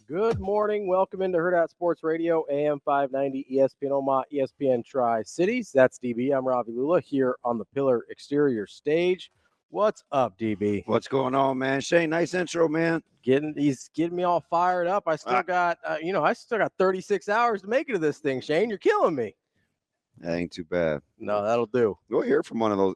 Good morning. Welcome into Hurrdat Sports Radio, AM 590, ESPN Omaha, ESPN Tri-Cities. That's DB. I'm Ravi Lulla here on the Pillar Exterior stage. What's up, DB? What's going on, man? Shane, nice intro, man. He's getting me all fired up. I still got, I still got 36 hours to make it to this thing, Shane. You're killing me. That ain't too bad. No, that'll do. We'll hear from one of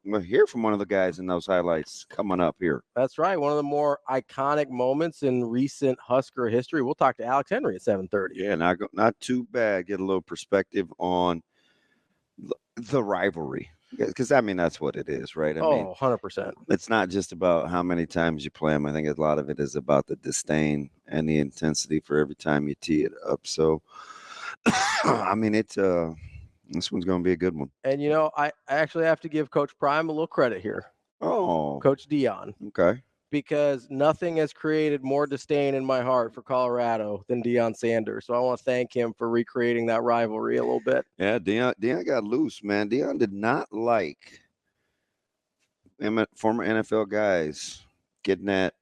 the guys in those highlights coming up here. That's right. One of the more iconic moments in recent Husker history. We'll talk to Alex Henery at 7:30. Yeah, not too bad. Get a little perspective on the rivalry. Because, that's what it is, right? I mean, 100%. It's not just about how many times you play them. I think a lot of it is about the disdain and the intensity for every time you tee it up. So, this one's going to be a good one. And, I actually have to give Coach Prime a little credit here. Oh. Coach Dion. Okay. Because nothing has created more disdain in my heart for Colorado than Deion Sanders. So I want to thank him for recreating that rivalry a little bit. Yeah, Deion got loose, man. Deion did not like former NFL guys getting at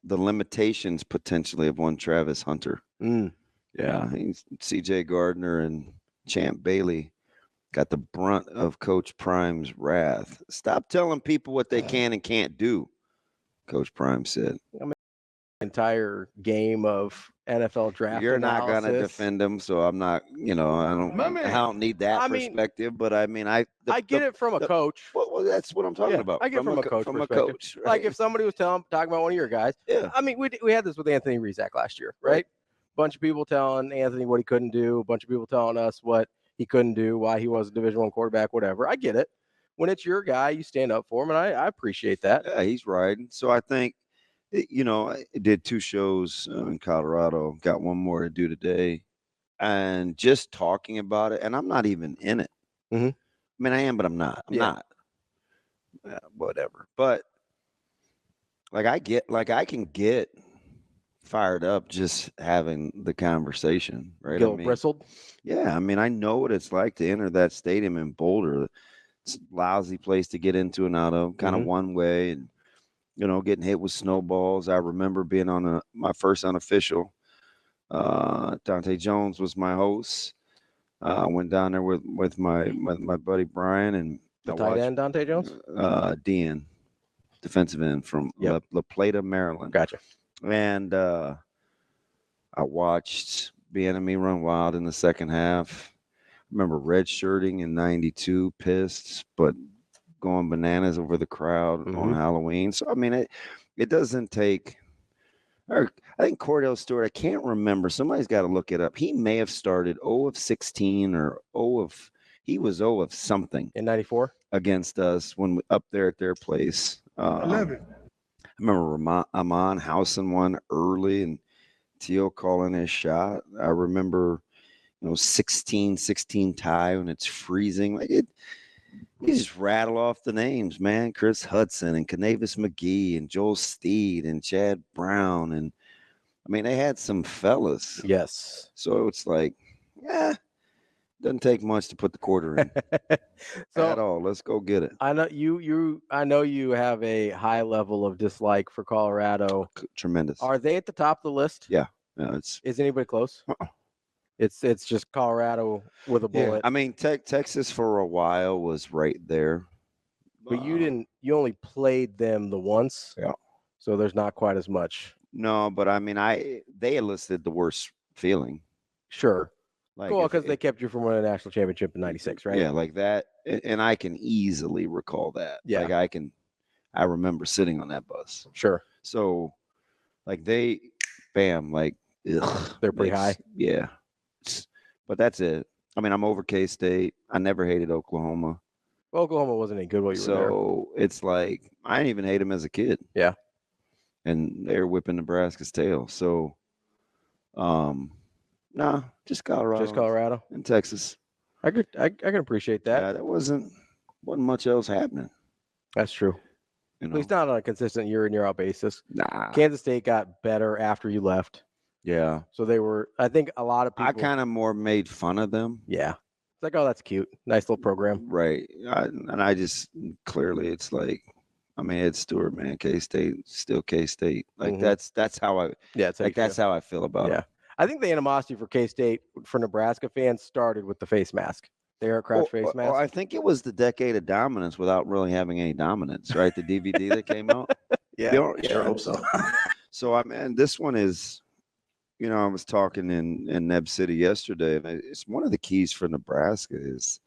the limitations potentially of one Travis Hunter. Yeah, C.J. Gardner and Champ Bailey got the brunt of Coach Prime's wrath. Stop telling people what they can and can't do, Coach Prime said. Entire game of NFL draft. You're analysis. Not going to defend them, so I'm not, I don't need that perspective, but I get it from a coach. Well, that's what I'm talking about. I get it from a coach. From a coach. Right? Like if somebody was talking about one of your guys. Yeah. We had this with Anthony Rizak last year, right? Bunch of people telling Anthony what he couldn't do, a bunch of people telling us what he couldn't do, why he was a Division I quarterback, whatever. I get it. When it's your guy, you stand up for him, and I appreciate that. Yeah, he's riding. So I think, I did 2 shows in Colorado, got one more to do today, and just talking about it, and I'm not even in it. Mm-hmm. I am, but I'm not. I'm not. Whatever. But I can get fired up just having the conversation, right? Bristled? Yeah, I know what it's like to enter that stadium in Boulder. It's a lousy place to get into and out of, kind of one way, and getting hit with snowballs. I remember being on my first unofficial. Dante Jones was my host. I went down there with my buddy Brian and the tight end Dante Jones, DN, defensive end from La Plata, Maryland. Gotcha. And I watched Bieniemy run wild in the second half. I remember redshirting in '92, pissed, but going bananas over the crowd on Halloween. So, it doesn't take – I think Cordell Stewart, I can't remember. Somebody's got to look it up. He may have started 0 of 16 or he was 0 of something. In 94? Against us when up there at their place. 11. I remember Amon housing one early and Teal calling his shot. I remember, 16 tie when it's freezing. You just rattle off the names, man. Chris Hudson and Canavis McGee and Joel Steed and Chad Brown. And, they had some fellas. Yes. So it's doesn't take much to put the quarter in at all. Let's go get it. I know you have a high level of dislike for Colorado. Tremendous. Are they at the top of the list? Yeah. Is anybody close? It's just Colorado with a bullet. Yeah. Texas for a while was right there. But you only played them the once. Yeah. So there's not quite as much. No, but they enlisted the worst feeling. Sure. Because they kept you from winning a national championship in '96, right? Yeah, like that. And I can easily recall that. Yeah. I remember sitting on that bus. Sure. So, ugh, they're pretty high. Yeah. But that's it. I'm over K-State. I never hated Oklahoma. Well, Oklahoma wasn't any good while you were there. So it's I didn't even hate them as a kid. Yeah. And they're whipping Nebraska's tail. So, no, just Colorado. Just Colorado and Texas. I can appreciate that. Yeah, there wasn't much else happening. That's true. At least not on a consistent year-in, year-out basis. Nah. Kansas State got better after you left. Yeah. So they were. I think a lot of people. I kind of more made fun of them. Yeah. It's oh, that's cute. Nice little program. Right. I just clearly it's I mean, Ed Stewart, man, K-State, still K-State. Like that's how I that's how I feel about it. I think the animosity for K-State for Nebraska fans started with the face mask. The Eric Crouch face mask. I think it was the decade of dominance without really having any dominance, right? The DVD that came out. Sure hope so. So I mean, this one is, I was talking in Neb City yesterday, and it's one of the keys for Nebraska is,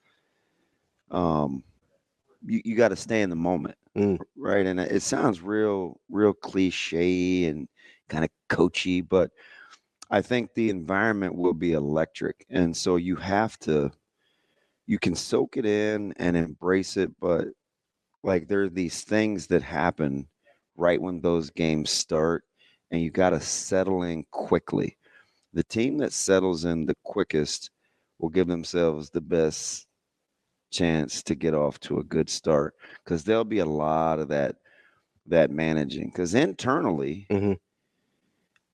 you got to stay in the moment, right? And it sounds real cliche and kind of coachy, but I think the environment will be electric, and so you can soak it in and embrace it, but like there are these things that happen right when those games start, and you got to settle in quickly. The team that settles in the quickest will give themselves the best chance to get off to a good start, because there'll be a lot of that managing, because internally,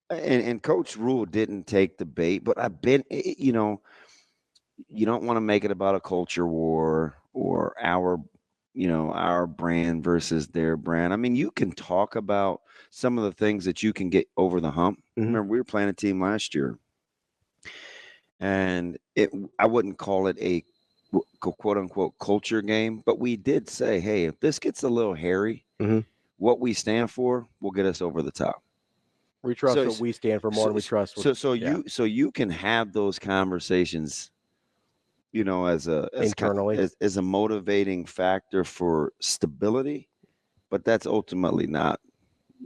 and Coach Rule didn't take the bait, but I've been, you don't want to make it about a culture war or our brand versus their brand. I mean, you can talk about some of the things that you can get over the hump. Remember, we were playing a team last year, and I wouldn't call it a quote unquote culture game, but we did say, hey, if this gets a little hairy, what we stand for will get us over the top. We trust what we stand for more than we trust. You can have those conversations, internally as a motivating factor for stability, but that's ultimately not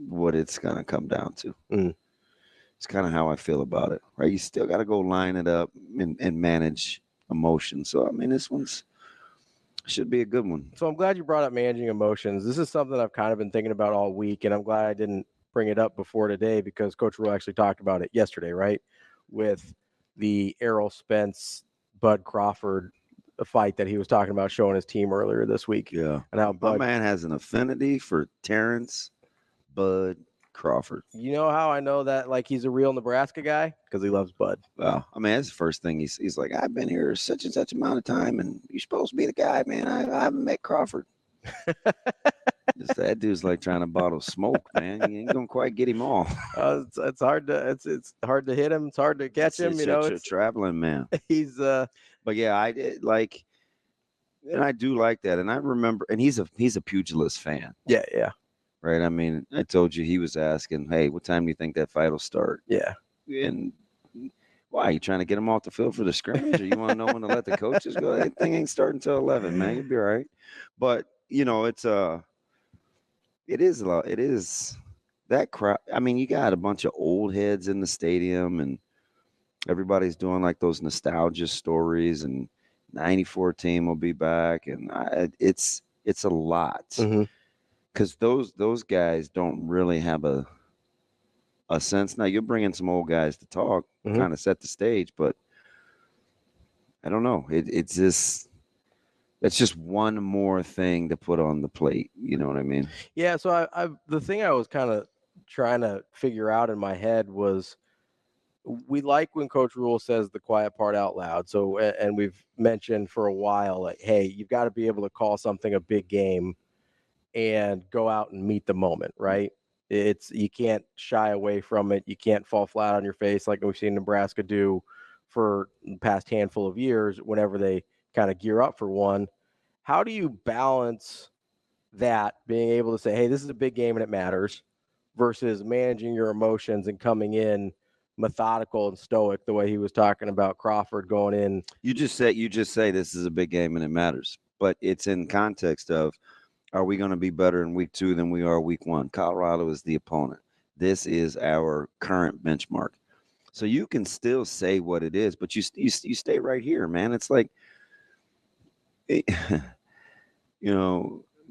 what it's going to come down to. It's kind of how I feel about it, right? You still got to go line it up and manage emotions. So, I mean, this one's should be a good one. So I'm glad you brought up managing emotions. This is something I've kind of been thinking about all week, and I'm glad I didn't bring it up before today, because Coach Rule actually talked about it yesterday, right? With the Errol Spence, Bud Crawford fight that he was talking about showing his team earlier this week. Yeah. And how my man has an affinity for Terrence Bud Crawford. You know how I know that, like, he's a real Nebraska guy? Because he loves Bud. Well, I mean, that's the first thing he's like, I've been here such and such amount of time, and you're supposed to be the guy, man. I haven't met Crawford. That dude's like trying to bottle smoke, man. You ain't gonna quite get him all. It's hard to hard to hit him. It's hard to catch him. It's a traveling man. He's But yeah, I did like, and I do like that. And I remember, and he's a pugilist fan. Yeah. Right. I mean, I told you he was asking, hey, what time do you think that fight will start? Yeah. And why, you trying to get him off the field for the scrimmage, or you want to know when to let the coaches go? That thing ain't starting until 11, man. You'll be all right. But it is a lot. It is that crowd. I mean, you got a bunch of old heads in the stadium, and everybody's doing like those nostalgia stories, and 94 team will be back. And it's a lot, because those guys don't really have a sense. Now you're bringing some old guys to talk, kind of set the stage, but I don't know. It's just one more thing to put on the plate. You know what I mean? Yeah. So the thing I was kind of trying to figure out in my head was, we like when Coach Rule says the quiet part out loud. So, and we've mentioned for a while, like, hey, you've got to be able to call something a big game and go out and meet the moment, right? You can't shy away from it. You can't fall flat on your face like we've seen Nebraska do for the past handful of years whenever they kind of gear up for one. How do you balance that, being able to say, hey, this is a big game and it matters, versus managing your emotions and coming in methodical and stoic, the way he was talking about Crawford going in? You just say this is a big game and it matters, but it's in context of, are we going to be better in week 2 than we are week 1? Colorado is the opponent. This is our current benchmark. So you can still say what it is, but you stay right here, man. It's like,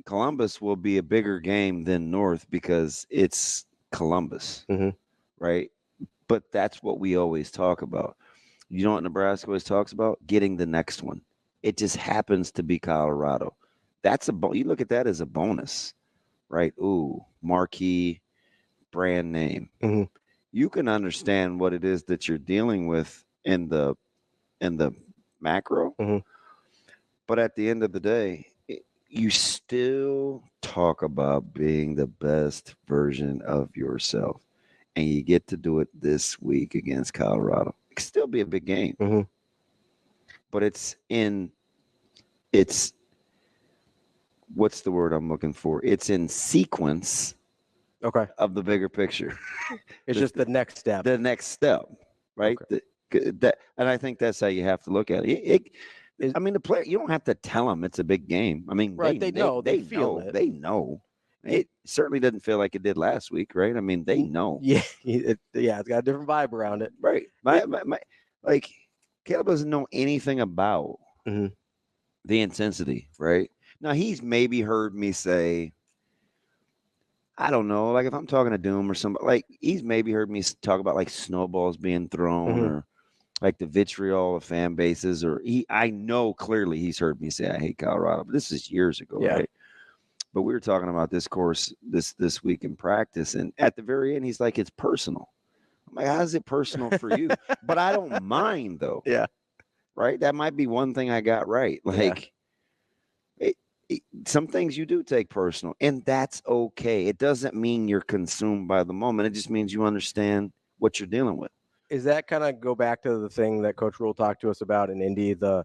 Columbus will be a bigger game than North because it's Columbus, right? But that's what we always talk about. You know what Nebraska always talks about? Getting the next one. It just happens to be Colorado. That's you look at that as a bonus, right? Ooh, marquee, brand name. You can understand what it is that you're dealing with in the macro, but at the end of the day, you still talk about being the best version of yourself, and you get to do it this week against Colorado. It could still be a big game, but it's what's the word I'm looking for? It's in sequence. Okay. Of the bigger picture. It's just the next step. The next step, right? Okay. And I think that's how you have to look at it. I mean, the player, you don't have to tell them it's a big game. I mean, right? They know. They feel it. They know. It certainly doesn't feel like it did last week, right? I mean, they know. Yeah, it's got a different vibe around it, right? Like Caleb doesn't know anything about the intensity, right? Now he's maybe heard me say, I don't know, like if I'm talking to Doom or somebody, like he's maybe heard me talk about like snowballs being thrown or like the vitriol of fan bases, or I know clearly he's heard me say I hate Colorado, but this is years ago, right? But we were talking about this course this week in practice, and at the very end, he's like, it's personal. I'm like, how's it personal for you? But I don't mind though. Yeah. Right? That might be one thing I got right. Like some things you do take personal, and that's okay. It doesn't mean you're consumed by the moment. It just means you understand what you're dealing with. Is that kind of go back to the thing that Coach Rule talked to us about in Indy, the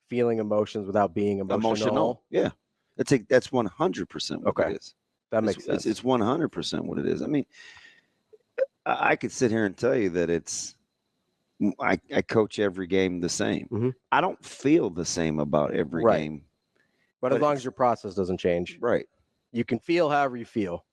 feeling emotions without being emotional? Yeah. That's 100% what it is. That makes sense. It's 100% what it is. I mean, I could sit here and tell you that I coach every game the same. I don't feel the same about every game. But as long as your process doesn't change. Right. You can feel however you feel.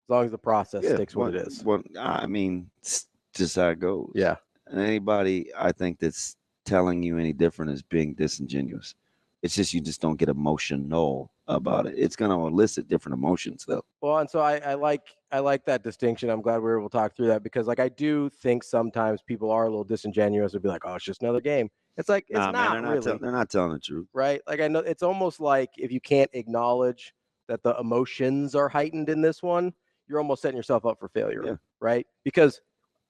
As long as the process sticks what it is. Well, I mean, it's just how it goes. Yeah. And anybody, I think, that's telling you any different is being disingenuous. It's just you just don't get emotional about it. It's going to elicit different emotions, though. Well, and so I like that distinction. I'm glad we were able to talk through that, because like I do think sometimes people are a little disingenuous and be like, oh, it's just another game. It's like, it's not really. They're not telling the truth. Right? Like I know it's almost like if you can't acknowledge that the emotions are heightened in this one, you're almost setting yourself up for failure, right? Because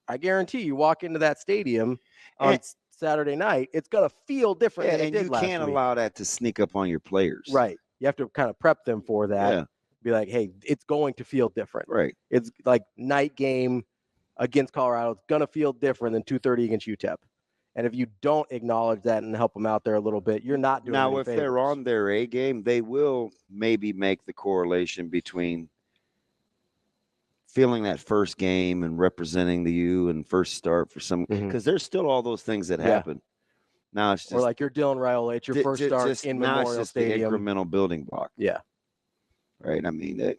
I guarantee you walk into that stadium on Saturday night, it's going to feel different than it did last week. And you can't allow that to sneak up on your players. Right. You have to kind of prep them for that. Yeah. Be like, hey, it's going to feel different. Right. It's like night game against Colorado. It's going to feel different than 2:30 against UTEP. And if you don't acknowledge that and help them out there a little bit, you're not doing Now, any if favors. they're on their A game, they will maybe make the correlation between feeling that first game and representing the U and first start for some, because there's still all those things that happen. Now it's just, or like you're Dylan Raiola, it's your first start in Memorial Stadium. The incremental building block. Yeah. Right. I mean,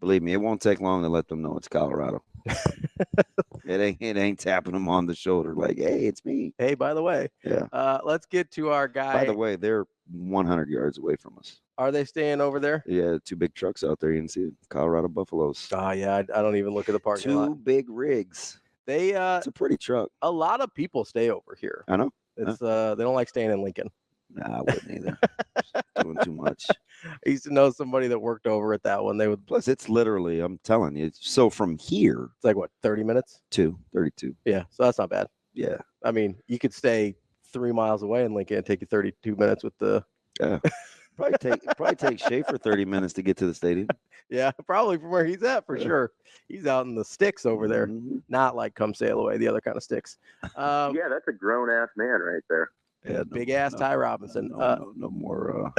believe me, it won't take long to let them know it's Colorado. It ain't tapping them on the shoulder like, hey, it's me. Hey, by the way. Yeah. Let's get to our guy. By the way, they're 100 yards away from us. Are they staying over there? Yeah, 2 big trucks out there. You can see it. Colorado Buffaloes. Oh, yeah. I don't even look at the parking lot. 2 big rigs. It's a pretty truck. A lot of people stay over here. I know. It's they don't like staying in Lincoln. Nah, I wouldn't either. Doing too much. I used to know somebody that worked over at that one. Plus, it's literally, I'm telling you. So from here, it's like what, 30 minutes? 32. Yeah, so that's not bad. Yeah. I mean, you could stay 3 miles away in Lincoln and take you 32 minutes with the. Yeah. Probably take Schaefer 30 minutes to get to the stadium. Yeah, probably from where he's at for sure. He's out in the sticks over there, not like come sail away, the other kind of sticks. Yeah, that's a grown ass man right there. Yeah, big ass Ty Robinson. No more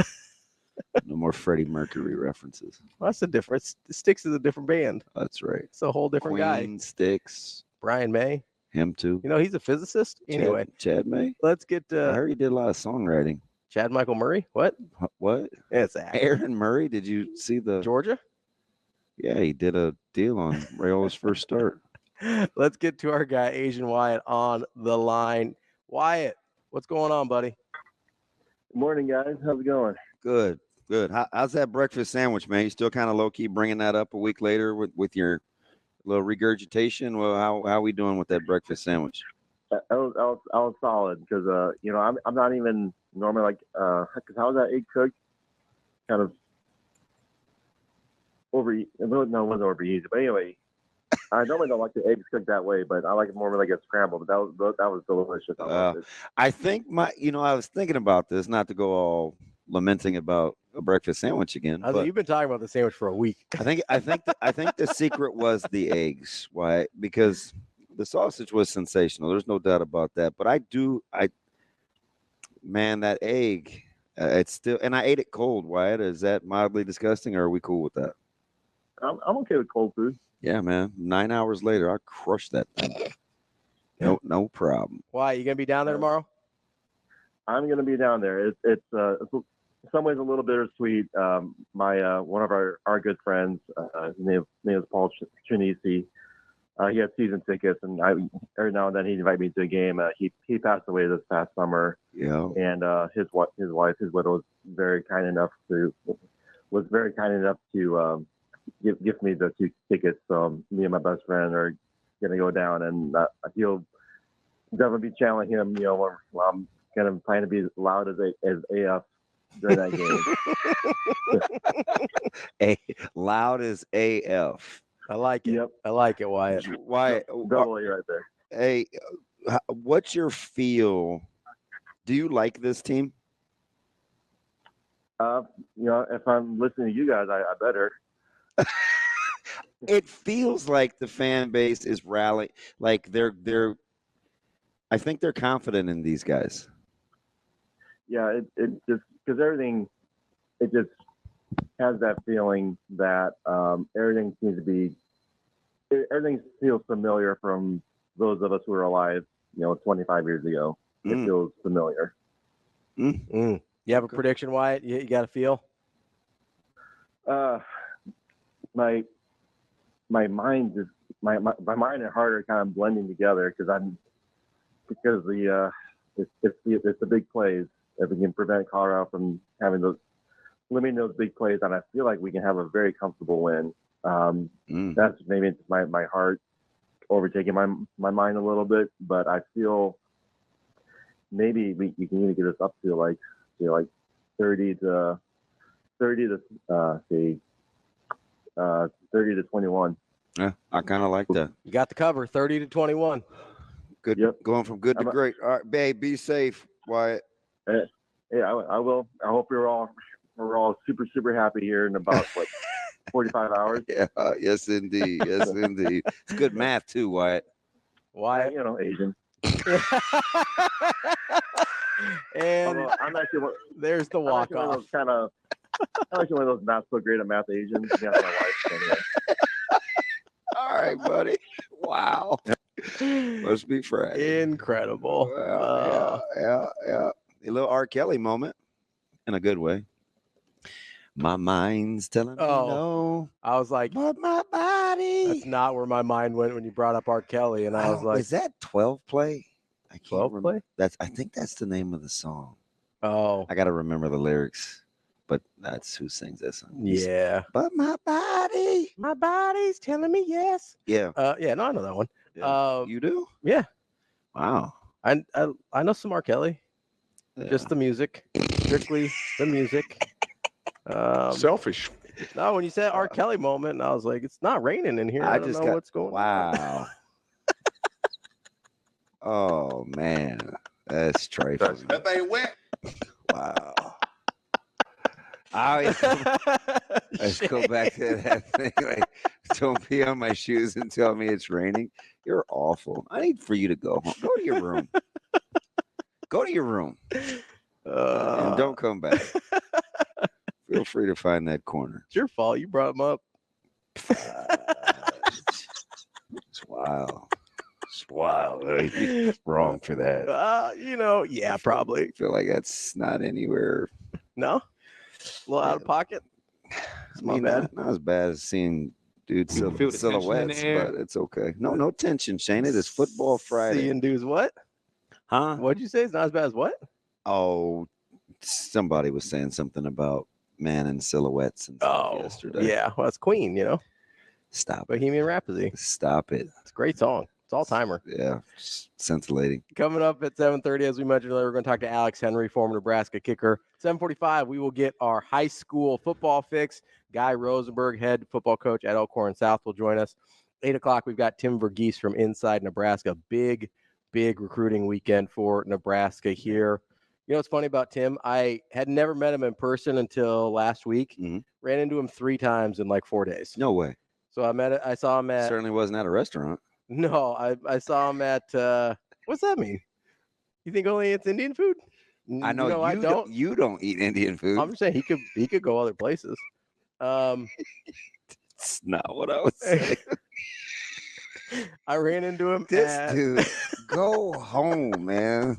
Freddie Mercury references. Well, that's the difference. Sticks is a different band. That's right. It's a whole different Queen, guy. Sticks. Brian May. Him too. You know, he's a physicist. Anyway, Chad May. Let's get. I heard he did a lot of songwriting. Chad Michael Murray. What? What? It's Aaron Murray. Did you see the Georgia? Yeah, he did a deal on Raiola's first start. Let's get to our guy Asian Wyatt on the line. Wyatt, what's going on, buddy? Good morning, guys. How's it going? Good. How's that breakfast sandwich, man? You still kind of low key bringing that up a week later with your little regurgitation? Well, how we doing with that breakfast sandwich? I was solid because I'm not even normally like because how was that egg cooked? Kind of overeat. No, it wasn't overeasy. But anyway, I normally don't like the eggs cooked that way, but I like it more like a scrambled. But that was delicious. I think I was thinking about this, not to go all lamenting about a breakfast sandwich again. You've been talking about the sandwich for a week. I think the secret was the eggs. Why? Because the sausage was sensational. There's no doubt about that. But man, that egg, it's still, and I ate it cold. Wyatt, is that mildly disgusting, or are we cool with that? I'm okay with cold food. Yeah, man. 9 hours later, I crushed that thing. No problem. Why? You gonna be down there tomorrow? I'm gonna be down there. It's in some ways a little bittersweet. My one of our good friends, his name is Paul Chinisi. He has season tickets, and every now and then he'd invite me to a game. He passed away this past summer. Yeah. And his widow, was very kind enough to give me the 2 tickets. So me and my best friend are gonna go down, and he'll definitely be channeling him. When I'm gonna plan to be loud as AF during that game. Loud as AF. I like it. Yep. I like it, Wyatt. Wyatt, Double A right there. hey, what's your feel? Do you like this team? If I'm listening to you guys, I better. It feels like the fan base is rallying. Like they're. I think they're confident in these guys. Yeah, it just because everything, it just has that feeling that everything feels familiar from those of us who were alive, 25 years ago. It feels familiar. You have a prediction, Wyatt? You got a feel? My mind is my mind and heart are kind of blending together because it's the big plays. If we can prevent Colorado from limiting those big plays, and I feel like we can have a very comfortable win. That's maybe my heart overtaking my mind a little bit, but I feel maybe you can even get us up to like 30 to 21. Yeah, I kind of like that. You got the cover, 30-21. Good. Yep. Going from good to great. All right, babe, be safe, Wyatt. Yeah, I will. I hope we're all super, super happy here in about 45 hours. Yeah, yes indeed. Yes indeed. It's good math too, Wyatt. Wyatt, Asian. And I'm actually there's the walk off. I'm actually one of those not so great at math Asians. Yeah, my wife. Anyway. All right, buddy. Wow. Must be Friday. Incredible. Yeah. A little R. Kelly moment in a good way. My mind's telling me no. I was like, but my body. That's not where my mind went when you brought up R. Kelly. And I was like, is that 12 play? I can't 12 play? I think that's the name of the song. Oh. I got to remember the lyrics, but that's who sings that song. Yeah. But my body's telling me yes. Yeah. Yeah, no, I know that one. Yeah. You do? Yeah. Wow. I know some R. Kelly. Yeah. Just the music. Strictly the music. Selfish. No, when you said R. Kelly moment, I was like, it's not raining in here. I don't know what's going on. Wow. Oh, man. That's trifling. That ain't wet. Wow. Let's go back to that thing. Like, don't pee on my shoes and tell me it's raining. You're awful. I need for you to go home. Go to your room. Go to your room. And don't come back. Feel free to find that corner. It's your fault. You brought him up. It's wild. It's wild. Wrong for that. Yeah, probably. I feel like that's not anywhere. No? A little out of pocket? It's not bad. Not as bad as seeing dudes silhouettes, but it's okay. No tension, Shane. It is Football Friday. Seeing dudes what? Huh? What'd you say? It's not as bad as what? Oh, somebody was saying something about man in silhouettes and stuff yesterday. Yeah, well, it's Queen, Stop it. Bohemian Rhapsody. Stop it. It's a great song. It's all-timer. Yeah, scintillating. Coming up at 7:30, as we mentioned earlier, we're going to talk to Alex Henery, former Nebraska kicker. 7:45, we will get our high school football fix. Guy Rosenberg, head football coach at Elkhorn South, will join us. 8 o'clock, we've got Tim Verghese from Inside Nebraska. Big recruiting weekend for Nebraska here You know what's funny about Tim? I had never met him in person until last week. Mm-hmm. Ran into him 3 times in like 4 days. No way. So I saw him at. Certainly wasn't at a restaurant. No, I saw him at. What's that mean? You think only it's Indian food? I know I don't. You don't eat Indian food. I'm just saying he could go other places. It's not what I was saying. I ran into him. Dude, go home, man.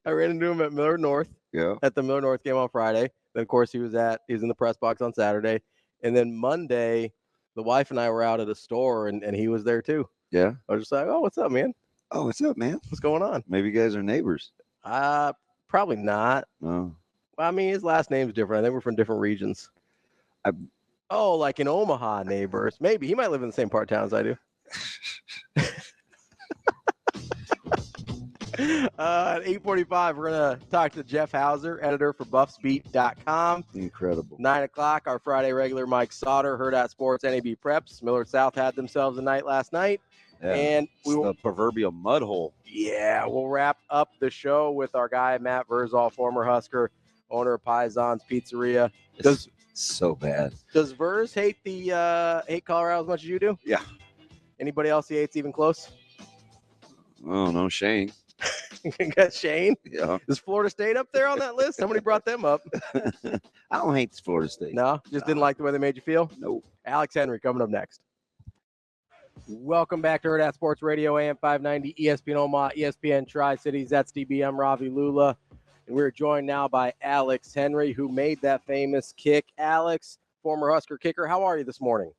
I ran into him at Miller North. Yeah. At the Miller North game on Friday. Then of course he was in the press box on Saturday, and then Monday, the wife and I were out at a store, and he was there too. Yeah. I was just like, oh, what's up, man? Oh, what's up, man? What's going on? Maybe you guys are neighbors. Probably not. Oh. I mean, his last name's different. I think we're from different regions. Like in Omaha neighbors. Maybe. He might live in the same part of town as I do. At 8:45, we're going to talk to Jeff Hauser, editor for buffsbeat.com. Incredible. 9 o'clock, our Friday regular Mike Sautter, Hurrdat Sports, NAB Preps. Millard South had themselves a night last night. Yeah, and we will, the proverbial mud hole. Yeah, we'll wrap up the show with our guy, Matt Vrzal, former Husker, owner of Paisan's Pizzeria. It's so bad. Does Verz hate Colorado as much as you do? Yeah. Anybody else he hates even close? Oh, no, Shane. You got Shane? Yeah. Is Florida State up there on that list? Somebody brought them up. I don't hate Florida State. No? Just didn't like the way they made you feel? Nope. Alex Henery coming up next. Welcome back to Hurrdat Sports Radio, AM 590, ESPN Omaha, ESPN Tri-Cities. That's DB. I'm Ravi, Lulla. And we're joined now by Alex Henery, who made that famous kick. Alex, former Husker kicker, how are you this morning?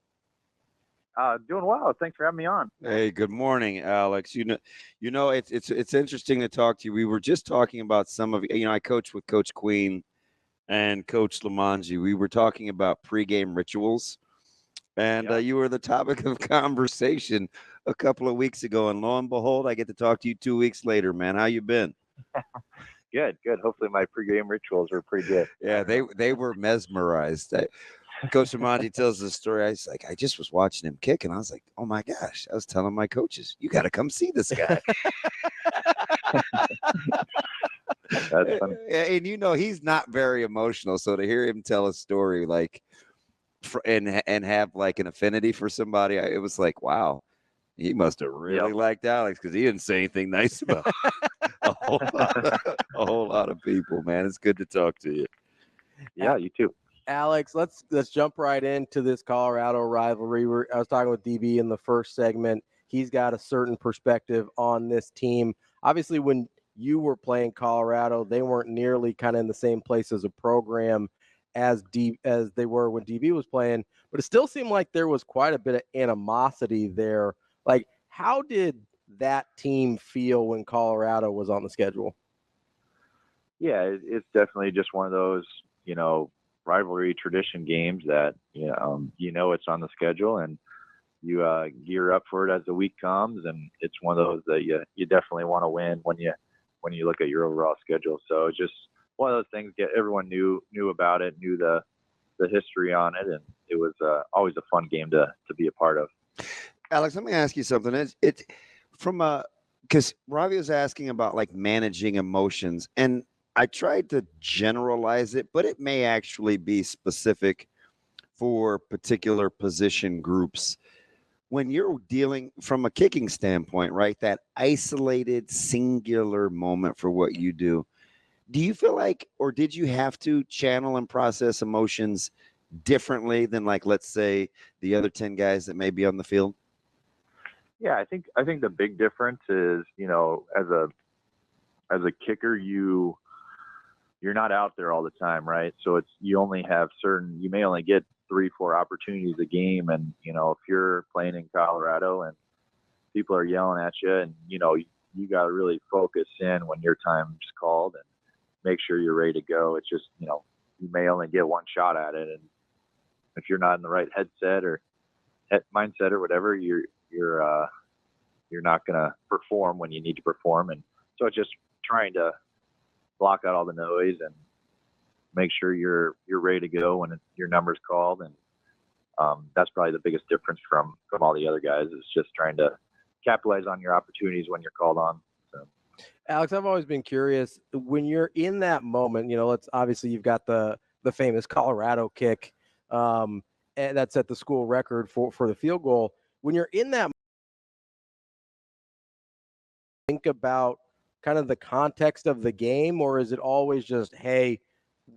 Doing well. Thanks for having me on. Hey, good morning, Alex. You know, it's interesting to talk to you. We were just talking about some of I coached with Coach Queen and Coach Lamanji. We were talking about pregame rituals, and you were the topic of conversation a couple of weeks ago. And lo and behold, I get to talk to you 2 weeks later, man. How you been? Good. Hopefully, my pregame rituals were pretty good. Yeah, they were mesmerized. Coach Lamanji tells the story. I was like, I just was watching him kick, and I was like, oh my gosh! I was telling my coaches, you got to come see this guy. That's funny. And he's not very emotional, so to hear him tell a story like, and have like an affinity for somebody, it was like, wow, he must have really liked Alex because he didn't say anything nice about a whole lot of people. Man, it's good to talk to you. Yeah, you too. Alex, let's jump right into this Colorado rivalry. I was talking with DB in the first segment. He's got a certain perspective on this team. Obviously, when you were playing Colorado, they weren't nearly kind of in the same place as a program as they were when DB was playing, but it still seemed like there was quite a bit of animosity there. Like, how did that team feel when Colorado was on the schedule? Yeah, it's definitely just one of those, rivalry tradition games that it's on the schedule, and you gear up for it as the week comes, and it's one of those that you definitely want to win when you look at your overall schedule. So it's just one of those things. Everyone knew about it, knew the history on it, and it was always a fun game to be a part of. Alex, let me ask you something. It's from because Ravi was asking about like managing emotions, and I tried to generalize it, but it may actually be specific for particular position groups. When you're dealing from a kicking standpoint, right, that isolated, singular moment for what you do you feel like, or did you have to channel and process emotions differently than, like, let's say, the other 10 guys that may be on the field? Yeah, I think the big difference is, as a kicker, you're not out there all the time, right? So you may only get 3-4 opportunities a game. And, if you're playing in Colorado and people are yelling at you, and, you got to really focus in when your time's called and make sure you're ready to go. It's just, you may only get one shot at it. And if you're not in the right headset or mindset or whatever, you're not going to perform when you need to perform. And so it's just trying to block out all the noise and make sure you're ready to go when your number's called. And that's probably the biggest difference from all the other guys, is just trying to capitalize on your opportunities when you're called on. So. Alex, I've always been curious when you're in that moment, obviously you've got the famous Colorado kick, and that set the school record for the field goal. When you're in that, think about kind of the context of the game, or is it always just, hey,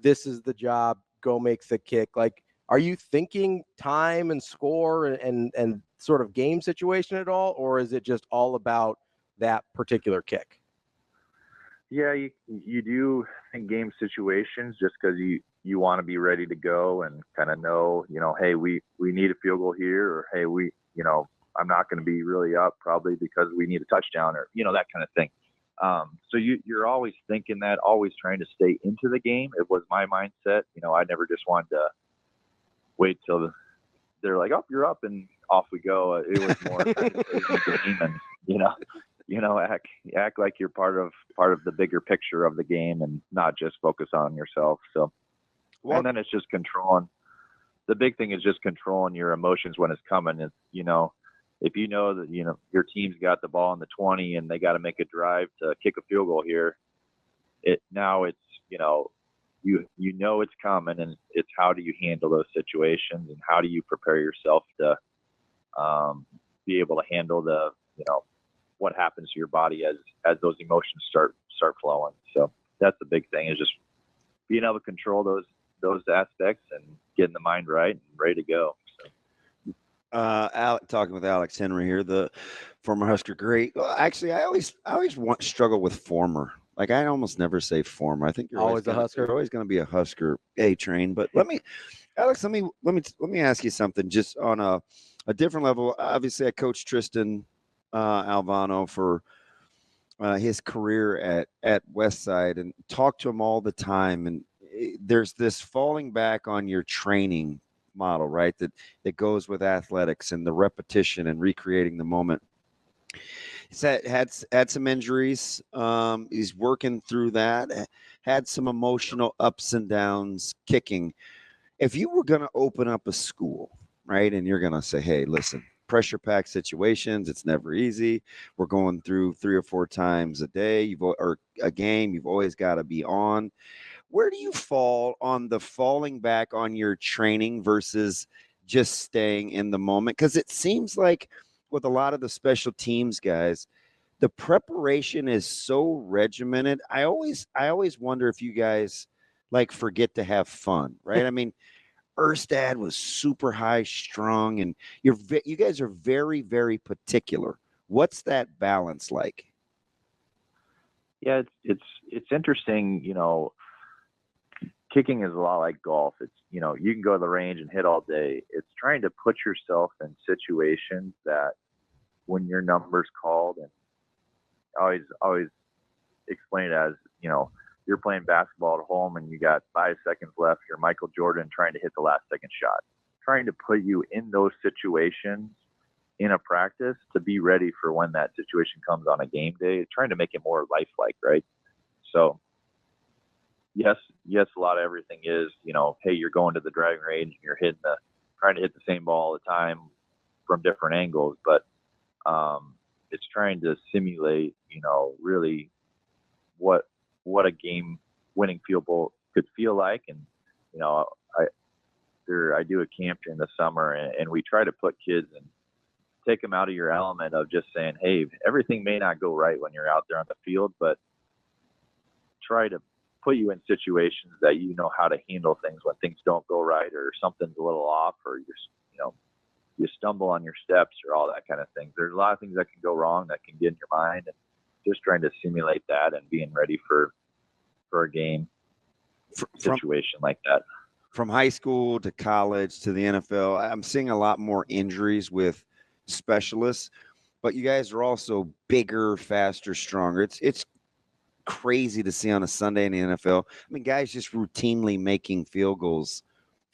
this is the job, go make the kick? Like, are you thinking time and score and sort of game situation at all, or is it just all about that particular kick? Yeah, you do think game situations just because you want to be ready to go and kind of know, hey, we need a field goal here, or hey, I'm not going to be really up probably because we need a touchdown, or that kind of thing. So you're always thinking that, always trying to stay into the game. It was my mindset. I never just wanted to wait till they're like, oh, you're up and off we go. It was more kind of stay in the game and act like you're part of the bigger picture of the game and not just focus on yourself. So, and then it's just controlling. The big thing is just controlling your emotions when it's coming. It's, if you know that, your team's got the ball on the 20 and they got to make a drive to kick a field goal here, it's, it's coming, and it's how do you handle those situations and how do you prepare yourself to be able to handle the, what happens to your body as those emotions start flowing. So that's the big thing, is just being able to control those aspects and getting the mind right and ready to go. So. Talking with Alex Henery here, the former Husker great. Well, actually, I always struggle with former. Like, I almost never say former. I think you're always a Husker. You're always going to be a Husker A train. But Alex, let me ask you something just on a different level. Obviously, I coached Tristan Alvano for his career at Westside and talked to him all the time. And there's this falling back on your training model, right? That goes with athletics and the repetition and recreating the moment. He's had some injuries. He's working through that. Had some emotional ups and downs kicking. If you were going to open up a school, right, and you're going to say, hey, listen, pressure-packed situations, it's never easy. We're going through 3 or 4 times a day or a game. You've always got to be on. Where do you fall on the falling back on your training versus just staying in the moment? Because it seems like with a lot of the special teams guys, the preparation is so regimented. I always wonder if you guys forget to have fun, right? I mean, Hurrdat was super high strung, and you guys are very, very particular. What's that balance like? Yeah, it's interesting. Kicking is a lot like golf. It's, you can go to the range and hit all day. It's trying to put yourself in situations that when your number's called, and always explain it as, you're playing basketball at home and you got 5 seconds left. You're Michael Jordan trying to hit the last second shot, trying to put you in those situations in a practice to be ready for when that situation comes on a game day, trying to make it more lifelike, right? So yes, a lot of everything is, hey, you're going to the driving range and you're trying to hit the same ball all the time from different angles, but it's trying to simulate, really what a game-winning field goal could feel like. And I do a camp during the summer, and we try to put kids and take them out of your element of just saying, hey, everything may not go right when you're out there on the field, but try to put you in situations that you know how to handle things when things don't go right, or something's a little off, or you stumble on your steps, or all that kind of thing. There's a lot of things that can go wrong that can get in your mind, and just trying to simulate that and being ready for a game situation like that. From high school to college to the NFL, I'm seeing a lot more injuries with specialists, but you guys are also bigger, faster, stronger. It's crazy to see on a Sunday in the NFL. I mean, guys just routinely making field goals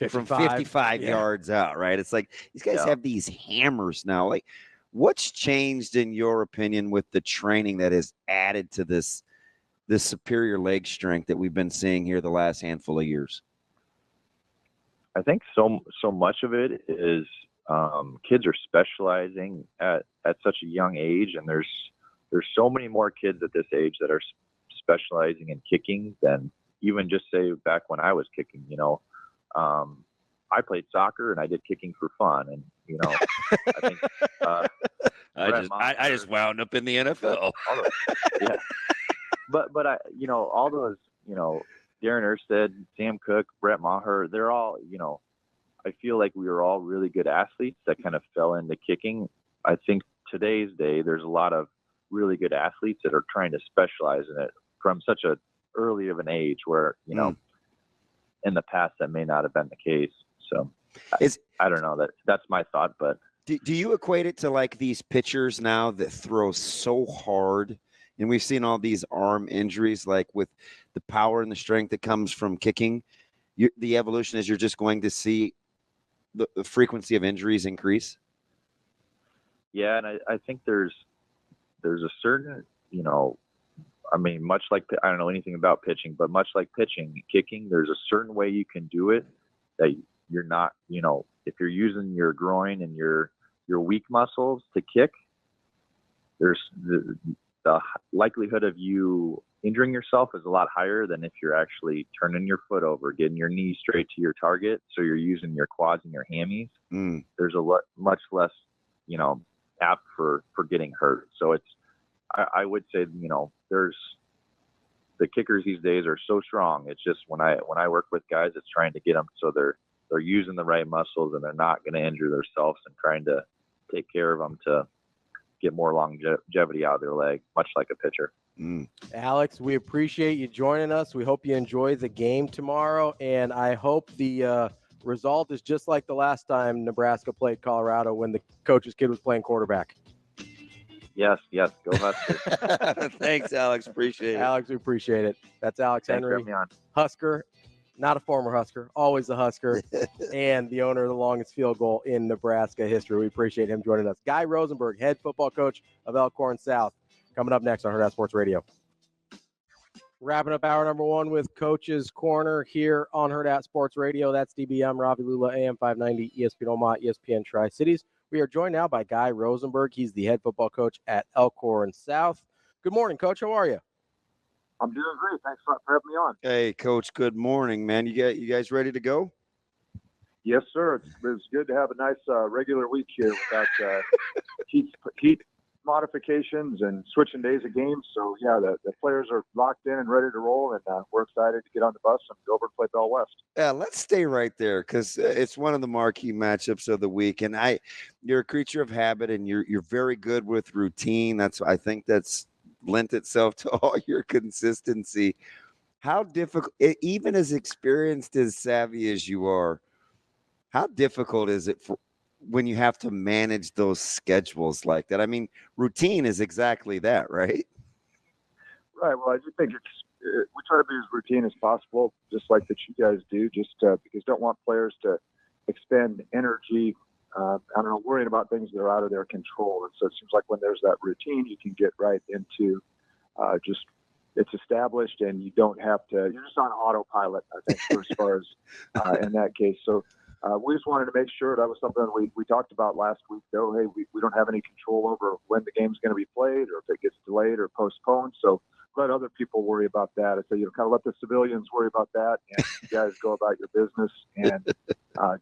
from 55 yards out, right? It's like these guys have these hammers now. Like, what's changed in your opinion with the training that has added to this superior leg strength that we've been seeing here the last handful of years? I think so much of it is kids are specializing at such a young age, and there's there's so many more kids at this age that are specializing in kicking than even just say back when I was kicking. I played soccer and I did kicking for fun, and I think I just wound up in the NFL. Yeah, but all those Darren Erstead, Sam Cook, Brett Maher, they're all I feel like we were all really good athletes that kind of fell into kicking. I think today's day there's a lot of really good athletes that are trying to specialize in it from such a early of an age where in the past that may not have been the case. So I don't know, that's my thought. But do you equate it to like these pitchers now that throw so hard, and we've seen all these arm injuries, like with the power and the strength that comes from kicking? The evolution is you're just going to see the frequency of injuries increase. Yeah, and I think there's a certain much like, I don't know anything about pitching, but much like pitching, kicking, there's a certain way you can do it that you're not, if you're using your groin and your weak muscles to kick, there's the likelihood of you injuring yourself is a lot higher than if you're actually turning your foot over, getting your knee straight to your target. So you're using your quads and your hammies. There's much less, apt for getting hurt. So I would say, there's the kickers these days are so strong. It's just when I work with guys, it's trying to get them so they're using the right muscles and they're not going to injure themselves, and trying to take care of them to get more longevity out of their leg, much like a pitcher. Alex, we appreciate you joining us. We hope you enjoy the game tomorrow, and I hope the result is just like the last time Nebraska played Colorado when the coach's kid was playing quarterback. Yes, go Huskers. Thanks, Alex. Appreciate it. Alex, we appreciate it. That's Alex Henery, Husker, not a former Husker, always a Husker, and the owner of the longest field goal in Nebraska history. We appreciate him joining us. Guy Rosenberg, head football coach of Elkhorn South, coming up next on Hurrdat Sports Radio. Wrapping up hour number one with Coach's Corner here on Hurrdat Sports Radio. That's DBM, Ravi, Lulla, AM 590, ESPN Omaha, ESPN Tri-Cities. We are joined now by Guy Rosenberg. He's the head football coach at Elkhorn South. Good morning, Coach. How are you? I'm doing great. Thanks for having me on. Hey, Coach. Good morning, man. You guys ready to go? Yes, sir. It's good to have a nice regular week here without heat modifications and switching days of games. So, yeah, the players are locked in and ready to roll, and we're excited to get on the bus and go over and play Bell West. Yeah, let's stay right there because it's one of the marquee matchups of the week. And you're a creature of habit, and you're very good with routine. I think that's lent itself to all your consistency. How difficult, even as experienced, as savvy as you are, how difficult is it when you have to manage those schedules like that? I mean, routine is exactly that, right? Right. Well, I do think we try to be as routine as possible, just like that you guys do, just because don't want players to expend energy, worrying about things that are out of their control. And so it seems like when there's that routine, you can get right into it's established, and you don't have to, you're just on autopilot, I think, as far as in that case. So we just wanted to make sure that was something we talked about last week, though. Hey, we don't have any control over when the game's going to be played or if it gets delayed or postponed. So let other people worry about that. So, kind of let the civilians worry about that, and you guys go about your business and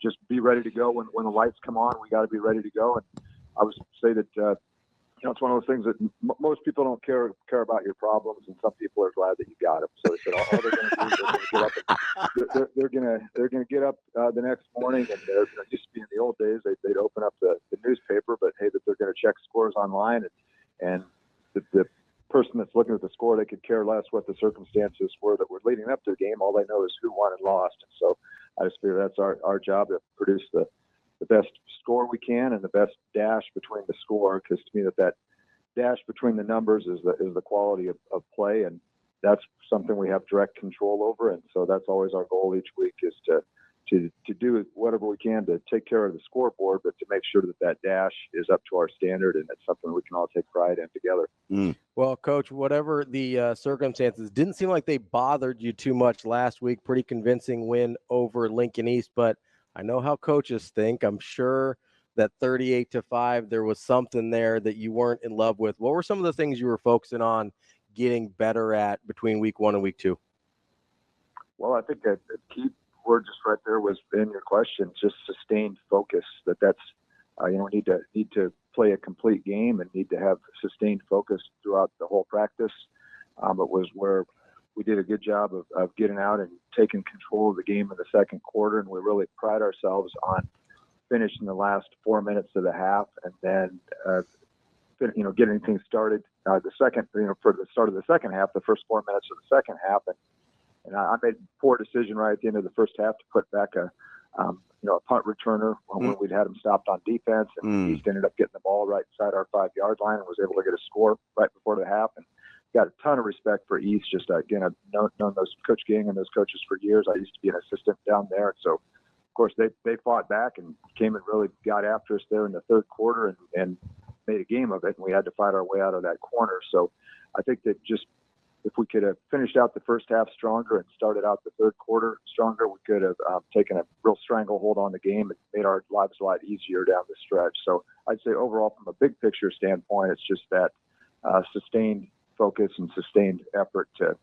just be ready to go. When the lights come on, we got to be ready to go. And I would say that, it's one of those things that most people don't care about your problems, and some people are glad that you got them. So they said all they're going to do is they're going to get up the next morning, and used to be in the old days they'd open up the newspaper, but hey, that they're going to check scores online, and the person that's looking at the score, they could care less what the circumstances were that were leading up to the game. All they know is who won and lost. And so I just figure that's our job to produce the best score we can and the best dash between the score, because to me that dash between the numbers is the quality of play, and that's something we have direct control over. And so that's always our goal each week, is to do whatever we can to take care of the scoreboard, but to make sure that dash is up to our standard, and it's something we can all take pride in together. Well, Coach, whatever the circumstances, didn't seem like they bothered you too much last week. Pretty convincing win over Lincoln East, but I know how coaches think. I'm sure that 38-5, there was something there that you weren't in love with. What were some of the things you were focusing on getting better at between week 1 and week 2? Well, I think that the key word just right there was in your question, just sustained focus. That's we need to play a complete game and need to have sustained focus throughout the whole practice. It was where we did a good job of getting out and taking control of the game in the second quarter, and we really pride ourselves on finishing the last 4 minutes of the half, and then getting things started for the start of the second half, the first 4 minutes of the second half, and I made a poor decision right at the end of the first half to put back a punt returner when we'd had him stopped on defense, and East ended up getting the ball right inside our 5-yard line and was able to get a score right before the half. And got a ton of respect for East. Just again, I've known those Coach Ging and those coaches for years. I used to be an assistant down there, and so of course they fought back and came and really got after us there in the third quarter and made a game of it. And we had to fight our way out of that corner. So I think that just if we could have finished out the first half stronger and started out the third quarter stronger, we could have taken a real stranglehold on the game and made our lives a lot easier down the stretch. So I'd say overall, from a big picture standpoint, it's just that sustained focus and sustained effort to,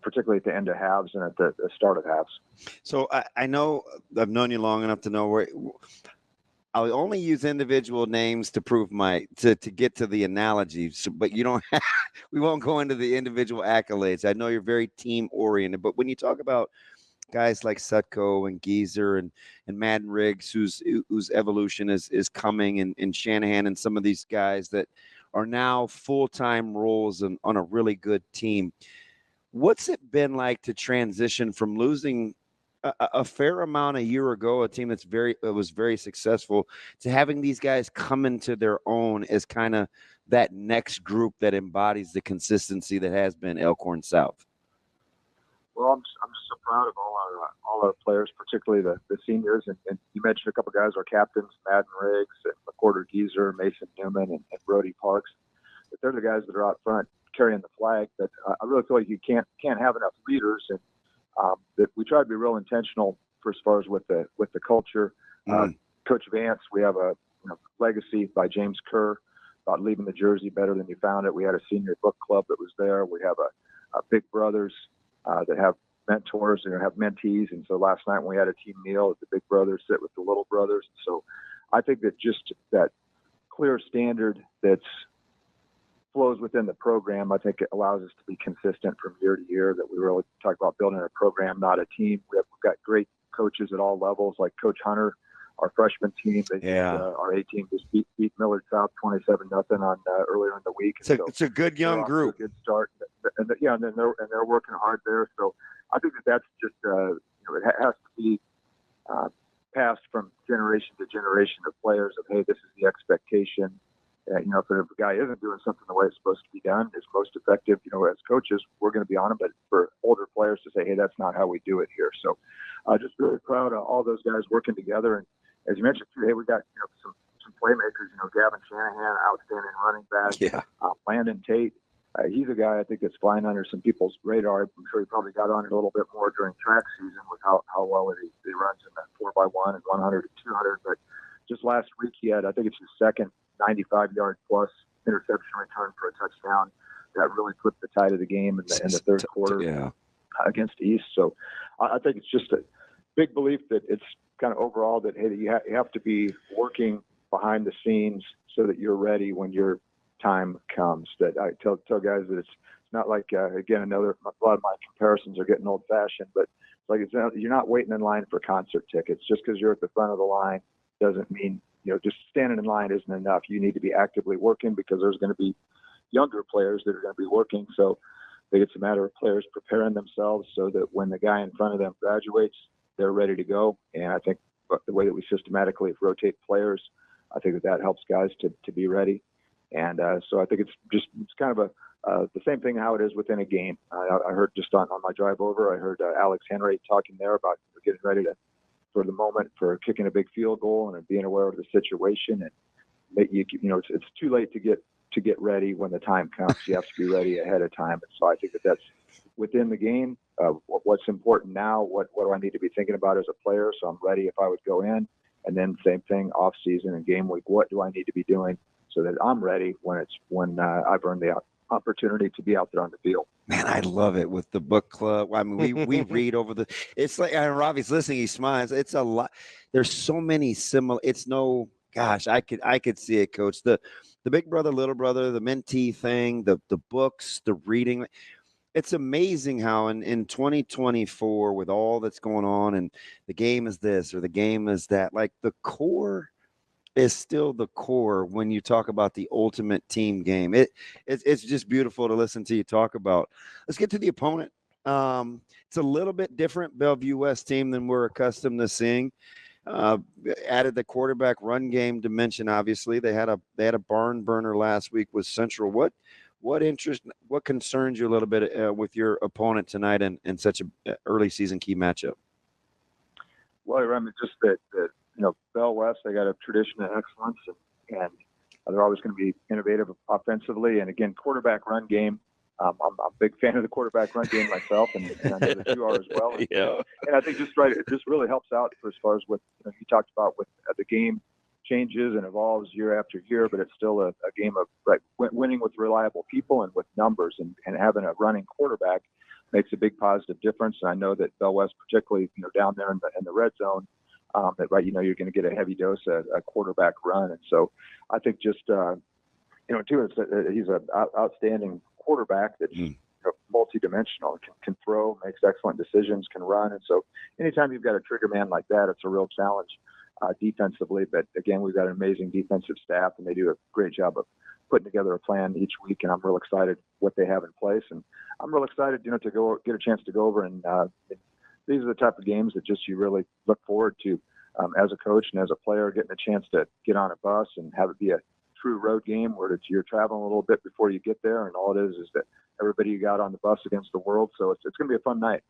particularly at the end of halves and at the start of halves. So I know I've known you long enough to know where I'll only use individual names to prove to get to the analogy. So, but you don't we won't go into the individual accolades. I know you're very team oriented, but when you talk about guys like Sutko and Geezer and Madden Riggs, whose evolution is coming, and Shanahan and some of these guys that are now full-time roles on a really good team, what's it been like to transition from losing a fair amount a year ago, a team that was very successful, to having these guys come into their own as kind of that next group that embodies the consistency that has been Elkhorn South? Well, I'm just so proud of all our players, particularly the seniors. And you mentioned a couple of guys, our captains, Madden Riggs and McWhorter Geezer, Mason Newman, and Brody Parks. But they're the guys that are out front carrying the flag. But I really feel like you can't have enough leaders, and that we try to be real intentional for as far as with the culture. Coach Vance, we have a legacy by James Kerr about leaving the jersey better than you found it. We had a senior book club that was there. We have a big brothers that have mentors and have mentees. And so last night when we had a team meal, the big brothers sit with the little brothers. So I think that just that clear standard that flows within the program, I think it allows us to be consistent from year to year, that we really talk about building a program, not a team. We've got great coaches at all levels, like Coach Hunter, our freshman team. Our A team just beat Millard South 27-0 on earlier in the week. It's a good young group. A good start, and they're working hard there. So I think that's just it has to be passed from generation to generation of players of, hey, this is the expectation. If a guy isn't doing something the way it's supposed to be done, it's most effective. As coaches, we're going to be on them, but for older players to say, hey, that's not how we do it here. So just really proud of all those guys working together. And as you mentioned today, we got some playmakers. Gavin Shanahan, outstanding running back. Yeah. Landon Tate, he's a guy I think that's flying under some people's radar. I'm sure he probably got on it a little bit more during track season with how well he runs in that 4x1 and 100 and 200. But just last week he had, I think it's his second 95-yard plus interception return for a touchdown that really flipped the tide of the game in the third quarter against East. So I think it's just a big belief that it's kind of overall that, hey, you have to be working behind the scenes so that you're ready when your time comes. That I tell guys that it's not like, again, a lot of my comparisons are getting old-fashioned, but it's like you're not waiting in line for concert tickets. Just because you're at the front of the line doesn't mean just standing in line isn't enough. You need to be actively working, because there's going to be younger players that are going to be working. So I think it's a matter of players preparing themselves so that when the guy in front of them graduates, they're ready to go. And I think the way that we systematically rotate players, I think that helps guys to be ready. And so I think it's kind of the same thing how it is within a game. I heard just on my drive over, I heard Alex Henery talking there about getting ready for the moment, for kicking a big field goal and being aware of the situation. And it's too late to get ready when the time comes. You have to be ready ahead of time. And so I think that's within the game. What's important now? What do I need to be thinking about as a player? So I'm ready if I would go in. And then same thing off season and game week. What do I need to be doing so that I'm ready when I've earned the opportunity to be out there on the field? Man, I love it with the book club. I mean, we read over it's like, and Ravi's listening, he smiles. It's a lot. There's so many similar, gosh, I could see it, Coach. The big brother, little brother, the mentee thing, the books, the reading. It's amazing how in 2024, with all that's going on, and the game is this or the game is that, like the core is still the core when you talk about the ultimate team game. It's just beautiful to listen to you talk about. Let's get to the opponent. It's a little bit different Bellevue West team than we're accustomed to seeing. Added the quarterback run game dimension. Obviously, they had a barn burner last week with Central. What concerns you a little bit with your opponent tonight in such a early season key matchup? Well, I mean, just that Bell West, they got a tradition of excellence, and they're always going to be innovative offensively. And again, quarterback run game. I'm a big fan of the quarterback run game myself, and I know that you are as well. Yeah. And I think it just really helps out as far as what you talked about with the game changes and evolves year after year, but it's still a game of winning with reliable people and with numbers, and having a running quarterback makes a big positive difference. And I know that Bell West, particularly down there in the red zone, that you're going to get a heavy dose of a quarterback run. And so I think just too, he's an outstanding quarterback that's multi-dimensional, can throw, makes excellent decisions, can run. And so anytime you've got a trigger man like that, it's a real challenge defensively. But again, we've got an amazing defensive staff, and they do a great job of putting together a plan each week. And I'm real excited what they have in place. And I'm real excited, to go get a chance to go over and these are the type of games that just you really look forward to as a coach and as a player, getting a chance to get on a bus and have it be a true road game where you're traveling a little bit before you get there, and all it is that everybody you got on the bus against the world. So it's going to be a fun night.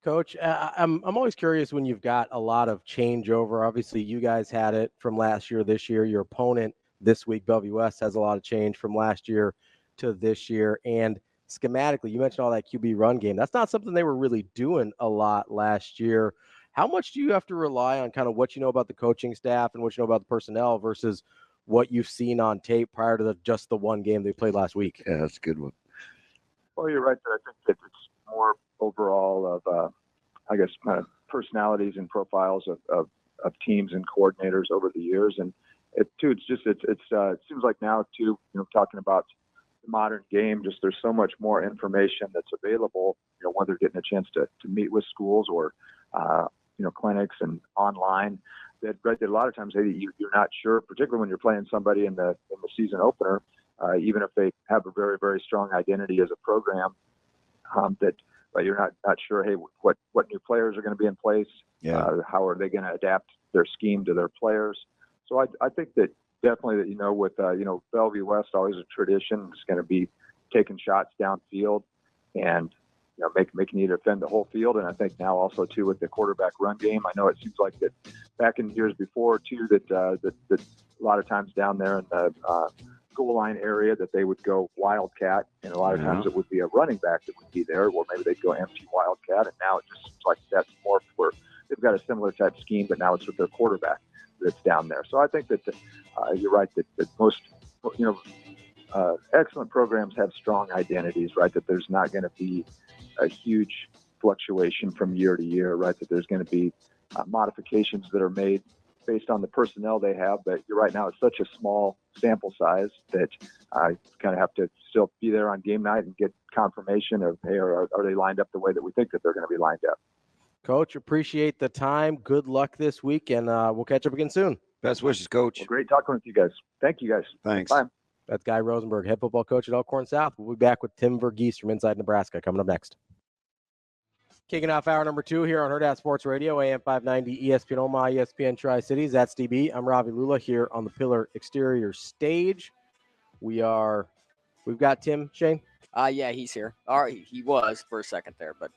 Coach, I'm always curious when you've got a lot of changeover. Obviously, you guys had it from last year, this year. Your opponent this week, Bellevue West, has a lot of change from last year to this year. And schematically, you mentioned all that QB run game. That's not something they were really doing a lot last year. How much do you have to rely on kind of what you know about the coaching staff and what you know about the personnel versus what you've seen on tape prior to just the one game they played last week? Yeah, that's a good one. Well, you're right. I think that it's more overall of, kind of personalities and profiles of teams and coordinators over the years. And it seems like now too, talking about the modern game, just there's so much more information that's available, when they're getting a chance to meet with schools or, clinics and online, that a lot of times you're not sure, particularly when you're playing somebody in the season opener, even if they have a very, very strong identity as a program, but you're not sure, hey, what new players are going to be in place? Yeah. How are they going to adapt their scheme to their players? So I think that definitely that, with, Bellevue West, always a tradition, is going to be taking shots downfield and, making you defend the whole field. And I think now also too with the quarterback run game, I know it seems like that back in years before too, that a lot of times down there in the goal line area that they would go wildcat, and a lot of times it would be a running back that would be there, or maybe they'd go empty wildcat. And now it just seems like that's more where they've got a similar type scheme, but now it's with their quarterback that's down there. So I think that you're right that most excellent programs have strong identities, right? That there's not going to be a huge fluctuation from year to year, right? That there's going to be modifications that are made based on the personnel they have. But you're right, now it's such a small sample size that I kind of have to still be there on game night and get confirmation of, hey, are they lined up the way that we think that they're going to be lined up? Coach, appreciate the time. Good luck this week, and we'll catch up again soon. Best wishes, Coach. Well, great talking with you guys. Thank you, guys. Thanks. Bye. That's Guy Rosenberg, head football coach at Elkhorn South. We'll be back with Tim Verghese from Inside Nebraska coming up next. Kicking off hour number 2 here on Hurrdat Sports Radio, AM 590, ESPN Omaha, ESPN Tri-Cities. That's DB. I'm Ravi Lulla here on the Pillar Exterior stage. We've got Tim, Shane? Yeah, he's here. All right, he was for a second there, but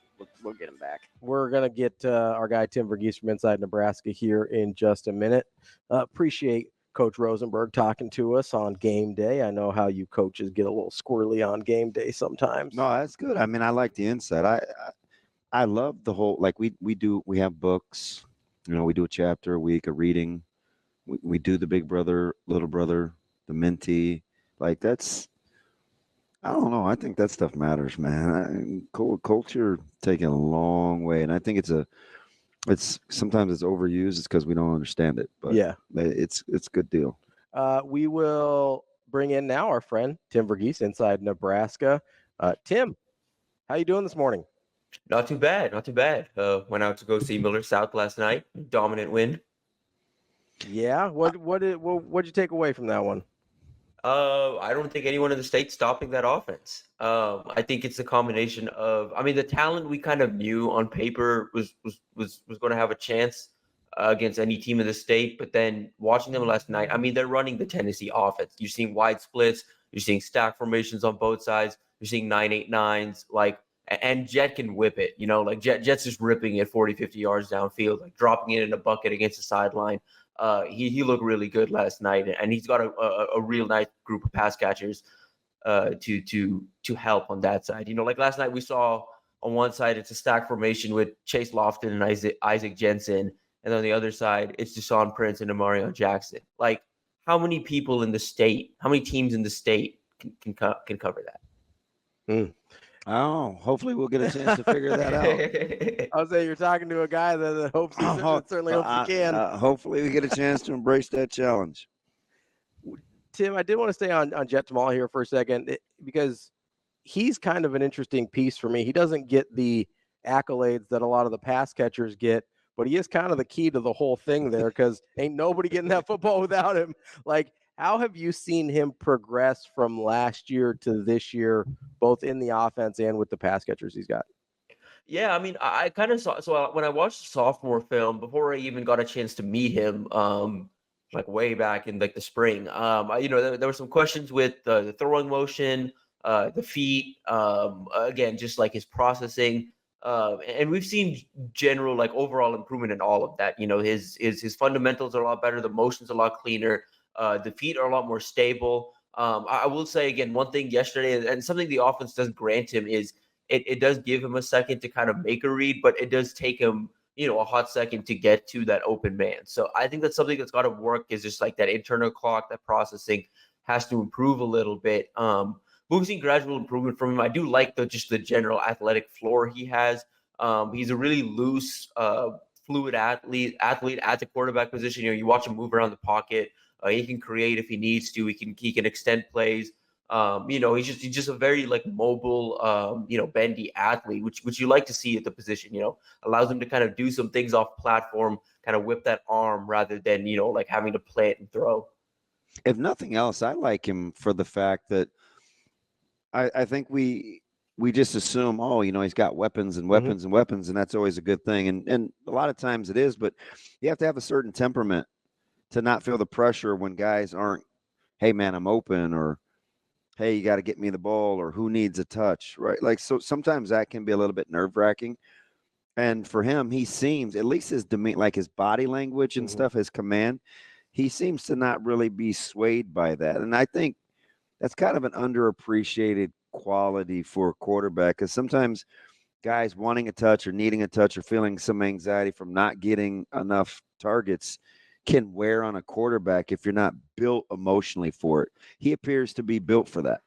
we'll get him back. We're going to get our guy Tim Verghese from Inside Nebraska here in just a minute. Appreciate Coach Rosenberg talking to us on game day. I know how you coaches get a little squirrely on game day sometimes. No, that's good. I mean, I like the insight. I love the whole, like we have books, We do a chapter a week, a reading. We do the big brother, little brother, the mentee. Like that's, I don't know. I think that stuff matters, man. Culture taken a long way, and I think it's sometimes it's overused. It's because we don't understand it, but yeah, it's a good deal. We will bring in now our friend Tim Verghese inside Nebraska. Tim, how you doing this morning? Not too bad, not too bad. Went out to go see Miller South last night. Dominant win. Yeah. What'd you take away from that one? I don't think anyone in the state stopping that offense. I think it's a combination of, the talent we kind of knew on paper was going to have a chance against any team in the state. But then watching them last night, they're running the Tennessee offense. You're seeing wide splits. You're seeing stack formations on both sides. You're seeing 9-8-9s, and Jet can whip it. Jet's just ripping it 40, 50 yards downfield, dropping it in a bucket against the sideline. He looked really good last night, and he's got a real nice group of pass catchers to help on that side. Last night we saw on one side it's a stack formation with Chase Lofton and Isaac Jensen, and on the other side it's Deshaun Prince and Amarion Jackson. How many people in the state, how many teams in the state can cover that? Oh, hopefully we'll get a chance to figure that out. I'll say you're talking to a guy that hopes certainly hopes he can. Hopefully we get a chance to embrace that challenge. Tim, I did want to stay on Jet Tamal here for a second because he's kind of an interesting piece for me. He doesn't get the accolades that a lot of the pass catchers get, but he is kind of the key to the whole thing there because ain't nobody getting that football without him. How have you seen him progress from last year to this year, both in the offense and with the pass catchers he's got? Yeah, I kind of saw. So when I watched the sophomore film, before I even got a chance to meet him, way back in the spring, there were some questions with the throwing motion, the feet, again, just his processing, and we've seen general overall improvement in all of that. His fundamentals are a lot better, the motion's a lot cleaner. The feet are a lot more stable. I will say again, one thing yesterday, and something the offense does grant him is it does give him a second to kind of make a read, but it does take him, a hot second to get to that open man. So I think that's something that's got to work is just that internal clock, that processing has to improve a little bit. We've seen gradual improvement from him. I do like the general athletic floor he has. He's a really loose, fluid athlete at the quarterback position. You watch him move around the pocket. He can create if he needs to. He can extend plays. He's just a very mobile, bendy athlete, which you like to see at the position. Allows him to kind of do some things off platform, kind of whip that arm rather than having to plant and throw. If nothing else, I like him for the fact that I think we just assume, he's got weapons and weapons and weapons, and that's always a good thing. And a lot of times it is, but you have to have a certain temperament to not feel the pressure when guys aren't, hey, man, I'm open, or, hey, you got to get me the ball, or who needs a touch, right? So sometimes that can be a little bit nerve-wracking. And for him, he seems, at least his demeanor, his body language and stuff, his command, he seems to not really be swayed by that. And I think that's kind of an underappreciated quality for a quarterback, because sometimes guys wanting a touch or needing a touch or feeling some anxiety from not getting enough targets can wear on a quarterback if you're not built emotionally for it. He appears to be built for that.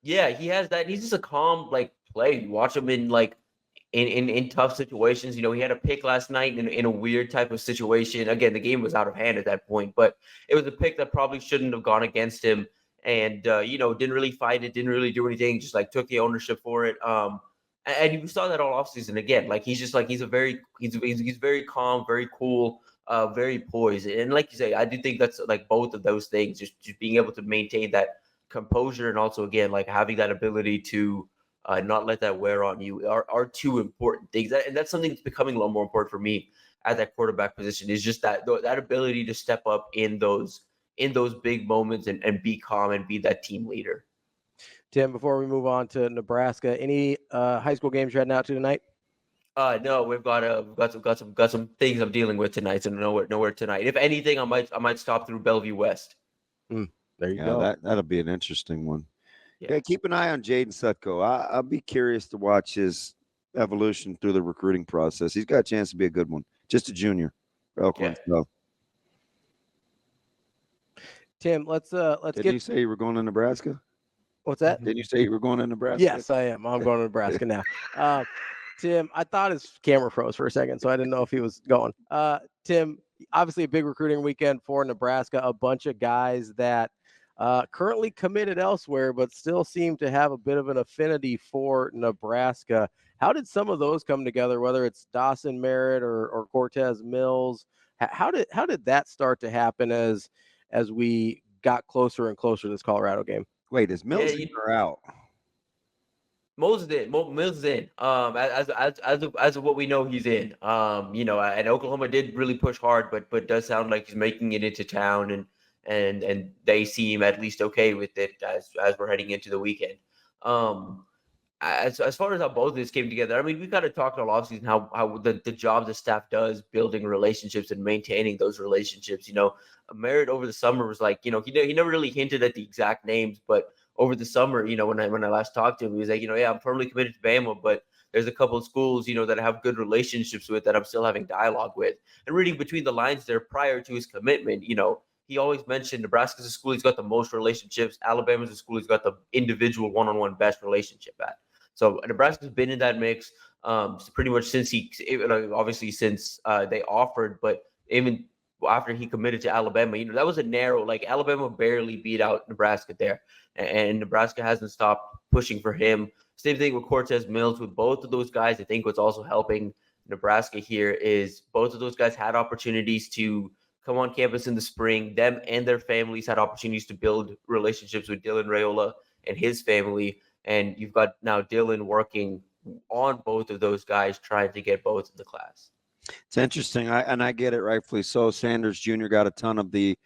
Yeah, he has that. He's just a calm play. You watch him in tough situations. He had a pick last night in a weird type of situation. Again, the game was out of hand at that point, but it was a pick that probably shouldn't have gone against him. And didn't really fight it, didn't really do anything, just took the ownership for it. And you saw that all offseason again. He's very calm, very cool, very poised. And like you say, I do think that's both of those things, just being able to maintain that composure and also again having that ability to not let that wear on you are two important things. And that's something that's becoming a lot more important for me at that quarterback position, is just that ability to step up in those big moments and be calm and be that team leader. Tim, before we move on to Nebraska, any high school games you're heading out to tonight? No, we've got some things I'm dealing with tonight, so nowhere tonight. If anything, I might stop through Bellevue West. There you go. That'll be an interesting one. Yeah, keep an eye on Jaden Sutko. I'll be curious to watch his evolution through the recruiting process. He's got a chance to be a good one. Just a junior. Elkhorn stuff. Tim, let's Did you say you were going to Nebraska? What's that? Did you say you were going to Nebraska? Yes, I am. I'm going to Nebraska now. Tim, I thought his camera froze for a second, so I didn't know if he was going. Tim, obviously a big recruiting weekend for Nebraska, a bunch of guys that currently committed elsewhere, but still seem to have a bit of an affinity for Nebraska. How did some of those come together, whether it's Dawson Merritt or Cortez Mills? How did that start to happen as we got closer and closer to this Colorado game? Wait, is Mills in or out? Mills is in. As of what we know, he's in. And Oklahoma did really push hard, but does sound like he's making it into town, and they seem at least okay with it as we're heading into the weekend. As far as how both of this came together, I mean, we kind of talked all offseason how the job the staff does building relationships and maintaining those relationships. Merritt over the summer was like, he never really hinted at the exact names, but over the summer, when I last talked to him, he was like, yeah, I'm firmly committed to Bama, but there's a couple of schools, that I have good relationships with that I'm still having dialogue with. And reading between the lines there prior to his commitment, he always mentioned Nebraska's a school he's got the most relationships. Alabama's a school he's got the individual one-on-one best relationship at. So Nebraska's been in that mix pretty much since since they offered, but even after he committed to Alabama, that was a narrow, like Alabama barely beat out Nebraska there, and Nebraska hasn't stopped pushing for him. Same thing with Cortez Mills. With both of those guys, I think what's also helping Nebraska here is both of those guys had opportunities to come on campus in the spring. Them and their families had opportunities to build relationships with Dylan Raiola and his family. And you've got now Dylan working on both of those guys, trying to get both in the class. It's interesting. I get it, rightfully so. Sanders Jr. got a ton of the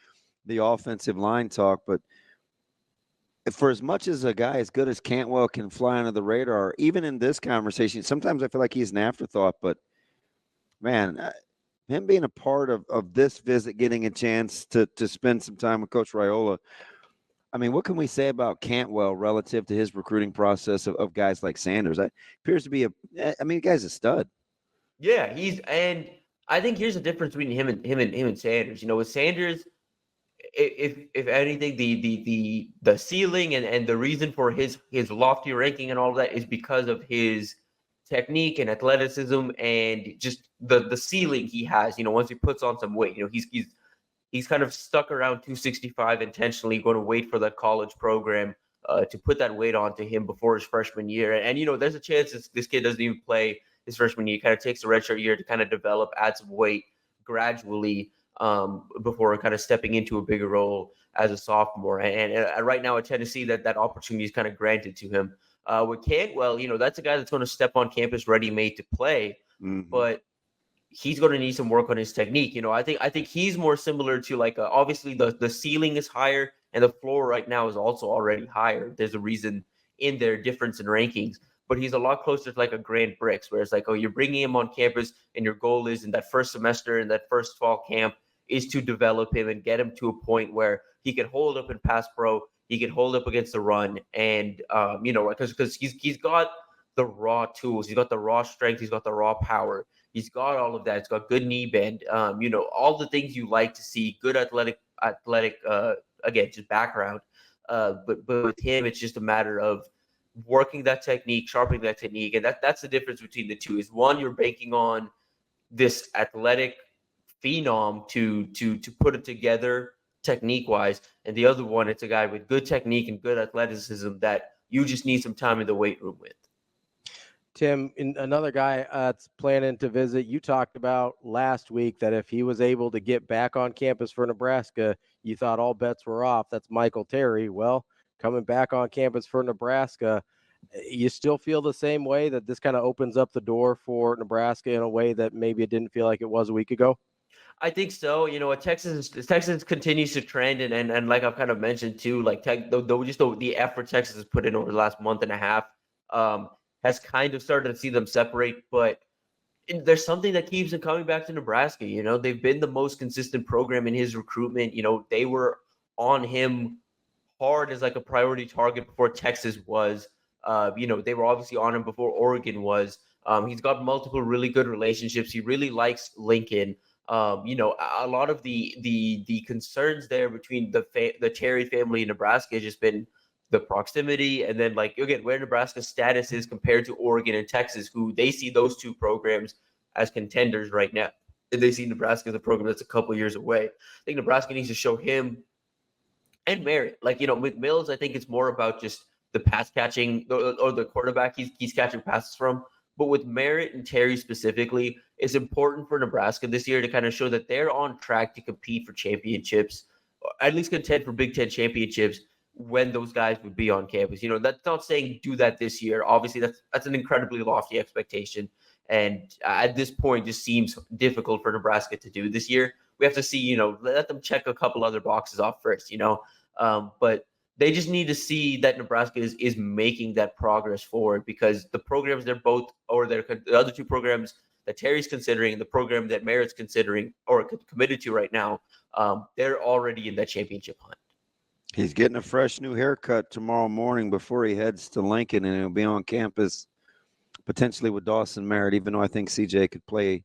offensive line talk, but for as much as a guy as good as Cantwell can fly under the radar, even in this conversation, sometimes I feel like he's an afterthought, but man, him being a part of this visit, getting a chance to spend some time with Coach Raiola, I mean, what can we say about Cantwell relative to his recruiting process of guys like Sanders? Appears to be the guy's a stud. Yeah, and I think here's the difference between him and Sanders. With Sanders, if anything, the ceiling and the reason for his lofty ranking and all of that is because of his technique and athleticism and just the ceiling he has. Once he puts on some weight, he's kind of stuck around 265 intentionally, going to wait for that college program to put that weight onto him before his freshman year. And there's a chance this kid doesn't even play his freshman year. He kind of takes a redshirt year to kind of develop, add some weight gradually before kind of stepping into a bigger role as a sophomore. And right now at Tennessee, that opportunity is kind of granted to him. With Cantwell, that's a guy that's going to step on campus ready-made to play, but he's going to need some work on his technique. I think he's more similar to obviously the ceiling is higher and the floor right now is also already higher. There's a reason in their difference in rankings, but he's a lot closer to like a Grant Bricks, where it's like, you're bringing him on campus and your goal is in that first semester, in that first fall camp, is to develop him and get him to a point where he can hold up in pass pro, he can hold up against the run, and because he's got the raw tools, he's got the raw strength, he's got the raw power, he's got all of that. He's got good knee bend, all the things you like to see. Good athletic, again, just background. But with him, it's just a matter of working that technique, sharpening that technique, and that's the difference between the two. Is one, you're banking on this athletic phenom to put it together technique wise, and the other one, it's a guy with good technique and good athleticism that you just need some time in the weight room with. Tim, another guy that's planning to visit, you talked about last week that if he was able to get back on campus for Nebraska, you thought all bets were off. That's Michael Terry. Well, coming back on campus for Nebraska, you still feel the same way, that this kind of opens up the door for Nebraska in a way that maybe it didn't feel like it was a week ago? I think so. Texas continues to trend, and like I've kind of mentioned too, like the effort Texas has put in over the last month and a half has kind of started to see them separate. But there's something that keeps them coming back to Nebraska. They've been the most consistent program in his recruitment. They were on him hard as like a priority target before Texas was. They were obviously on him before Oregon was. He's got multiple really good relationships. He really likes Lincoln. A lot of the concerns there between the Terry family in Nebraska has just been the proximity, and then like again where Nebraska's status is compared to Oregon and Texas, who they see those two programs as contenders right now. And they see Nebraska as a program that's a couple years away. I think Nebraska needs to show him and Merritt. Like, with Mills, I think it's more about just the pass catching or the quarterback he's catching passes from. But with Merritt and Terry specifically, it's important for Nebraska this year to kind of show that they're on track to compete for championships, or at least contend for Big Ten championships when those guys would be on campus. That's not saying do that this year. Obviously, that's an incredibly lofty expectation. And at this point, just seems difficult for Nebraska to do this year. We have to see, let them check a couple other boxes off first, but they just need to see that Nebraska is making that progress forward, because the programs the other two programs that Terry's considering and the program that Merritt's considering or committed to right now, they're already in that championship hunt. He's getting a fresh new haircut tomorrow morning before he heads to Lincoln, and he'll be on campus potentially with Dawson Merritt, even though I think CJ could play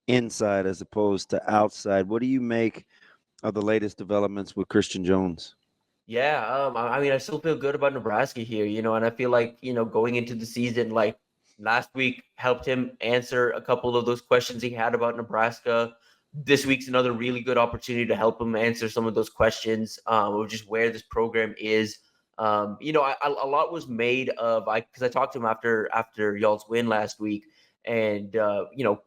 inside as opposed to outside. What do you make of the latest developments with Christian Jones? Yeah, I still feel good about Nebraska here, and I feel like, going into the season, like last week helped him answer a couple of those questions he had about Nebraska. This week's another really good opportunity to help him answer some of those questions of just where this program is. A lot was made of, because I talked to him after y'all's win last week, and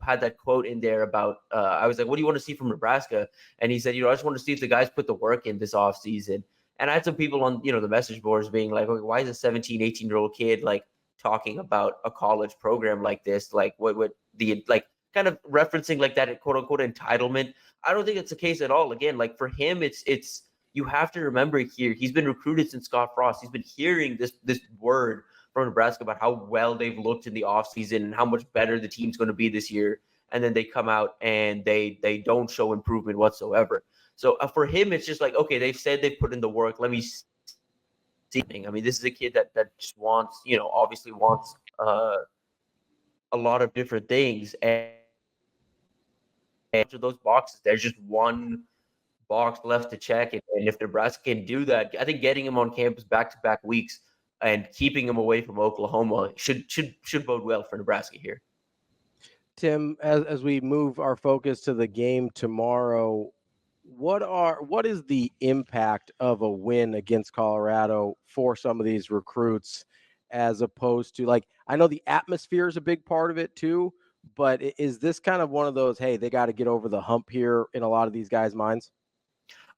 had that quote in there about I was like, what do you want to see from Nebraska? And he said, I just want to see if the guys put the work in this offseason. And I had some people on the message boards being like, okay, why is a 17, 18-year-old kid like talking about a college program like this? Like what the like kind of referencing like that quote unquote entitlement. I don't think it's the case at all. Again, like for him, it's you have to remember here, he's been recruited since Scott Frost. He's been hearing this word from Nebraska about how well they've looked in the offseason and how much better the team's going to be this year. And then they come out and they don't show improvement whatsoever. So for him, it's just like, okay, they've said they've put in the work. Let me see. I mean, this is a kid that just wants, obviously wants a lot of different things. And after those boxes, there's just one box left to check. And if Nebraska can do that, I think getting him on campus back-to-back weeks and keeping him away from Oklahoma should bode well for Nebraska here. Tim, as we move our focus to the game tomorrow, what is the impact of a win against Colorado for some of these recruits, as opposed to, like, I know the atmosphere is a big part of it too, but is this kind of one of those, hey, they got to get over the hump here in a lot of these guys' minds?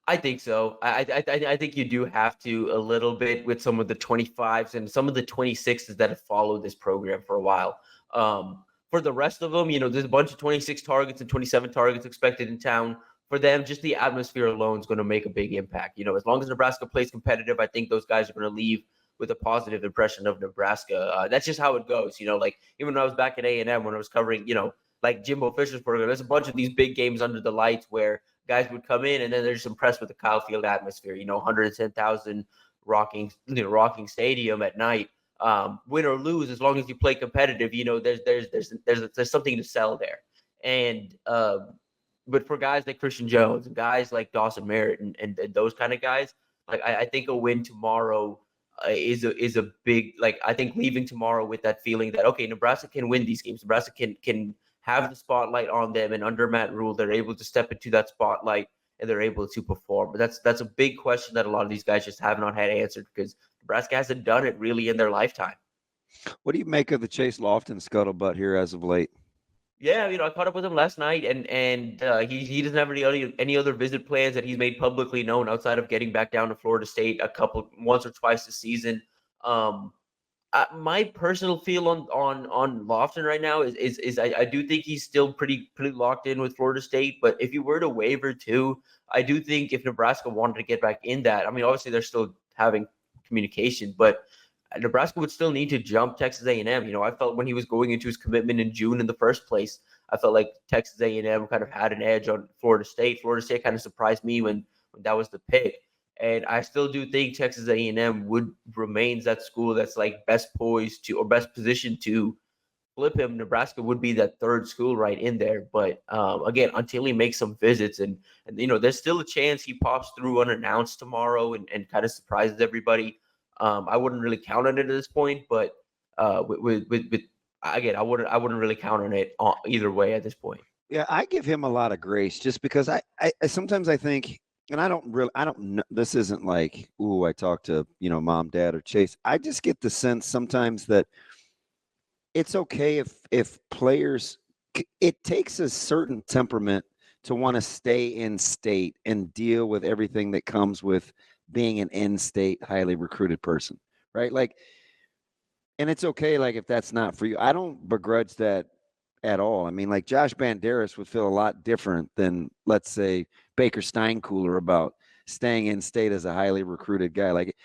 I think so. I think you do have to a little bit with some of the 25s and some of the 26s that have followed this program for a while. For the rest of them, there's a bunch of 26 targets and 27 targets expected in town. For them, just the atmosphere alone is going to make a big impact. As long as Nebraska plays competitive, I think those guys are going to leave with a positive impression of Nebraska. That's just how it goes. Like even when I was back at A&M, when I was covering, like Jimbo Fisher's program, there's a bunch of these big games under the lights where guys would come in and then they're just impressed with the Kyle Field atmosphere, 110,000 rocking stadium at night. Win or lose, as long as you play competitive, there's something to sell there. And but for guys like Christian Jones and guys like Dawson Merritt and those kind of guys, like I think a win tomorrow is a big, like, I think leaving tomorrow with that feeling that, okay, Nebraska can win these games. Nebraska can have the spotlight on them, and under Matt Rule, they're able to step into that spotlight and they're able to perform. But that's a big question that a lot of these guys just have not had answered, because Nebraska hasn't done it really in their lifetime. What do you make of the Chase Lofton scuttlebutt here as of late? Yeah, I caught up with him last night, and he doesn't have any other visit plans that he's made publicly known outside of getting back down to Florida State once or twice this season. My personal feel on Lofton right now is I do think he's still pretty locked in with Florida State, but if you were to waiver too, I do think if Nebraska wanted to get back in that, I mean, obviously they're still having communication, but Nebraska would still need to jump Texas A&M. I felt when he was going into his commitment in June in the first place, I felt like Texas A&M kind of had an edge on Florida State. Florida State kind of surprised me when that was the pick. And I still do think Texas A&M remains that school that's like best poised to, or best positioned to flip him, Nebraska would be that third school right in there. But again, until he makes some visits and there's still a chance he pops through unannounced tomorrow and kind of surprises everybody. I wouldn't really count on it at this point, but again, I wouldn't really count on it either way at this point. Yeah, I give him a lot of grace just because I sometimes I think, and I don't know, this isn't like, ooh, I talk to, mom, dad, or Chase. I just get the sense sometimes that it's okay if players, it takes a certain temperament to want to stay in state and deal with everything that comes with being an in-state, highly recruited person, right? Like, and it's okay, like, if that's not for you. I don't begrudge that at all. I mean, like, Josh Banderas would feel a lot different than, let's say, Baker Steinkuhler about staying in state as a highly recruited guy. Like,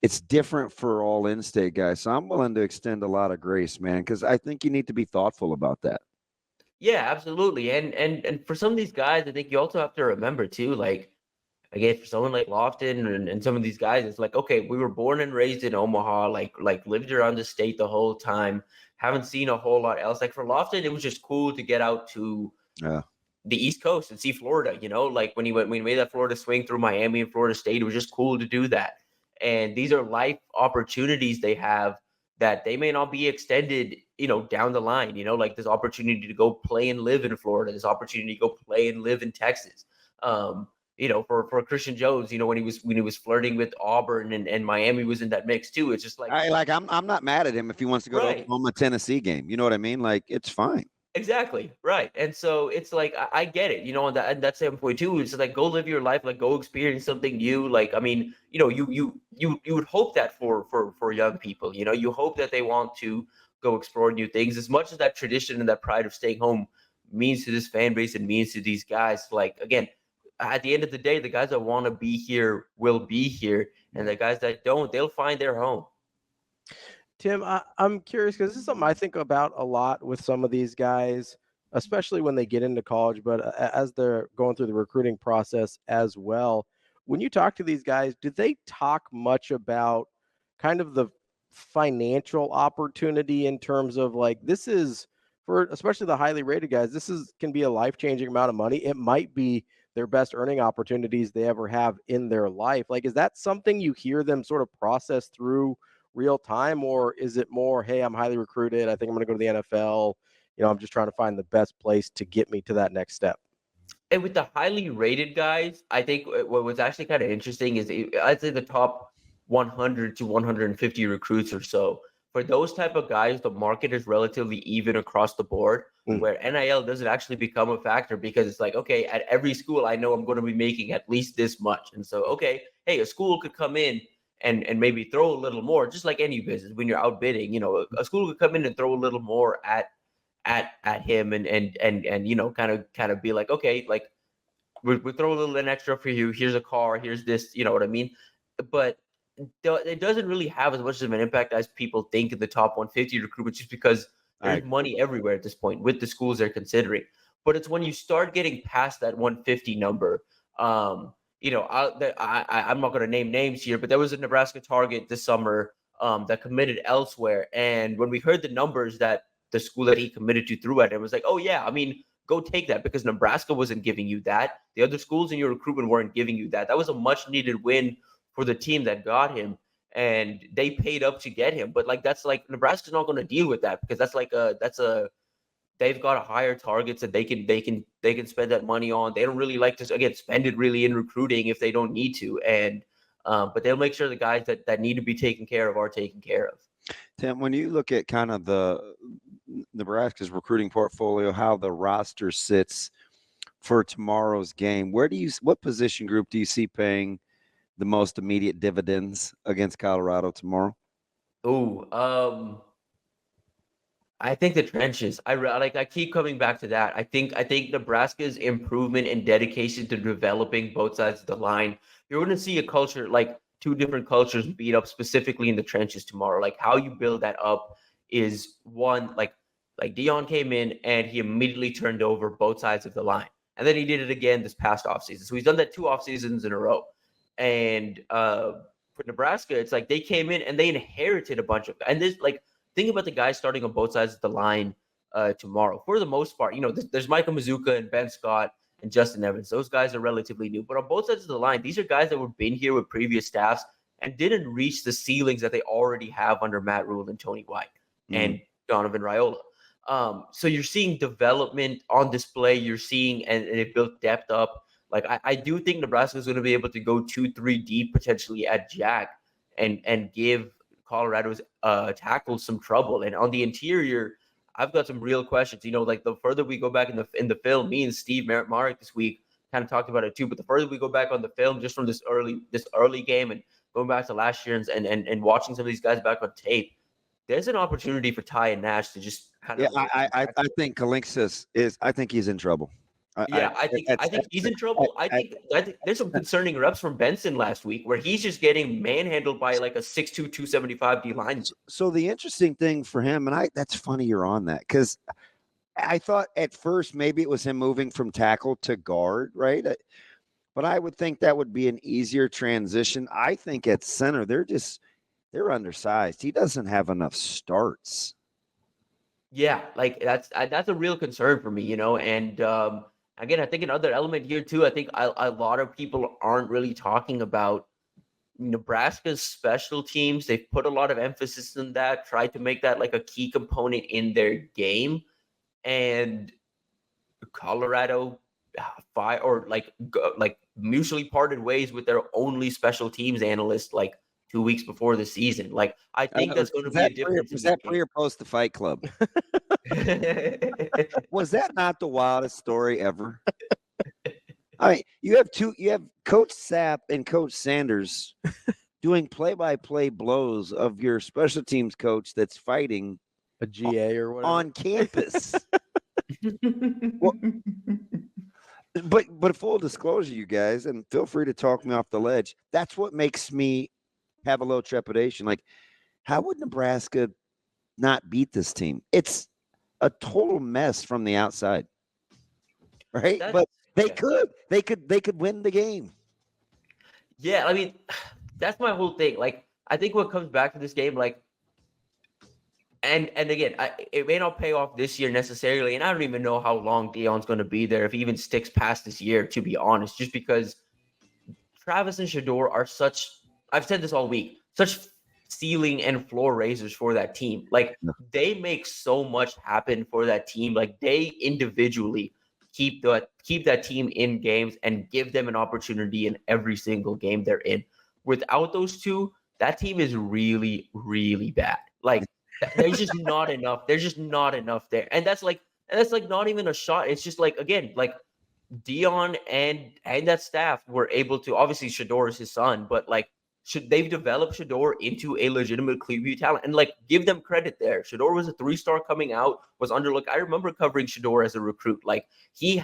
it's different for all in-state guys. So I'm willing to extend a lot of grace, man, because I think you need to be thoughtful about that. Yeah, absolutely. And for some of these guys, I think you also have to remember too, like, again, for someone like Lofton and some of these guys, it's like, okay, we were born and raised in Omaha, like lived around the state the whole time, haven't seen a whole lot else. Like for Lofton, it was just cool to get out to the East Coast and see Florida, like when he made that Florida swing through Miami and Florida State, it was just cool to do that. And these are life opportunities they have that they may not be extended, down the line, like this opportunity to go play and live in Florida, this opportunity to go play and live in Texas. For Christian Jones, when he was flirting with Auburn and Miami was in that mix too. It's just like, I'm not mad at him if he wants to go to Oklahoma Tennessee game. You know what I mean? Like, it's fine. Exactly. Right. And so it's like, I get it, on that standpoint too. It's like, go live your life, like go experience something new. Like, I mean, you would hope that for young people, you hope that they want to go explore new things as much as that tradition and that pride of staying home means to this fan base and means to these guys. Like, again, at the end of the day, the guys that want to be here will be here. And the guys that don't, they'll find their home. Tim, I'm curious because this is something I think about a lot with some of these guys, especially when they get into college, but as they're going through the recruiting process as well. When you talk to these guys, do they talk much about kind of the financial opportunity in terms of like, this is for especially the highly rated guys, can be a life-changing amount of money. It might be their best earning opportunities they ever have in their life. Like, is that something you hear them sort of process through real time, or is it more, hey, I'm highly recruited, I think I'm going to go to the NFL, I'm just trying to find the best place to get me to that next step? And with the highly rated guys, I think what was actually kind of interesting is I'd say the top 100 to 150 recruits or so, for those type of guys, the market is relatively even across the board, where NIL doesn't actually become a factor because it's like, okay, at every school, I know I'm going to be making at least this much. And so, okay, hey, a school could come in and maybe throw a little more, just like any business. When you're outbidding, a school could come in and throw a little more at him and kind of be like, okay, like we throw a little an extra for you. Here's a car. Here's this. You know what I mean? But it doesn't really have as much of an impact as people think in the top 150 recruitment, just because there's money everywhere at this point with the schools they're considering. But it's when you start getting past that 150 number. I'm not going to name names here, but there was a Nebraska target this summer that committed elsewhere. And when we heard the numbers that the school that he committed to threw at him, it was like, oh yeah, I mean, go take that, because Nebraska wasn't giving you that. The other schools in your recruitment weren't giving you that. That was a much needed win for the team that got him, and they paid up to get him. But like, that's like, Nebraska's not going to deal with that, because they've got higher targets that they can spend that money on. They don't really like to, again, spend it really in recruiting if they don't need to. And but they'll make sure the guys that need to be taken care of are taken care of. Tim, when you look at kind of the Nebraska's recruiting portfolio, how the roster sits for tomorrow's game, what position group do you see paying the most immediate dividends against Colorado tomorrow? I think the trenches. I keep coming back to that. I think Nebraska's improvement and dedication to developing both sides of the line. You're going to see a culture, like two different cultures, beat up specifically in the trenches tomorrow. Like, how you build that up is one. Like Dion came in and he immediately turned over both sides of the line, and then he did it again this past offseason. So he's done that 2 off seasons in a row. And for Nebraska, it's like they came in and they inherited a bunch of, and this, like, think about the guys starting on both sides of the line tomorrow. For the most part, there's Michael Mazuka and Ben Scott and Justin Evans. Those guys are relatively new. But on both sides of the line, these are guys that have been here with previous staffs and didn't reach the ceilings that they already have under Matt Rule and Tony White and Donovan Raiola. So you're seeing development on display. You're seeing, and it built depth up. Like, I do think Nebraska is going to be able to go 2-3 deep potentially at Jack and give Colorado's tackles some trouble. And on the interior, I've got some real questions. Like the further we go back in the film, me and Steve Marek this week kind of talked about it too. But the further we go back on the film, just from this early game and going back to last year and watching some of these guys back on tape, there's an opportunity for Ty and Nash to just kind of. Yeah, I think Kalinskis is. I think he's in trouble. I think he's in trouble. I think there's some concerning reps from Benson last week where he's just getting manhandled by like a 6'2", 275 D line. So the interesting thing for him, and that's funny you're on that, because I thought at first maybe it was him moving from tackle to guard, right? But I would think that would be an easier transition. I think at center they're undersized. He doesn't have enough starts. Yeah, like that's a real concern for me, and. Again, I think another element here too, I think a lot of people aren't really talking about Nebraska's special teams. They've put a lot of emphasis on that, tried to make that like a key component in their game. And Colorado mutually parted ways with their only special teams analyst like 2 weeks before the season. Like, I think that's going to be a difference. Was that pre or post the Fight Club? Was that not the wildest story ever? I mean, you have Coach Sapp and Coach Sanders doing play-by-play blows of your special teams coach that's fighting a GA or whatever on campus. Well, but full disclosure, you guys, and feel free to talk me off the ledge. That's what makes me have a little trepidation. Like, how would Nebraska not beat this team? It's a total mess from the outside, right? But they could win the game. Yeah, I mean, that's my whole thing. Like, I think what comes back to this game, like, and again, it may not pay off this year necessarily, and I don't even know how long Deion's going to be there, if he even sticks past this year, to be honest, just because Travis and Shedeur are such, I've said this all week, such ceiling and floor raisers for that team. Like, they make so much happen for that team. Like, they individually keep that team in games and give them an opportunity in every single game they're in. Without those two, that team is really, really bad. Like, there's just not enough. There's just not enough there. And that's not even a shot. It's just like, again, like Deion and that staff were able to, obviously Shedeur is his son, but like, they've developed Shedeur into a legitimate Clearview talent, and like, give them credit there. Shedeur was a 3-star coming out, was underlooked. I remember covering Shedeur as a recruit. Like, he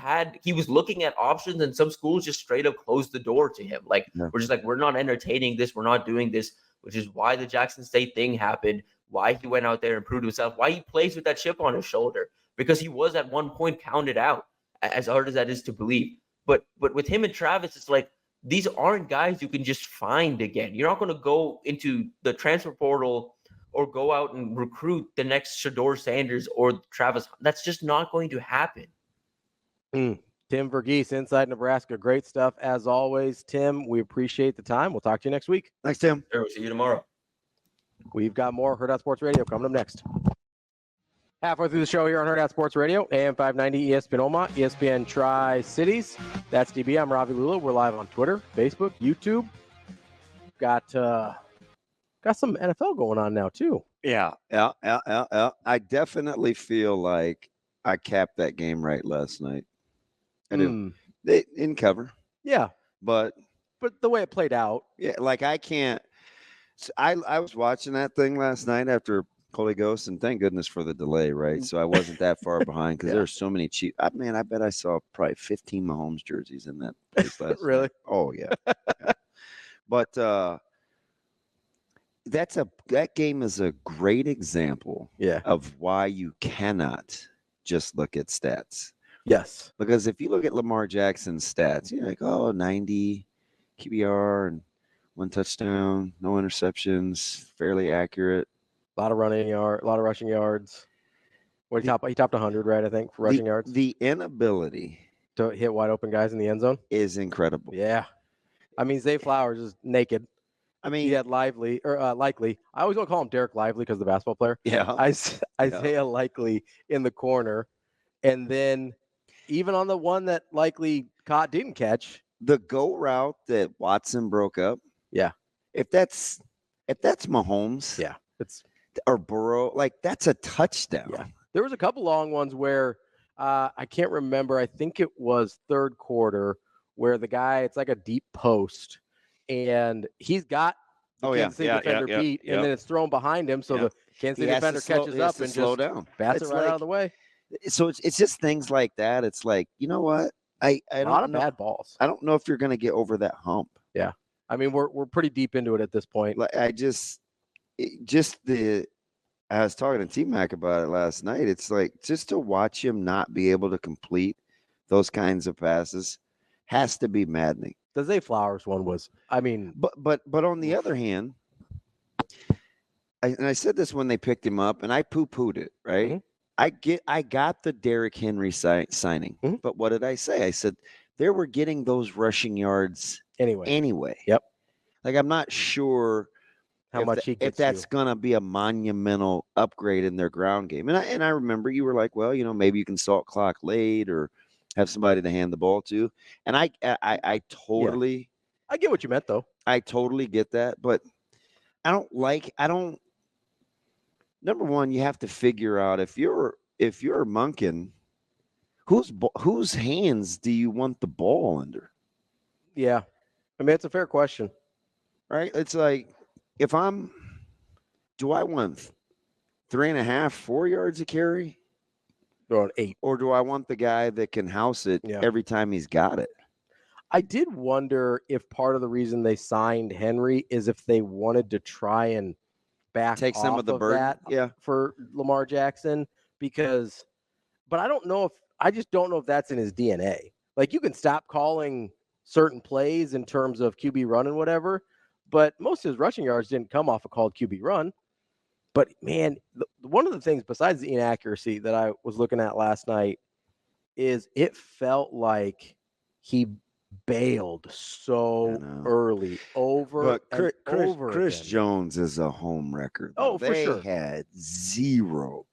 was looking at options, and some schools just straight up closed the door to him. Like, we're just like, we're not entertaining this. We're not doing this, which is why the Jackson State thing happened, why he went out there and proved himself, why he plays with that chip on his shoulder, because he was at one point counted out, as hard as that is to believe. But with him and Travis, it's like, these aren't guys you can just find again. You're not going to go into the transfer portal or go out and recruit the next Shedeur Sanders or Travis. That's just not going to happen. Tim Verghese, Inside Nebraska. Great stuff as always. Tim, we appreciate the time. We'll talk to you next week. Thanks, Tim. Sure, we'll see you tomorrow. We've got more Hurrdat Sports Radio coming up next. Halfway through the show here on Hurrdat Sports Radio, AM 590, ESPN Omaha, ESPN Tri-Cities. That's DB. I'm Ravi Lulla. We're live on Twitter, Facebook, YouTube. Got some NFL going on now, too. Yeah. I definitely feel like I capped that game right last night. I do. They didn't cover. Yeah. But the way it played out. Yeah, like I can't. I was watching that thing last night after Holy Ghost, and thank goodness for the delay, right? So I wasn't that far behind because there are so many cheap. I bet I saw probably 15 Mahomes jerseys in that place last Really? night. Oh yeah. But that game is a great example of why you cannot just look at stats. Yes. Because if you look at Lamar Jackson's stats, you're like, 90 QBR and 1 touchdown, no interceptions, fairly accurate. A lot of rushing yards. What he topped 100, right? I think for rushing yards. The inability to hit wide open guys in the end zone is incredible. Yeah, I mean Zay Flowers is naked. I mean, he had Likely. I always want to call him Derek Lively because the basketball player. Yeah, Isaiah Likely in the corner, and then even on the one that Likely didn't catch, the go route that Watson broke up. Yeah, if that's Mahomes. Yeah, or Burrow. Like that's a touchdown. Yeah, there was a couple long ones where I can't remember. I think it was third quarter where the guy, it's like a deep post, and he's got the Kansas City defender beat, and then it's thrown behind him, so the Kansas City defender catches up and slow just down. bats it right out of the way. So it's just things like that. It's like, you know what? I don't know. A lot of bad balls. I don't know if you're going to get over that hump. Yeah, I mean we're pretty deep into it at this point. Like I was talking to T-Mac about it last night. It's like just to watch him not be able to complete those kinds of passes has to be maddening. The Zay Flowers one was, I mean, but on the other hand, I said this when they picked him up, and I poo-pooed it, right? Mm-hmm. I got the Derrick Henry signing, but what did I say? I said they were getting those rushing yards anyway. Yep. Like I'm not sure how much if that's gonna be a monumental upgrade in their ground game. And I remember you were like, well, maybe you can salt clock late or have somebody to hand the ball to. And I totally I get what you meant though. I totally get that, but number one, you have to figure out if you're Monken, whose hands do you want the ball under? Yeah. I mean, it's a fair question. Right? It's like do I want 3.5, 4 yards a carry? Throwing 8. Or do I want the guy that can house it every time he's got it? I did wonder if part of the reason they signed Henery is if they wanted to try and take some of the burden for Lamar Jackson, but I just don't know if that's in his DNA. Like you can stop calling certain plays in terms of QB run and whatever, but most of his rushing yards didn't come off a called QB run. But man, one of the things besides the inaccuracy that I was looking at last night is it felt like he bailed so early over and over Chris again. Jones is a home record. Oh, for sure. They had zero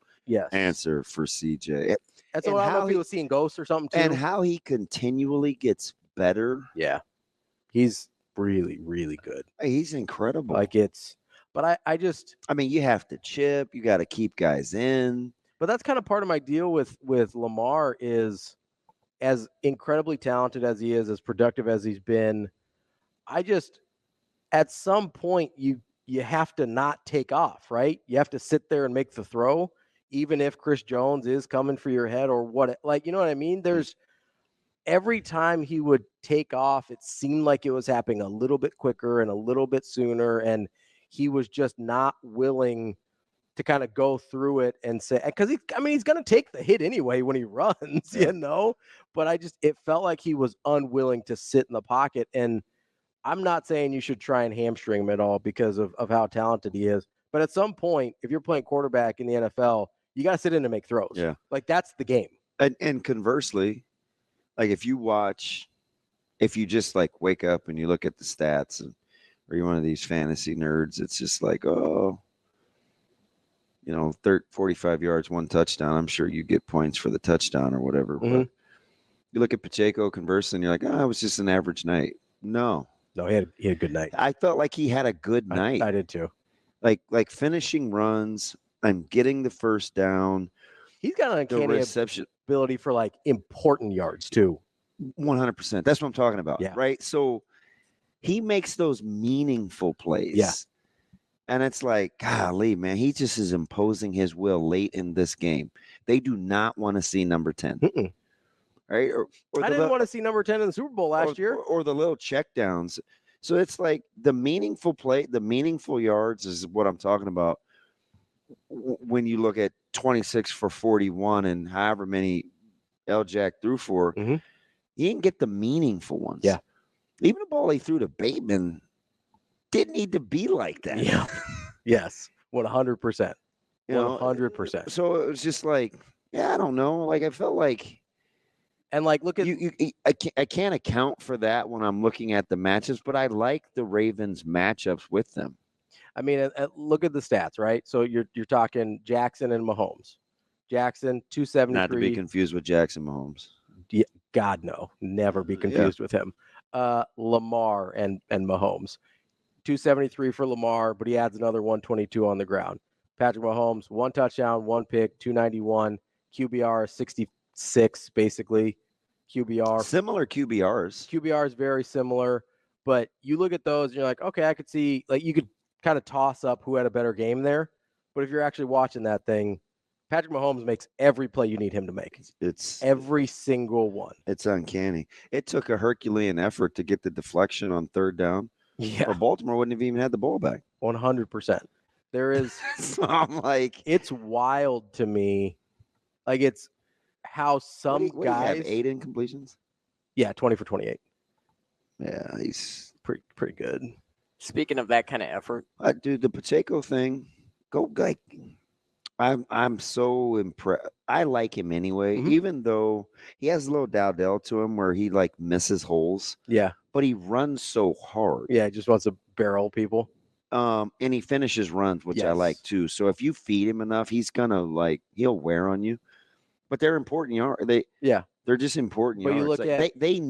answer for CJ. That's what I don't know if he was seeing ghosts or something too. And how he continually gets better. Yeah. He's really, really good. He's incredible. But I mean, you have to chip, you got to keep guys in. But that's kind of part of my deal with Lamar is, as incredibly talented as he is, as productive as he's been, at some point you have to not take off, right? You have to sit there and make the throw, even if Chris Jones is coming for your head or what, like, you know what I mean? There's every time he would take off, it seemed like it was happening a little bit quicker and a little bit sooner. And he was just not willing to kind of go through it and say, because he's going to take the hit anyway when he runs, but it felt like he was unwilling to sit in the pocket. And I'm not saying you should try and hamstring him at all because of how talented he is. But at some point, if you're playing quarterback in the NFL, you got to sit in and make throws. Yeah. Like that's the game. And conversely, like if you just like wake up and you look at the stats or you're one of these fantasy nerds, it's just like, 45 yards, 1 touchdown. I'm sure you get points for the touchdown or whatever. Mm-hmm. But you look at Pacheco, conversely, and you're like, it was just an average night. No, he had a good night. I felt like he had a good night. I did too. Like finishing runs and getting the first down. He's got an uncanny ability for like important yards too. 100%. That's what I'm talking about. Yeah. Right. So he makes those meaningful plays. Yeah. And it's like, golly, man, he just is imposing his will late in this game. They do not want to see number 10. Mm-mm. Right? Or I didn't want to see number 10 in the Super Bowl last year. Or the little checkdowns. So it's like the meaningful play, the meaningful yards is what I'm talking about. When you look at 26 for 41 and however many L-Jack threw for, you didn't get the meaningful ones. Yeah. Even the ball he threw to Bateman didn't need to be like that. Yeah. Yes. 100%. 100%. So it was just like, yeah, I don't know. Like I felt like, and like look at I can't account for that when I'm looking at the matchups, but I like the Ravens matchups with them. I mean, look at the stats, right? So you're talking Jackson and Mahomes. Jackson 273. Not to be confused with Jackson Mahomes. Yeah, God no, never be confused with him. Lamar and Mahomes, 273 for Lamar, but he adds another 122 on the ground. Patrick Mahomes, 1 touchdown, 1 pick, 291, QBR 66, basically. QBR similar QBRs. QBR is very similar, but you look at those and you're like, okay, I could see, like, you could kind of toss up who had a better game there, but if you're actually watching that thing, Patrick Mahomes makes every play you need him to make. It's every single one. It's uncanny. It took a Herculean effort to get the deflection on 3rd down. Yeah. Or Baltimore wouldn't have even had the ball back. 100%. There is. So I'm like, it's wild to me. Like, it's how some what guys have 8 incompletions. Yeah, 20 for 28. Yeah, he's pretty good. Speaking of that kind of effort, dude, the Pacheco thing, go like. I'm so impressed. I like him anyway, even though he has a little Dowdell to him where he like misses holes. Yeah. But he runs so hard. Yeah, he just wants to barrel people. And he finishes runs, which I like too. So if you feed him enough, he's gonna he'll wear on you. But they're important they're just important but yards. You look at they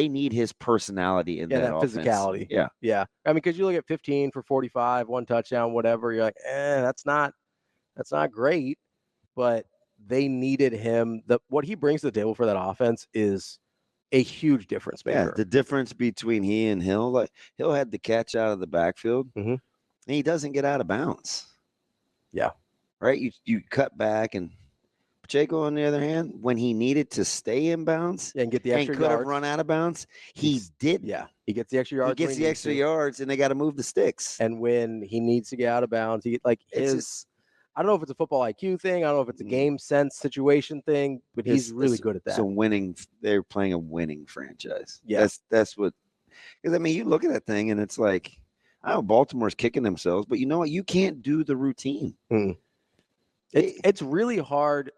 need his personality in that offense. Physicality. Yeah. I mean, because you look at 15 for 45, 1 touchdown, whatever. You're like, that's not great. But they needed him. What he brings to the table for that offense is a huge difference maker. Yeah, the difference between he and Hill, like Hill had the catch out of the backfield, and he doesn't get out of bounds. Yeah. Right. You cut back and. Pacheco, on the other hand, when he needed to stay in bounds and get the extra and could yards, have run out of bounds, he did. Yeah, he gets the extra yards. He gets the extra yards, and they got to move the sticks. And when he needs to get out of bounds, I don't know if it's a football IQ thing. I don't know if it's a game sense situation thing, but he's really good at that. So they're playing a winning franchise. Yeah, that's what. Because I mean, you look at that thing, and it's like, I know Baltimore's kicking themselves, but you know what? You can't do the routine. It's really hard.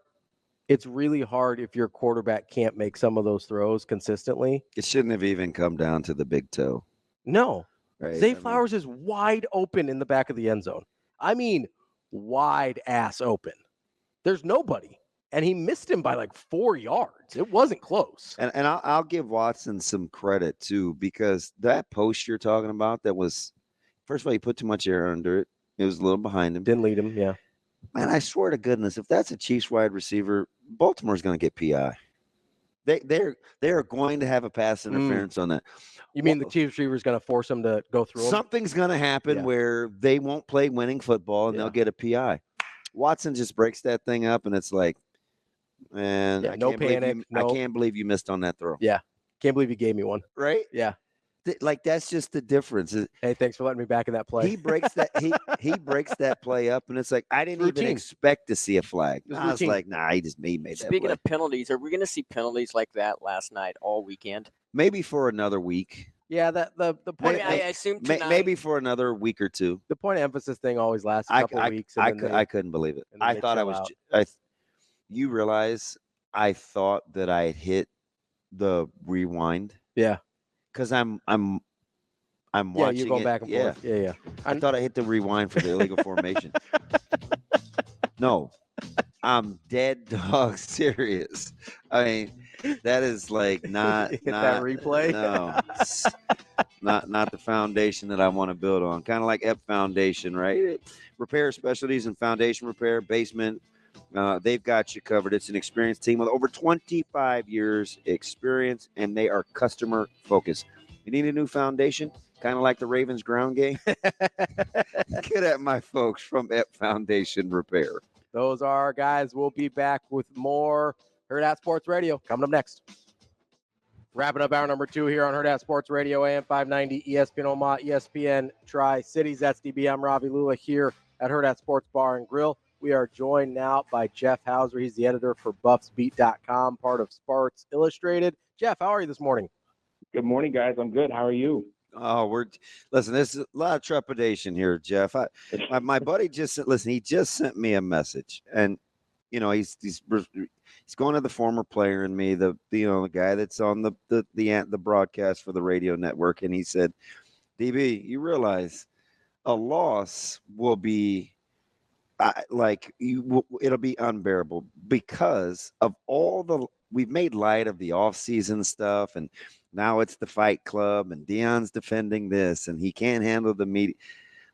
It's really hard if your quarterback can't make some of those throws consistently. It shouldn't have even come down to the big toe. No. Right? Zay Flowers is wide open in the back of the end zone. I mean, wide ass open. There's nobody. And he missed him by like 4 yards. It wasn't close. And I'll give Watson some credit, too, because that post you're talking about, that was, first of all, he put too much air under it. It was a little behind him. Didn't lead him, yeah. Man, I swear to goodness, if that's a Chiefs wide receiver, Baltimore's going to get PI. They are going to have a pass interference on that. You mean the Chiefs receiver is going to force them to go through? Something's going to happen where they won't play winning football and they'll get a PI. Watson just breaks that thing up, and it's like, man, I can't believe you missed on that throw. Yeah, can't believe you gave me one. Right? Yeah. Like, that's just the difference. Hey, thanks for letting me back in that play. He breaks that he breaks that play up, and it's like, I didn't even expect to see a flag. I was like, nah, he made that play. Speaking of penalties, are we going to see penalties like that last night all weekend? Maybe for another week. Yeah, the point. I assume tonight. Maybe for another week or two. The point of emphasis thing always lasts a couple weeks. I couldn't believe it. I thought I was. You realize I thought that I had hit the rewind. Yeah. Because I'm watching. Yeah, you're going back and forth. Yeah. I thought I hit the rewind for the illegal formation. No, I'm dead dog serious. I mean, that is like not that replay. No, not the foundation that I want to build on. Kind of like Ep Foundation, right? Repair specialties and foundation repair, basement. They've got you covered. It's an experienced team with over 25 years experience, and they are customer focused. You need a new foundation, kind of like the Ravens ground game? Get at my folks from Ep Foundation Repair. Those are our guys. We'll be back with more Hurrdat Sports Radio coming up next. Wrapping up hour number 2 here on Hurrdat Sports Radio, AM 590, ESPN Omaha, ESPN Tri-Cities. That's DB. I'm Ravi Lulla here at Hurrdat Sports Bar and Grill. We are joined now by Jeff Hauser. He's the editor for BuffsBeat.com, part of Sports Illustrated. Jeff, how are you this morning? Good morning, guys. I'm good. How are you? Listen, there's a lot of trepidation here, Jeff. My buddy he just sent me a message, and he's going to the former player in me, the guy that's on the broadcast for the radio network, and he said, DB, you realize a loss will be it'll be unbearable because of we've made light of the off-season stuff, and now it's the Fight Club, and Deion's defending this, and he can't handle the media.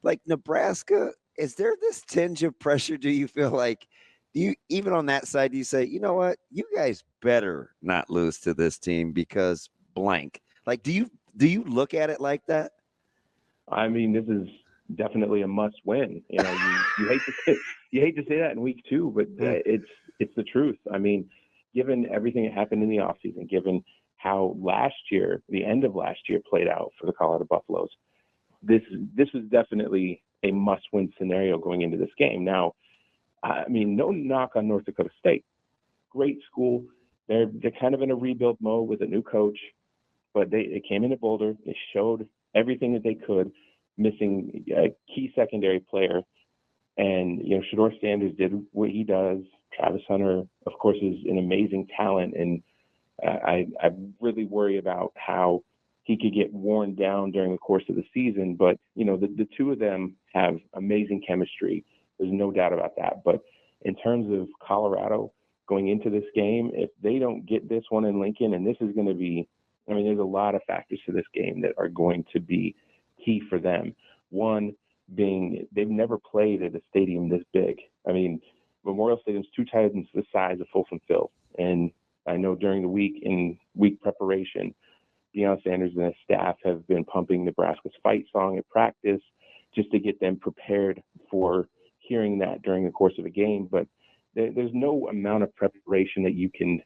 Like Nebraska, is there this tinge of pressure? Do you feel like, even on that side, do you say, you know what, you guys better not lose to this team because blank? Like, do you look at it like that? I mean, this is definitely a must-win. You hate to say that in week 2, but it's the truth. I mean, given everything that happened in the offseason, given how the end of last year played out for the Colorado Buffaloes, this was definitely a must-win scenario going into this game. Now, I mean, no knock on North Dakota State. Great school. They're kind of in a rebuild mode with a new coach, but they came into Boulder. They showed everything that they could, missing a key secondary player. And, Shedeur Sanders did what he does. Travis Hunter, of course, is an amazing talent. And I really worry about how he could get worn down during the course of the season. But, the two of them have amazing chemistry. There's no doubt about that. But in terms of Colorado going into this game, if they don't get this one in Lincoln, and this is going to be, there's a lot of factors to this game that are going to be key for them. One being they've never played at a stadium this big. I mean, Memorial Stadium's 2 times the size of Folsom Field. And I know during the week, in week preparation, Deion Sanders and his staff have been pumping Nebraska's fight song at practice just to get them prepared for hearing that during the course of a game. But there's no amount of preparation that you can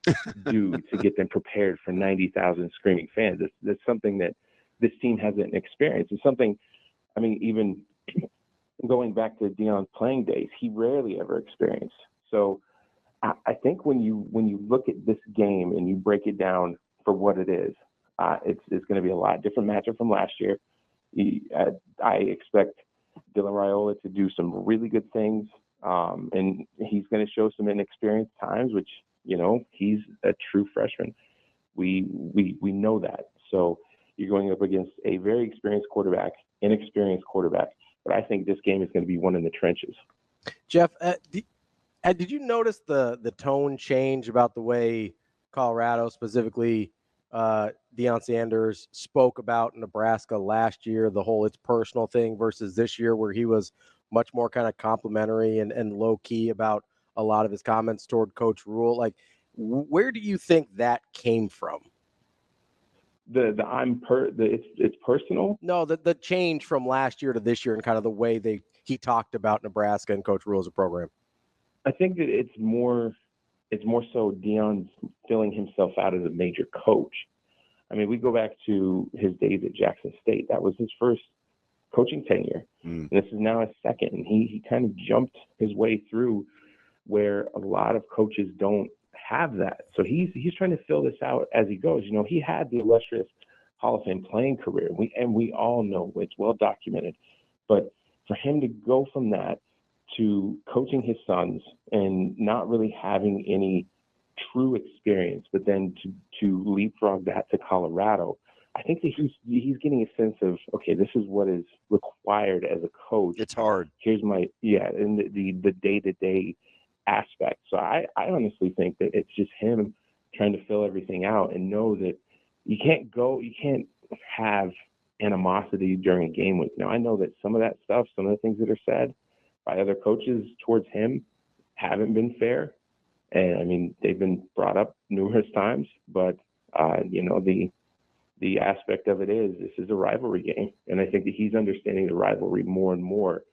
do to get them prepared for 90,000 screaming fans. That's something that this team hasn't experienced. It's something, even going back to Deion's playing days, he rarely ever experienced. So I think when you look at this game and you break it down for what it is, it's going to be a lot different matchup from last year. I expect Dylan Raiola to do some really good things, and he's going to show some inexperienced times, which, he's a true freshman. We know that. So you're going up against a very experienced quarterback, inexperienced quarterback. But I think this game is going to be one in the trenches. Jeff, did you notice the tone change about the way Colorado, specifically Deion Sanders, spoke about Nebraska last year, the whole it's personal thing versus this year where he was much more kind of complimentary and low-key about a lot of his comments toward Coach Rule? Like, where do you think that came from? It's personal? No, the change from last year to this year and kind of the way he talked about Nebraska and Coach Rule as a program. I think that it's more so Deion's filling himself out as a major coach. We go back to his days at Jackson State. That was his first coaching tenure. And this is now his second. And he kind of jumped his way through where a lot of coaches don't have that. So he's trying to fill this out as he goes. He had the illustrious Hall of Fame playing career. We all know it's well documented. But for him to go from that to coaching his sons and not really having any true experience, but then to leapfrog that to Colorado, I think that he's getting a sense of, okay, this is what is required as a coach. It's hard. Here's and the day-to-day aspect. So I honestly think that it's just him trying to fill everything out and know that you can't have animosity during a game week. Now, I know that some of that stuff, some of the things that are said by other coaches towards him haven't been fair. And they've been brought up numerous times, but the aspect of it is this is a rivalry game. And I think that he's understanding the rivalry more and more,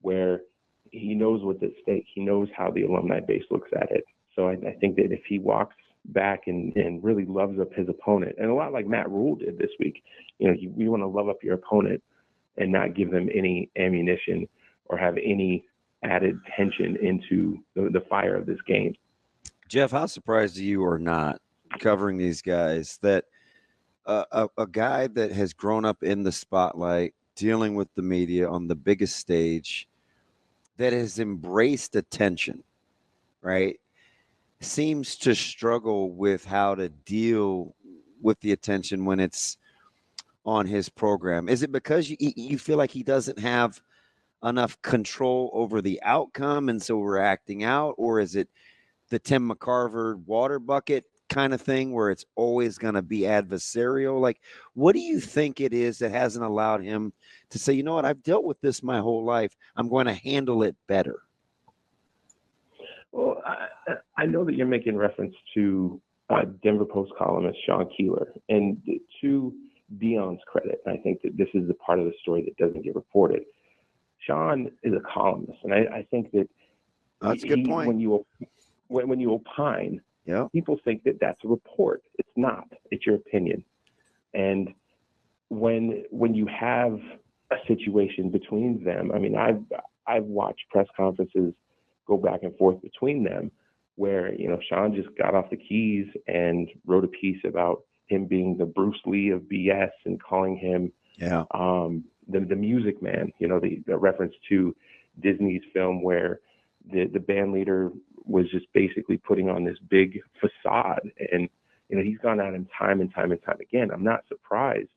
where he knows what's at stake. He knows how the alumni base looks at it. So I think that if he walks back and really loves up his opponent, and a lot like Matt Rule did this week, you want to love up your opponent and not give them any ammunition or have any added tension into the fire of this game. Jeff, how surprised are you or not covering these guys that a guy that has grown up in the spotlight, dealing with the media on the biggest stage, that has embraced attention, right, seems to struggle with how to deal with the attention when it's on his program. Is it because you feel like he doesn't have enough control over the outcome and so we're acting out? Or is it the Tim McCarver water bucket kind of thing where it's always going to be adversarial? Like, what do you think it is that hasn't allowed him to say, you know what, I've dealt with this my whole life, I'm going to handle it better? Well, I know that you're making reference to Denver Post columnist Sean Keeler, and to Deion's credit, I think that this is the part of the story that doesn't get reported. Sean is a columnist, and I think that that's a good point. When you opine, people think that that's a report. It's not. It's your opinion. And when you have a situation between them, I mean, I've watched press conferences go back and forth between them where, Sean just got off the keys and wrote a piece about him being the Bruce Lee of BS and calling him the music man, the reference to Disney's film where the band leader was just basically putting on this big facade. And, he's gone at him time and time and time again. I'm not surprised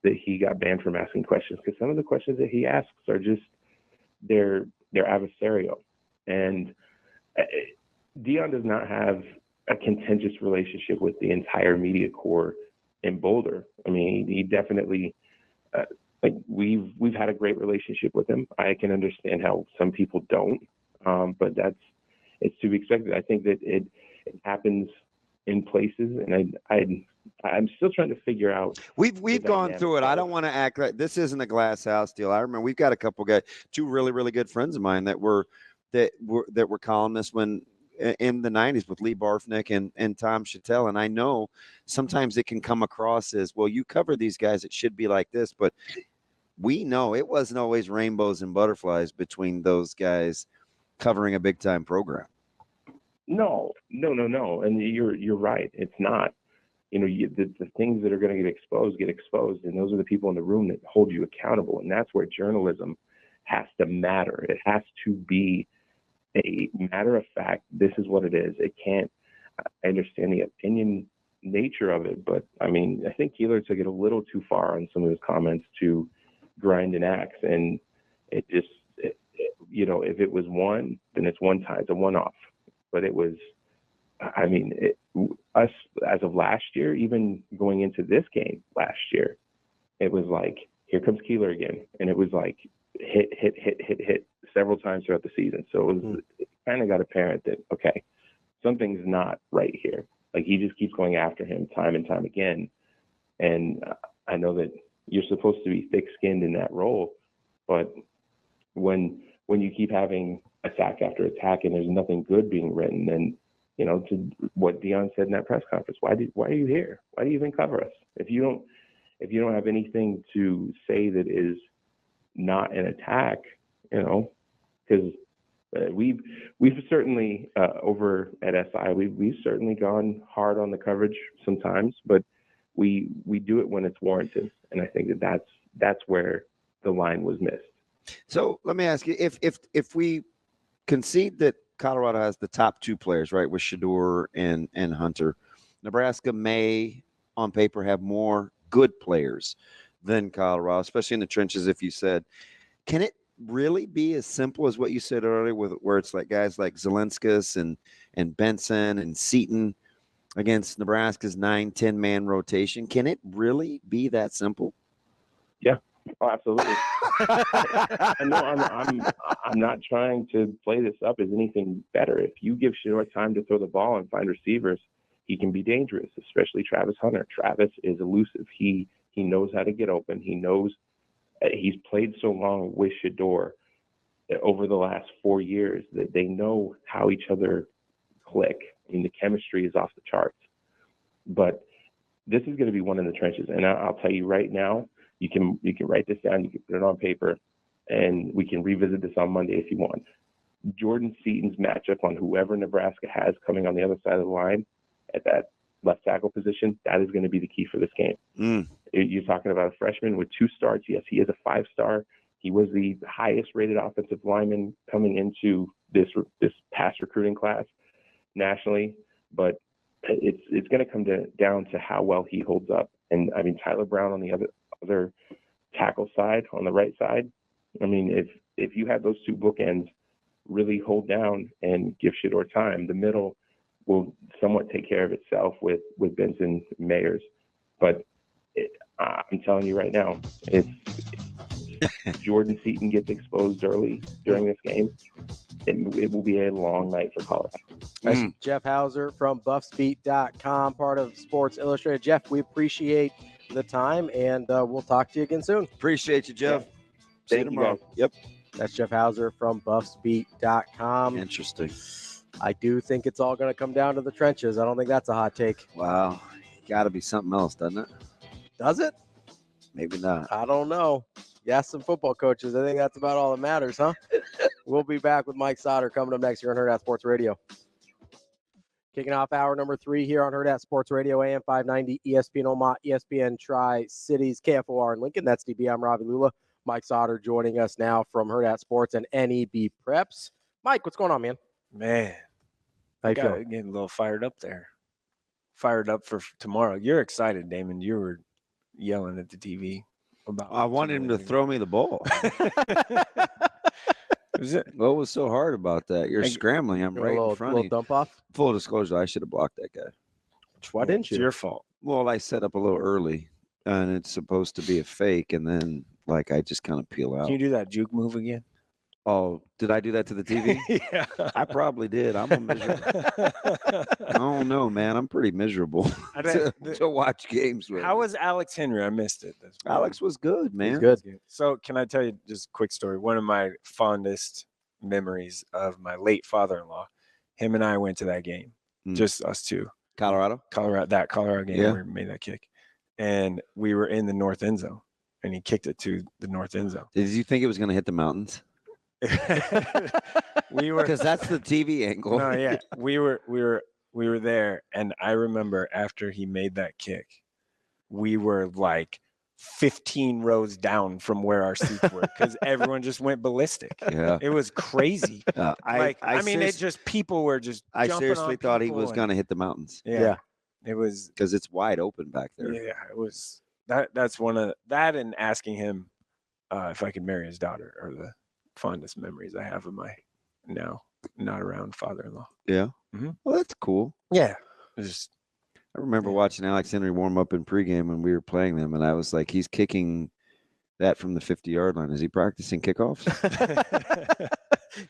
that he got banned from asking questions, because some of the questions that he asks are just, they're adversarial. And Deion does not have a contentious relationship with the entire media corps in Boulder. I mean, he definitely, we've had a great relationship with him. I can understand how some people don't, but it's to be expected. I think that it happens in places, and I'm still trying to figure out. We've gone through it. I don't want to act like this isn't a glass house deal. I remember we've got a couple guys, two really, really good friends of mine that were columnists when in the 90s with Lee Barfnick and Tom Chattel. And I know sometimes it can come across as, well, you cover these guys, it should be like this, but we know it wasn't always rainbows and butterflies between those guys covering a big time program. No. And you're right. It's not. The things that are going to get exposed, and those are the people in the room that hold you accountable. And that's where journalism has to matter. It has to be a matter of fact. This is what it is. It can't. I understand the opinion nature of it, but I mean, I think Keeler took it a little too far on some of his comments to grind an axe, and it just, if it was one, then it's one time, it's a one-off. But it was, I mean, us as of last year, even going into this game last year, it was like, here comes Keeler again, and it was like hit several times throughout the season. So it kind of got apparent that, okay, something's not right here. Like, he just keeps going after him time and time again. And I know that you're supposed to be thick-skinned in that role, but when you keep having attack after attack and there's nothing good being written, then, to what Deion said in that press conference, why are you here? Why do you even cover us? If you don't have anything to say that is not an attack, because we've certainly over at SI, we've certainly gone hard on the coverage sometimes, but we do it when it's warranted, and I think that's where the line was missed. So let me ask you, if we concede that Colorado has the top two players, right, with Shedeur and Hunter, Nebraska may on paper have more good players than Colorado, especially in the trenches. If you said, can it really be as simple as what you said earlier, where it's like guys like Zelenskas and Benson and Seaton against Nebraska's 9-10 man rotation? Can it really be that simple? Yeah. Oh, absolutely. I know I'm not trying to play this up as anything better. If you give Shedeur time to throw the ball and find receivers, he can be dangerous, especially Travis Hunter. Travis is elusive. He knows how to get open. He knows he's played so long with Shedeur over the last 4 years that they know how each other click. I mean, the chemistry is off the charts. But this is going to be one in the trenches. And I'll tell you right now, you can write this down, you can put it on paper, and we can revisit this on Monday if you want. Jordan Seaton's matchup on whoever Nebraska has coming on the other side of the line at that left tackle position, that is going to be the key for this game. You're talking about a freshman with 2 starts. Yes, he is a 5-star. He was the highest rated offensive lineman coming into this past recruiting class nationally, but it's going to come down to how well he holds up. And I mean, Tyler Brown on the other tackle side, on the right side, I mean, if you have those 2 bookends really hold down and give Shedeur time, the middle will somewhat take care of itself with Benson Mayers. But I'm telling you right now, if Jordan Seaton gets exposed early during this game, it will be a long night for Colorado. Jeff Hauser from buffsbeat.com, part of Sports Illustrated. Jeff, we appreciate the time, and we'll talk to you again soon. Appreciate you, Jeff. Yeah. See you tomorrow. Yep. That's Jeff Hauser from buffsbeat.com. Interesting. I do think it's all going to come down to the trenches. I don't think that's a hot take. Wow. Got to be something else, doesn't it? Does it? Maybe not. I don't know. You ask some football coaches. I think that's about all that matters, huh? We'll be back with Mike Sautter coming up next year on Hurrdat Sports Radio. Kicking off hour number 3 here on Hurrdat Sports Radio, AM 590, ESPN Omaha, ESPN Tri-Cities, KFOR in Lincoln. That's DB. I'm Ravi Lulla. Mike Sautter joining us now from Hurrdat Sports and NEB Preps. Mike, what's going on, man? Man, how you feeling? feeling? Getting a little fired up there. Fired up for tomorrow. You're excited, Damon. You were yelling at the TV about. I wanted him to throw me the ball. What was so hard about that? You're scrambling. I'm right in front of you. Dump off. Full disclosure, I should have blocked that guy. Why didn't you? It's your fault. Well, I set up a little early, and it's supposed to be a fake, and then I just kind of peel out. Can you do that juke move again? Oh, did I do that to the TV? Yeah, I probably did. I'm a miserable. I don't know, man. I'm pretty miserable to watch games with. How was Alex Henery? I missed it. Alex was good, man. He's good. So can I tell you just a quick story? One of my fondest memories of my late father-in-law, him and I went to that game, just us two. Colorado game yeah. where we made that kick. And we were in the north end zone, and he kicked it to the north end zone. Did you think it was going to hit the mountains? We were, because that's the TV angle. No, yeah, we were there, and I remember after he made that kick, we were like 15 rows down from where our seats were because everyone just went ballistic. Yeah, it was crazy. I mean, it just people were just. I seriously thought he was going to hit the mountains. Yeah, it was because it's wide open back there. Yeah, it was. That's one of that, and asking him if I could marry his daughter are the fondest memories I have of my now not around father-in-law. Yeah. Mm-hmm. Well, that's cool. Yeah. I remember watching Alex Henery warm up in pregame when we were playing them, and I was like, he's kicking that from the 50-yard line. Is he practicing kickoffs?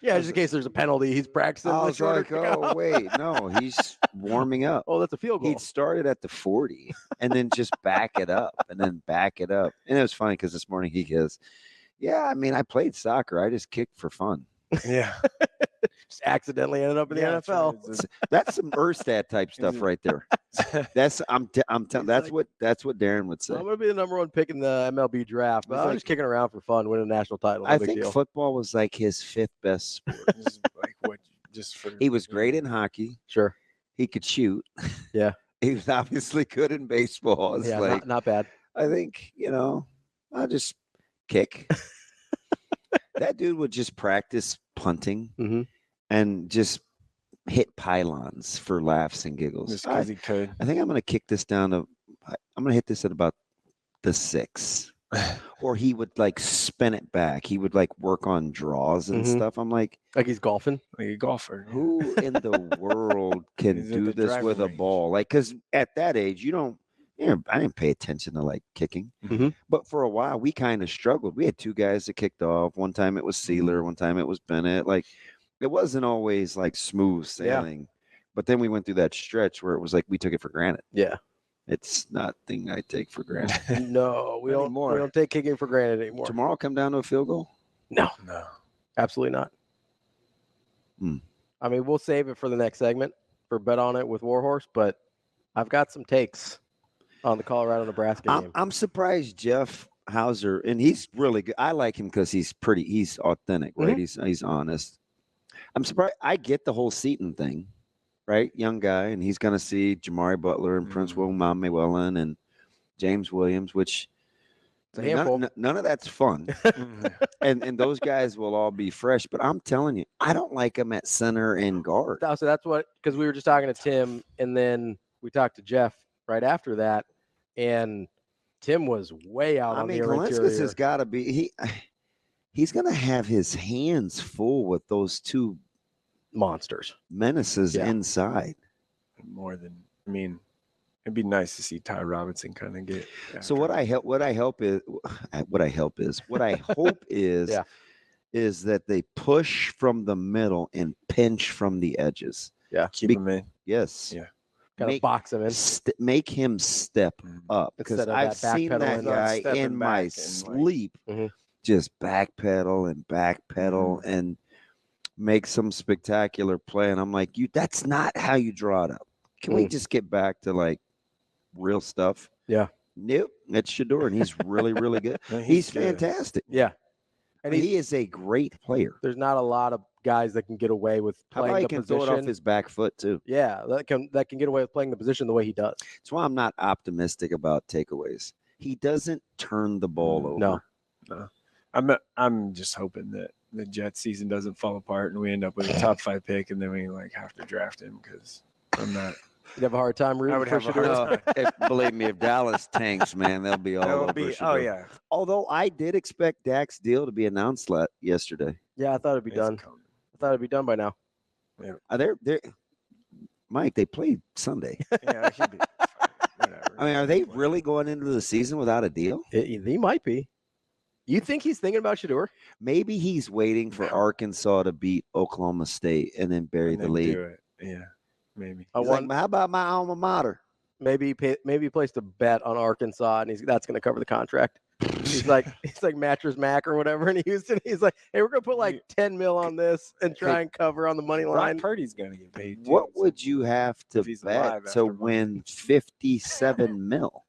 Yeah, just in case there's a penalty, he's practicing. I was like, oh, wait, no, he's warming up. Oh, that's a field goal. He'd started at the 40 and then just back it up and then back it up. And it was funny because this morning he goes, yeah, I mean, I played soccer. I just kicked for fun. Yeah. Just accidentally ended up in the NFL. That's some Hurrdat type stuff right there. That's that's what Darren would say. I'm gonna be the number 1 pick in the MLB draft, but I'm just kicking around for fun, winning a national title. I think football was like his 5th best sport. He was great in hockey. Sure. He could shoot. Yeah. He was obviously good in baseball. It's not bad. I think, I'll just kick. That dude would just practice punting and just hit pylons for laughs and giggles. Just because he could. I think I'm going to kick this down to, I'm going to hit this at about the 6. Or he would spin it back. He would work on draws and stuff. I'm like he's golfing. Like a golfer. Who in the world can do this with a ball? Because at that age, I didn't pay attention to kicking, but for a while we kind of struggled. We had 2 guys that kicked off. One time it was Sealer, one time it was Bennett. It wasn't always smooth sailing, but then we went through that stretch where it was we took it for granted. Yeah, it's not a thing I take for granted. No, we don't take kicking for granted anymore. Tomorrow come down to a field goal? No, absolutely not. I mean, we'll save it for the next segment for Bet On It with Warhorse, but I've got some takes on the Colorado-Nebraska game. I'm surprised Jeff Hauser, and he's really good. I like him because he's authentic, right? He's honest. I'm surprised. I get the whole Seaton thing. right? Young guy, and he's going to see Jamari Butler and Prince William Manuelin and James Williams, which none of that's fun. and those guys will all be fresh, but I'm telling you, I don't like them at center and guard. So that's what, because we were just talking to Tim, and then we talked to Jeff right after that, and Tim was way out on the interior. Kalinskas has got to be he's going to have his hands full with those two monsters, menaces inside. More than, I mean, it'd be nice to see Ty Robinson kind of get. So what I hope is is that they push from the middle and pinch from the edges. Yeah, keep him in. Yes. Yeah. Kind of box him in. Make him step up, because I've seen that guy in my sleep just backpedal and make some spectacular play, and I'm like, that's not how you draw it up. Can we just get back to like real stuff? Yeah. Nope. That's Shedeur, and he's really, really good. He's fantastic. Yeah. And he is a great player. There's not a lot of guys that can get away with playing the position. Throw it off his back foot too. Yeah, that can get away with playing the position the way he does. That's why I'm not optimistic about takeaways. He doesn't turn the ball over. No. I'm just hoping that the Jets season doesn't fall apart and we end up with a top 5 pick, and then we have to draft him, because I'm not. You'd have a hard time rooting for Shedeur. Believe me, if Dallas tanks, man, they'll be all over Shedeur. Oh yeah. Although I did expect Dak's deal to be announced yesterday. Yeah, I thought it'd be done. I thought it'd be done by now. Yeah. They're Mike, they played Sunday. Yeah, it should be. Whatever. I mean, are they really going into the season without a deal? He might be. You think he's thinking about Shedeur? Maybe he's waiting for Arkansas to beat Oklahoma State and then bury the lead. Do it. Yeah, maybe. How about my alma mater? Maybe he placed a bet on Arkansas, and that's going to cover the contract. He's like Mattress Mac or whatever in Houston. He's like, hey, we're going to put like 10 mil on this and try and cover on the monon line. Brock Purdy's going to get paid too. What would you have to bet to win 57 mil?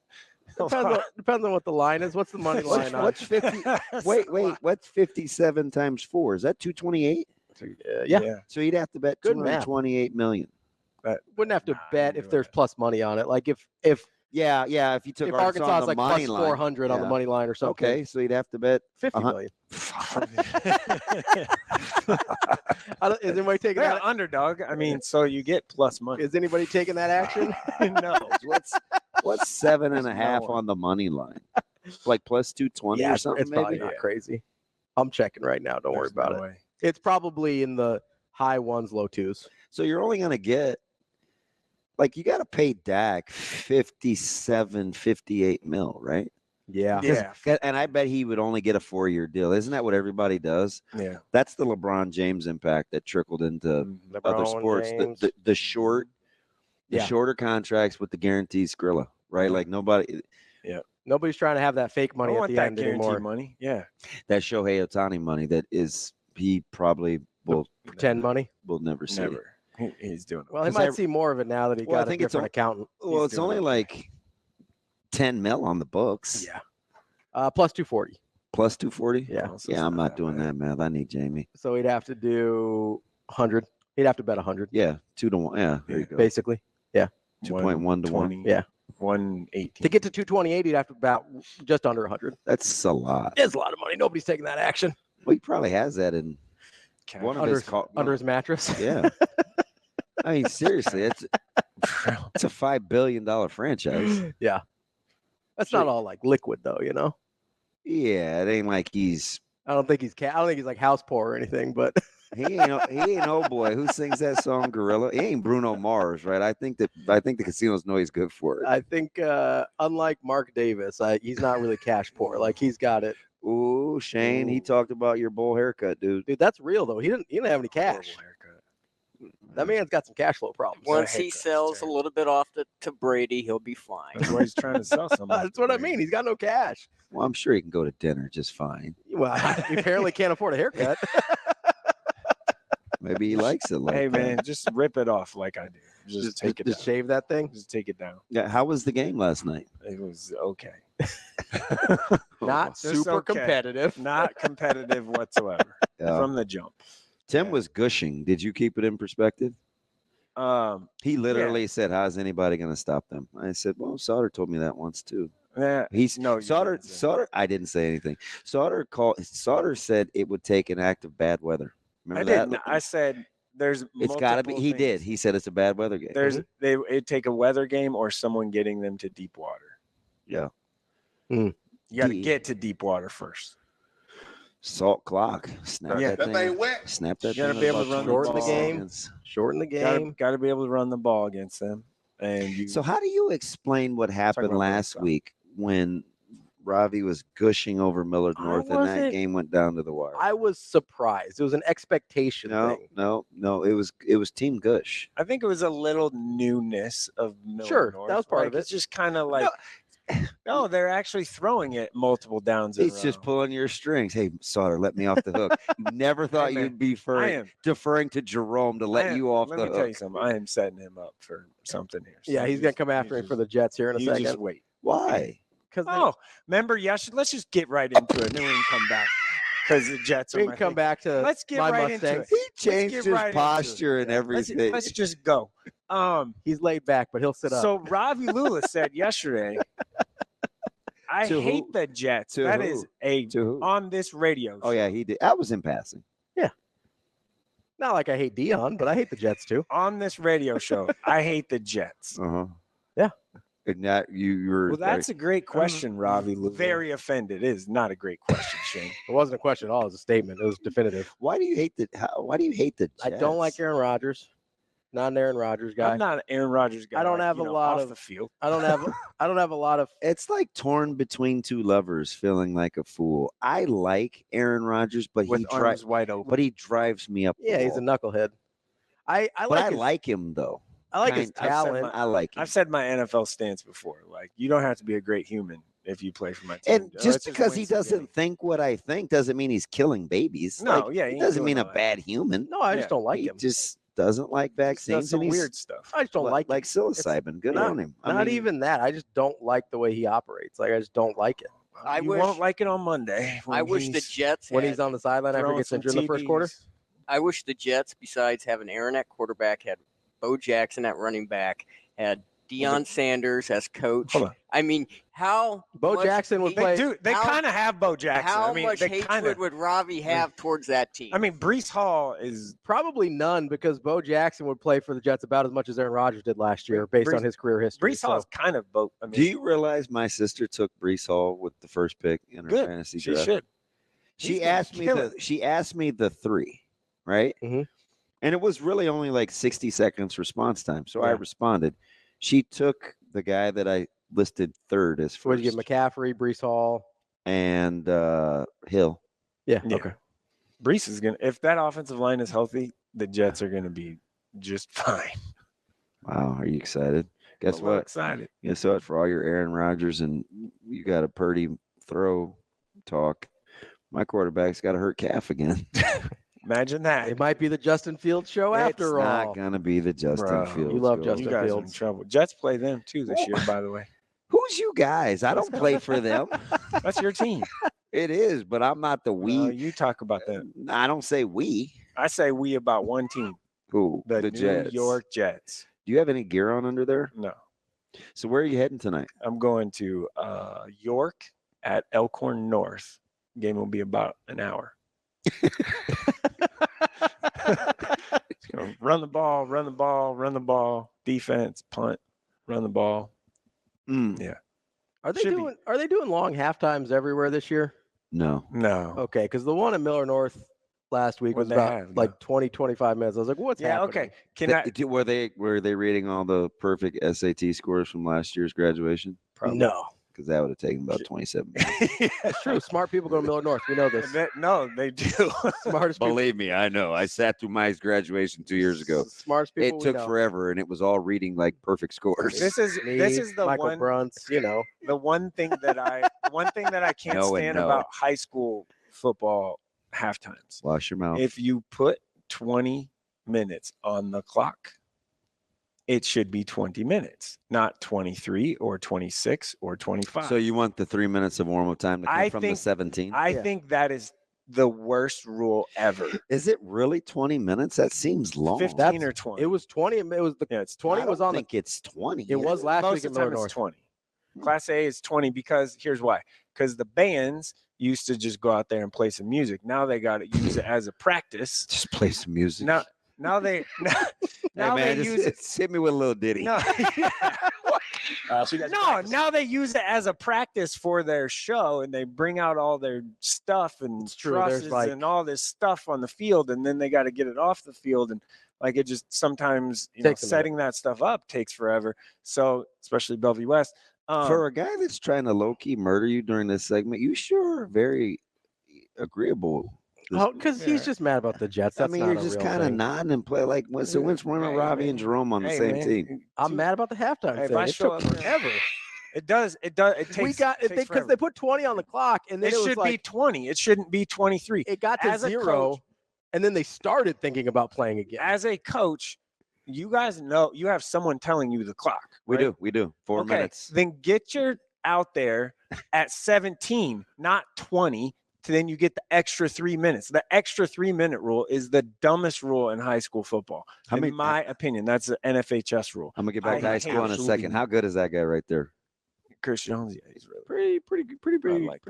Depends on what the line is. What's the money line on? What's 50? Wait. What's 57 times 4? Is that 228? Yeah. So you'd have to bet 228 million. Wouldn't have to bet if there's plus money on it. Like if if you took Arkansas is like plus line, 400 on the money line or something. Okay, so you'd have to bet 50 million. Is anybody taking that underdog? I mean, so you get plus money. Is anybody taking that action? No. What's 7.5 on the money line? Like plus 220 or something? It's probably not crazy. I'm checking right now. Don't worry about it. It's probably in the high ones, low twos. So you're only going to get, you got to pay Dak 57, 58 mil, right? Yeah. And I bet he would only get a 4-year deal. Isn't that what everybody does? Yeah. That's the LeBron James impact that trickled into other sports. The shorter contracts with the guaranteed Skrilla, right? Like nobody. Yeah. Nobody's trying to have that fake money at the end anymore. Money. Yeah. That Shohei Ohtani money he probably will pretend money. We'll never see. Never. He's doing it. Well, he might see more of it now that he got a different accountant. Well, it's only like 10 mil on the books. Yeah. Plus 240. Plus 240? Yeah. Yeah, I'm not doing that, man. I need Jamie. So he'd have to do 100. He'd have to bet 100. Yeah, 2 to 1. Yeah, there you go. Basically. Yeah. 2.1 to 1. Yeah. 118. To get to 228, he'd have to bet just under 100. That's a lot. It's a lot of money. Nobody's taking that action. Well, he probably has that in one of under his mattress. Yeah. I mean, seriously, it's a $5 billion franchise. Yeah. That's not all like liquid though, you know? Yeah, it ain't like he's. I don't think he's like house poor or anything, but he ain't oh boy. Who sings that song, Gorilla? He ain't Bruno Mars, right? I think the casinos know he's good for it. I think unlike Mark Davis, he's not really cash poor. Like he's got it. Ooh, Shane, he talked about your bull haircut, dude. Dude, that's real though. He didn't have any cash. That man's got some cash flow problems. Once he sells a little bit off to Brady, he'll be fine. That's why he's trying to sell something. That's what I mean. He's got no cash. Well, I'm sure he can go to dinner just fine. Well, he apparently can't afford a haircut. Maybe he likes it. Hey, man, just rip it off like I do. Just take it down. Just shave that thing? Just take it down. Yeah. How was the game last night? It was okay. Not super competitive. Not competitive whatsoever from the jump. Tim was gushing. Did you keep it in perspective? He literally said, "How's anybody going to stop them?" I said, "Well, Sautter told me that once too." Sautter. I didn't say anything. Sautter said it would take an act of bad weather. Remember that? Didn't. I said there's. It's got to be. He did. He said it's a bad weather game. It'd take a weather game or someone getting them to deep water. Yeah. You got to get to deep water first. Salt clock. Snap that thing. Ain't wet. Snap that. You got to be able to shorten the game. Shorten the game. Got to be able to run the ball against them. So how do you explain what happened last week when Ravi was gushing over Millard North and that game went down to the wire? I was surprised. It was an expectation thing. No. It was Team Gush. I think it was a little newness of Millard North. That was part of it. It's just kind of like. No, they're actually throwing it multiple downs. He's just pulling your strings. Hey, Sautter, let me off the hook. Never thought you'd be deferring to Jerome to let you off the hook. Let me tell you something. I am setting him up for something here. So he's going to come after him for the Jets here in a second. Just wait. Why? Remember, let's just get right into it. Then we can come back. Because the Jets are we can come back to let's get my right Mustangs. into it. He changed his posture and everything. Let's just go. He's laid back, but he'll sit up. So Ravi Lulla said yesterday, I hate the Jets. That is on this radio show. Oh, yeah, he did. That was in passing. Yeah. Not like I hate Dion, but I hate the Jets too. On this radio show, I hate the Jets. Yeah. And that you're. Well, that's a great question, Ravi Lulla. Very offended. It is not a great question, Shane. It wasn't a question at all. It was a statement. It was definitive. Why do you hate the Jets? I don't like Aaron Rodgers. Not an Aaron Rodgers guy. I'm not an Aaron Rodgers guy. I don't have a lot of the field. I don't have a lot of. It's like torn between two lovers, feeling like a fool. I like Aaron Rodgers, but with arms wide open. But he drives me up. Yeah, he's a knucklehead. I like him though. I like his talent. I like him. I've said my NFL stance before. Like, you don't have to be a great human if you play for my team. And just because he doesn't think what I think doesn't mean he's killing babies. No, he doesn't mean a bad human. No, I just don't like him. He just doesn't like vaccines. Some weird stuff. I just don't like psilocybin. Good on him. Not even that. I just don't like the way he operates. Like, I just don't like it. You won't like it on Monday. I wish the Jets when he's on the sideline after he gets injured in the first quarter. I wish the Jets, besides having Aaron at quarterback, had Bo Jackson at running back, had Deion Sanders as coach. I mean, how Bo Jackson would play. They kind of have Bo Jackson. How much hatred would Ravi have towards that team? I mean, Breece Hall is probably none, because Bo Jackson would play for the Jets about as much as Aaron Rodgers did last year, based on his career history. Breece Hall is kind of both. I mean, do you realize my sister took Breece Hall with the first pick in her fantasy draft? She should. She asked me the 3, right? Mm-hmm. And it was really only like 60 seconds response time. So I responded. She took the guy that I listed third as first. What did you get? McCaffrey, Breece Hall, and Hill. Yeah. Okay. Breece is gonna. If that offensive line is healthy, the Jets are gonna be just fine. Wow, are you excited? Guess what? Excited. Guess what? For all your Aaron Rodgers and you got a Purdy throw talk, my quarterback's got a hurt calf again. Imagine that. It might be the Justin Fields show after all. It's not going to be the Justin Fields. You love Justin you guys Fields. Are in trouble. Jets play them too this year, by the way. Who's you guys? I don't play for them. That's your team. It is, but I'm not the we. You talk about that. I don't say we. I say we about one team. Who? The New Jets. York Jets. Do you have any gear on under there? No. So where are you heading tonight? I'm going to York at Elkhorn North. Game will be about an hour. Run the ball, defense, punt, run the ball. Yeah. Are they doing long half times everywhere this year? No. Okay, because the one at Miller North last week was about like 20, 25 minutes. I was like, what's happening? Okay. Were they reading all the perfect SAT scores from last year's graduation? Probably. No. Because that would have taken about 27 minutes. It's true. Smart people go to Miller North. We know this. No, they do. Smartest people. Believe me, I know. I sat through my graduation 2 years ago. Smartest people. It took forever, and it was all reading like perfect scores. This is the Michael one. Brunts, the one thing that I can't stand about high school football halftimes. Wash your mouth. If you put 20 minutes on the clock, it should be 20 minutes, not 23 or 26 or 25. So you want the 3 minutes of warm-up time to come from the 17? I think that is the worst rule ever. Is it really 20 minutes? That seems long. 15 or 20. It was 20. It was the 20 was on think it's 20. It was last Most week of at the time Miller it's North. 20. Class A is 20 because here's why. Because the bands used to just go out there and play some music. Now they got to use it as a practice. Just play some music. Now they just hit me with a little ditty. No, now they use it as a practice for their show, and they bring out all their stuff and trusses and all this stuff on the field, and then they got to get it off the field, and like it just sometimes setting that stuff up takes forever. So especially Bellevue West. For a guy that's trying to low-key murder you during this segment, you sure are very agreeable. Because he's just mad about the Jets. That's you're just kind of nodding and play like when's one of Ravi and Jerome on the same team? I'm mad about the halftime thing. It took forever. It does. It takes. Because they put 20 on the clock, and then it should be 20. It shouldn't be 23. It got to 0, and then they started thinking about playing again. As a coach, you guys know you have someone telling you the clock. Right? We do. 4 minutes. Then get your out there at 17, not 20. Then you get the extra 3 minutes. The extra 3-minute rule is the dumbest rule in high school football. In my opinion, that's the NFHS rule. I'm gonna get back to high school in a second. How good is that guy right there? Chris Jones, yeah, he's really pretty.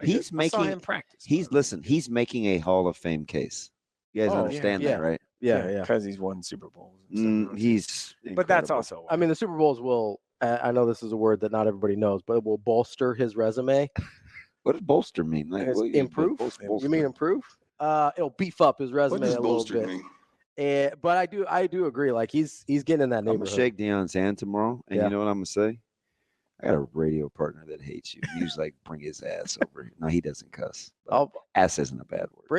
He's making him practice. He's making a Hall of Fame case. You guys understand that, right? Yeah. Because he's won Super Bowls. He's but that's also. I mean, the Super Bowls will. I know this is a word that not everybody knows, but it will bolster his resume. What does bolster mean? Like improve? You mean improve? It'll beef up his resume a little bit. But I do agree. Like he's getting in that neighborhood. I'm gonna shake Deion's hand tomorrow, and you know what I'm gonna say? I got a radio partner that hates you. He's like, bring his ass over here. No, he doesn't cuss. Ass isn't a bad word.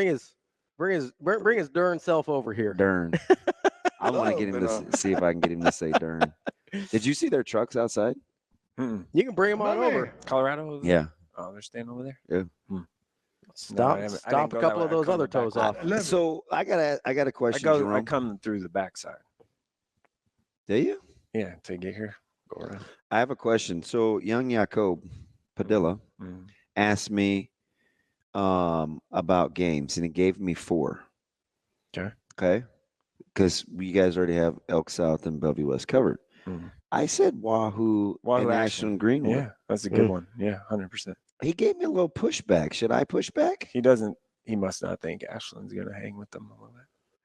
Bring his darn self over here. Darn. I want to get him to see if I can get him to say darn. Did you see their trucks outside? You can bring them on over. Colorado. Yeah. Oh, they're staying over there. Yeah. Stomp a couple of those other toes off. So I got a question. I come through the backside. Do you? Yeah, to get here. Go around. I have a question. So young Jacob Padilla asked me about games, and he gave me 4. Okay. Because you guys already have Elk South and Bellevue West covered. I said Wahoo and Ashland Greenwood. Yeah, that's a good one. Yeah, 100%. He gave me a little pushback. Should I push back? He doesn't. He must not think Ashland's going to hang with them a little bit.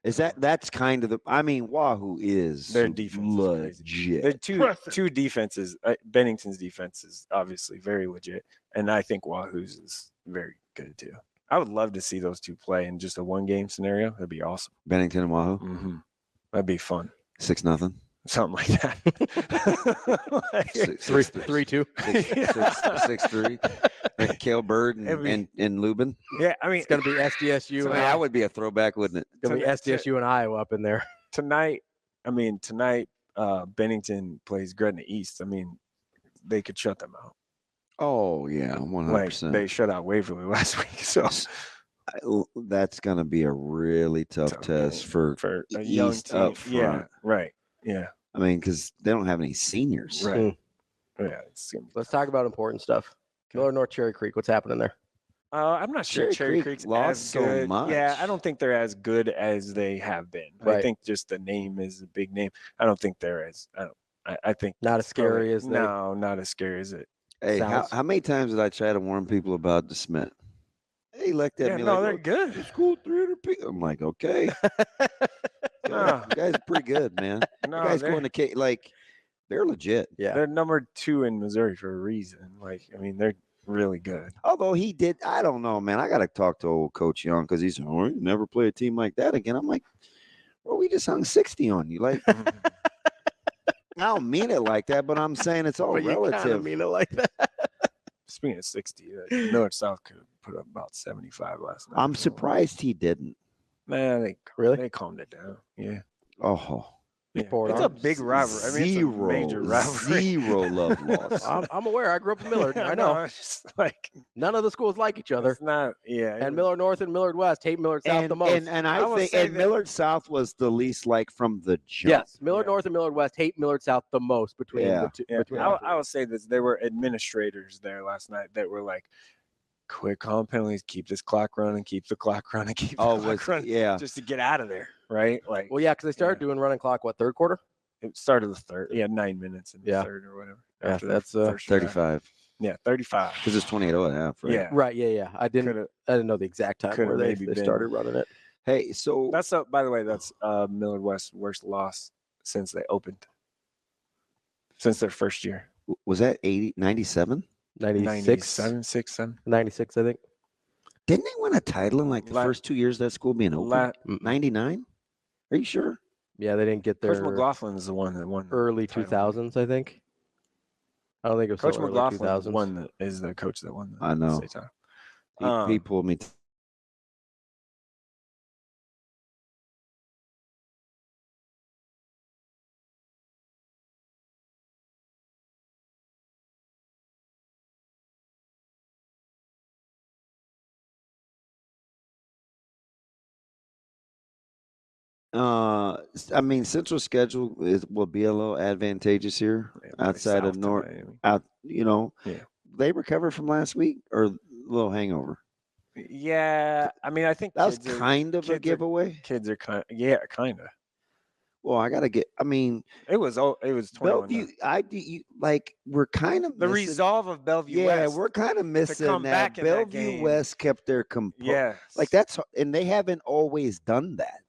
Is that's kind of the? I mean, Wahoo is their defense legit. They're two defenses. Bennington's defense is obviously very legit, and I think Wahoo's is very good too. I would love to see those two play in just a 1-game scenario. That'd be awesome. Bennington and Wahoo. That'd be fun. 6-0. Something like that. 3-2. 6-3. Cale Bird and Lubin. Yeah, I mean it's gonna be SDSU. That would be a throwback, wouldn't it? It's gonna be SDSU and Iowa up in there tonight. Bennington plays Gretna East. I mean, they could shut them out. Oh yeah, 100%. They shut out Waverly last week, so that's gonna be a really tough test for a young East team. up front. Yeah, right. Yeah. I mean, because they don't have any seniors. Right. Yeah. Let's talk about important stuff. Miller North Cherry Creek. What's happening there? I'm not sure Cherry Creek's lost so much. Yeah, I don't think they're as good as they have been. Right. I think just the name is a big name. I don't think they're as. I think not as scary as not as scary as it. Hey, how many times did I try to warn people about DeSmit? He looked at me like, they're good. It's cool, 300 people. I'm like, okay. You guys are pretty good, man. You guys going to they're legit. Yeah, they're number 2 in Missouri for a reason. They're really good. Although I don't know, man. I got to talk to old Coach Young because he's you never play a team like that again. I'm like, well, we just hung 60 on you. Like, I don't mean it like that, but I'm saying it's all relative. You mean it like that. Speaking of 60, North South could put up about 75 last night. I'm surprised he didn't. Man, they calmed it down. Yeah. Oh. Yeah. It's a big rivalry. I mean, it's a major rivalry. Zero love loss. I'm aware. I grew up in Millard. I know. It's like none of the schools like each other. It's not. Yeah. And Millard North and Millard West hate Millard South the most. And I think Millard South was the least like from the jump. Yes, Millard North and Millard West hate Millard South the most between the two. Yeah. I will say this: there were administrators there last night that were like quit calling penalties, keep this clock running, keep the clock running, keep the clock running. Yeah. Just to get out of there, right? Like, Well, yeah, because they started doing running clock, third quarter? It started the third. Yeah, 9 minutes in the third or whatever. Yeah, that's 35. Yeah, 35. Because it's 28:00 at half, right? Yeah. Right, yeah. I didn't know the exact time where they started running it. Hey, so that's by the way, that's Millard West's worst loss since they opened. Since their first year. Was that 97? 96? 96, I think. Didn't they win a title in like the first 2 years of that school being open? 99? Are you sure? Yeah, they didn't get there. Coach McLaughlin is the one that won. Early 2000s, I think. I don't think it was Coach so McLaughlin early 2000s. is the coach that won the I know. state title. He pulled me. I mean, Central schedule will be a little advantageous here outside of North. They recovered from last week or a little hangover. Yeah, I mean, I think that was kind of a giveaway. Kids are kind of. Well, I gotta get. I mean, it was 21. Bellevue. We're kind of the missing, resolve of Bellevue. Yeah, West we're kind of missing come that. Back in Bellevue that West kept their composure. Yeah, that's and they haven't always done that.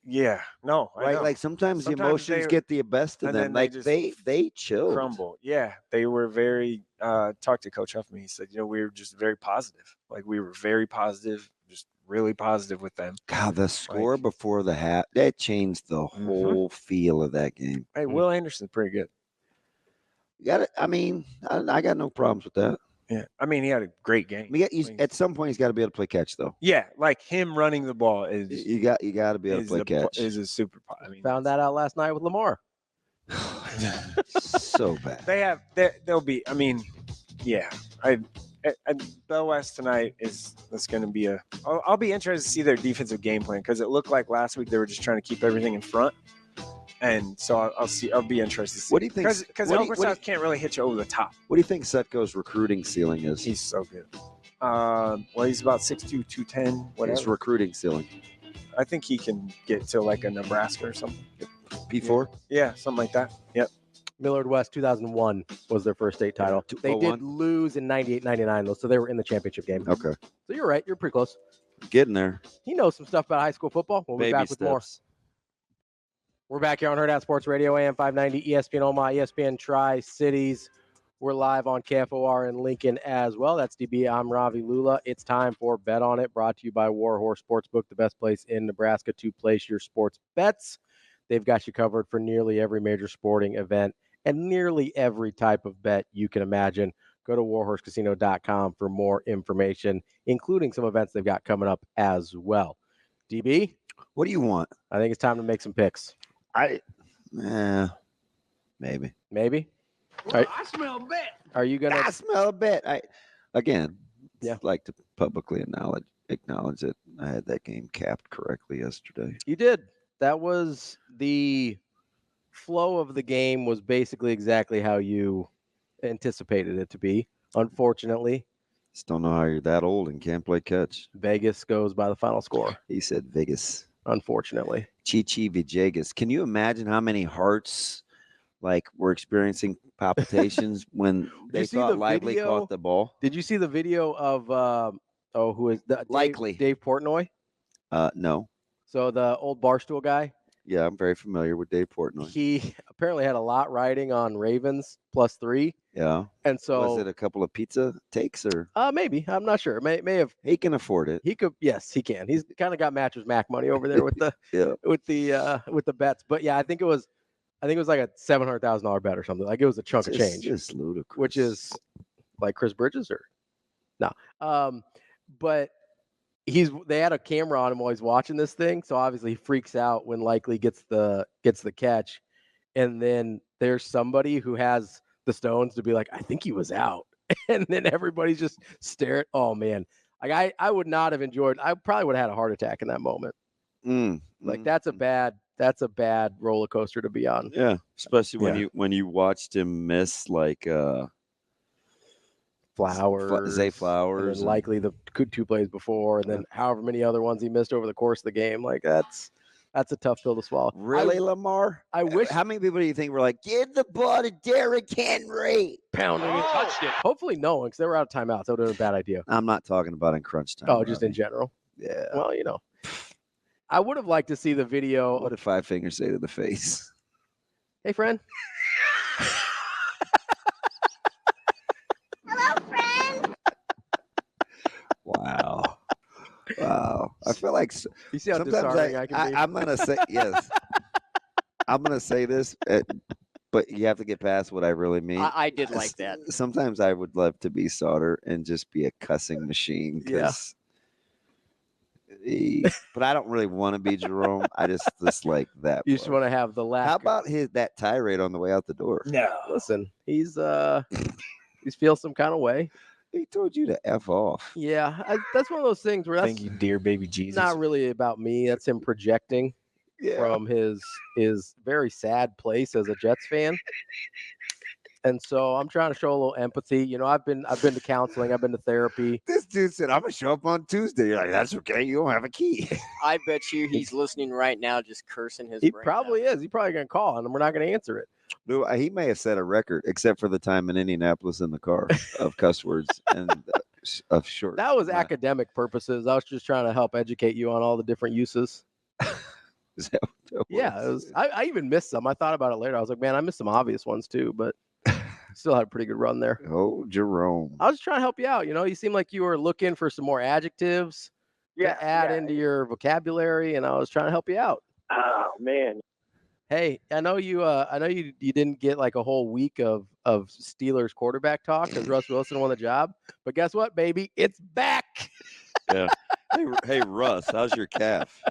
Yeah, no, right. Like sometimes the emotions get the best of them. Like they chilled, crumble. Yeah, they were very. Talked to Coach Huffman. He said, we were just very positive. Like we were very positive, just really positive with them. God, the score before the half that changed the whole feel of that game. Hey, Will Anderson's pretty good. You got it. I mean, I got no problems with that. Yeah, I mean, he had a great game. At some point, he's got to be able to play catch, though. Yeah, like him running the ball is you got to be able to play catch. Is a super. I mean, found that out last night with Lamar. So bad. They'll be. I mean, yeah. Bell West tonight that's going to be I'll be interested to see their defensive game plan because it looked like last week they were just trying to keep everything in front. And so I'll be interested to see. What do you think? Because Elkhorn South can't really hit you over the top. What do you think Sutko's recruiting ceiling is? He's so good. Well, he's about 6'2", 210, whatever. His recruiting ceiling. I think he can get to like a Nebraska or something. P4? Yeah, something like that. Yep. Millard West 2001 was their first state title. They did lose in 98-99 though, so they were in the championship game. Okay. So you're right. You're pretty close. Getting there. He knows some stuff about high school football. We'll be back with more. We're back here on Hurrdat Sports Radio, AM 590, ESPN Omaha, ESPN Tri-Cities. We're live on KFOR in Lincoln as well. That's DB. I'm Ravi Lulla. It's time for Bet On It, brought to you by Warhorse Sportsbook, the best place in Nebraska to place your sports bets. They've got you covered for nearly every major sporting event and nearly every type of bet you can imagine. Go to warhorsecasino.com for more information, including some events they've got coming up as well. DB? What do you want? I think it's time to make some picks. Maybe. Maybe? Well, I smell a bet. Are you gonna? I smell a bet. Like to publicly acknowledge that I had that game capped correctly yesterday. You did. That was the flow of the game was basically exactly how you anticipated it to be. Unfortunately, just don't know how you're that old and can't play catch. Vegas goes by the final score. He said Vegas. Unfortunately. Chichi Villegas. Can you imagine how many hearts were experiencing palpitations when they thought Lively caught the ball? Did you see the video of who is that? Dave Portnoy? No. So the old Barstool guy? Yeah, I'm very familiar with Dave Portnoy. He apparently had a lot riding on Ravens +3. Yeah. And so was it a couple of pizza takes or? Maybe. I'm not sure. May have. He can afford it. He could. Yes, he can. He's kind of got Mattress Mac money over there with the with the bets. But yeah, I think it was like a $700,000 bet or something. Like it was a chunk of change. It's ludicrous. Which is like Chris Bridges or no. But they had a camera on him while he's watching this thing, so obviously he freaks out when Likely gets the catch, and then there's somebody who has the stones to be like, I think he was out, and then everybody's just staring. Oh man, like I would not have enjoyed. I probably would have had a heart attack in that moment. That's a bad roller coaster to be on. Yeah, especially when you watched him miss Flowers, Zay Flowers, and then likely the 2 plays before, and then however many other ones he missed over the course of the game. Like that's a tough pill to swallow. Really, Lamar? I wish. How many people do you think were like, "Give the ball to Derrick Henry"? Pounding it, touched it. Hopefully no one, because they were out of timeouts. That would have been a bad idea. I'm not talking about in crunch time. Oh, just in general. Yeah. Well, I would have liked to see the video. What did Five Fingers say to the face? Hey, friend. Hello, friend. Wow. I feel like you see how sometimes disarming I can be? I'm gonna say yes. I'm gonna say this, but you have to get past what I really mean. I did like that. Sometimes I would love to be Sautter and just be a cussing machine. But I don't really want to be Jerome. I just like that. You just want to have the last. How about that tirade on the way out the door? No, listen, he's feels some kind of way. He told you to F off. Yeah, that's one of those things where that's Thank you, dear baby Jesus. not really about me. That's him projecting from his very sad place as a Jets fan. And so I'm trying to show a little empathy. I've been to counseling. I've been to therapy. This dude said, "I'm gonna show up on Tuesday." You're like, "That's okay. You don't have a key." I bet you he's listening right now, just cursing his. He brain probably out. is. He's probably gonna call, and we're not gonna answer it. No, he may have set a record, except for the time in Indianapolis in the car of cuss words and of short. That was academic purposes. I was just trying to help educate you on all the different uses. Is that what that Yeah, it was. I even missed some. I thought about it later. I was like, man, I missed some obvious ones too, but still had a pretty good run there. Oh, Jerome. I was trying to help you out. You seemed like you were looking for some more adjectives to add into your vocabulary, and I was trying to help you out. Oh man. Hey, I know you didn't get like a whole week of Steelers quarterback talk because Russ Wilson won the job, but guess what, baby? It's back. Yeah. Hey, Russ, how's your calf?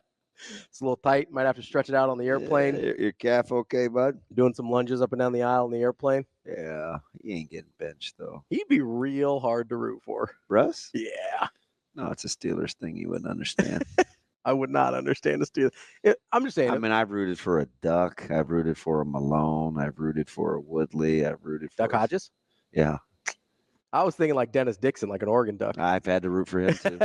It's a little tight. Might have to stretch it out on the airplane. Yeah, your calf okay, bud? Doing some lunges up and down the aisle on the airplane. Yeah, he ain't getting benched though. He'd be real hard to root for. Russ? Yeah. No, it's a Steelers thing you wouldn't understand. I would not understand the Steelers. I'm just saying. I mean, I've rooted for a Duck. I've rooted for a Malone. I've rooted for a Woodley. I've rooted for Duck Hodges? Yeah. I was thinking like Dennis Dixon, like an Oregon Duck. I've had to root for him too.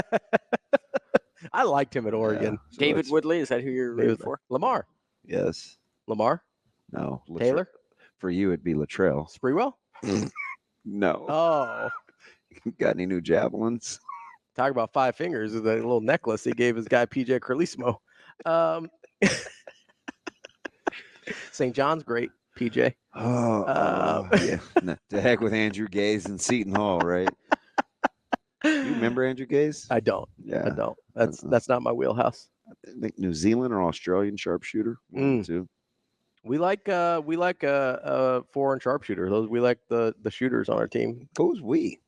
I liked him at Oregon. Yeah, so David Woodley, is that who you're rooting for? Lamar. Yes. Lamar? No. Taylor? For you, it'd be Latrell. Spreewell? No. Oh. Got any new javelins? Talk about five fingers with a little necklace he gave his guy PJ Carlissimo. St. John's great, PJ. Yeah. No, to heck with Andrew Gaze and Seton Hall, right? You remember Andrew Gaze? I don't. Yeah. I don't. That's not my wheelhouse. I think New Zealand or Australian sharpshooter. One, two. We like foreign sharpshooter. We like the shooters on our team. Who's we?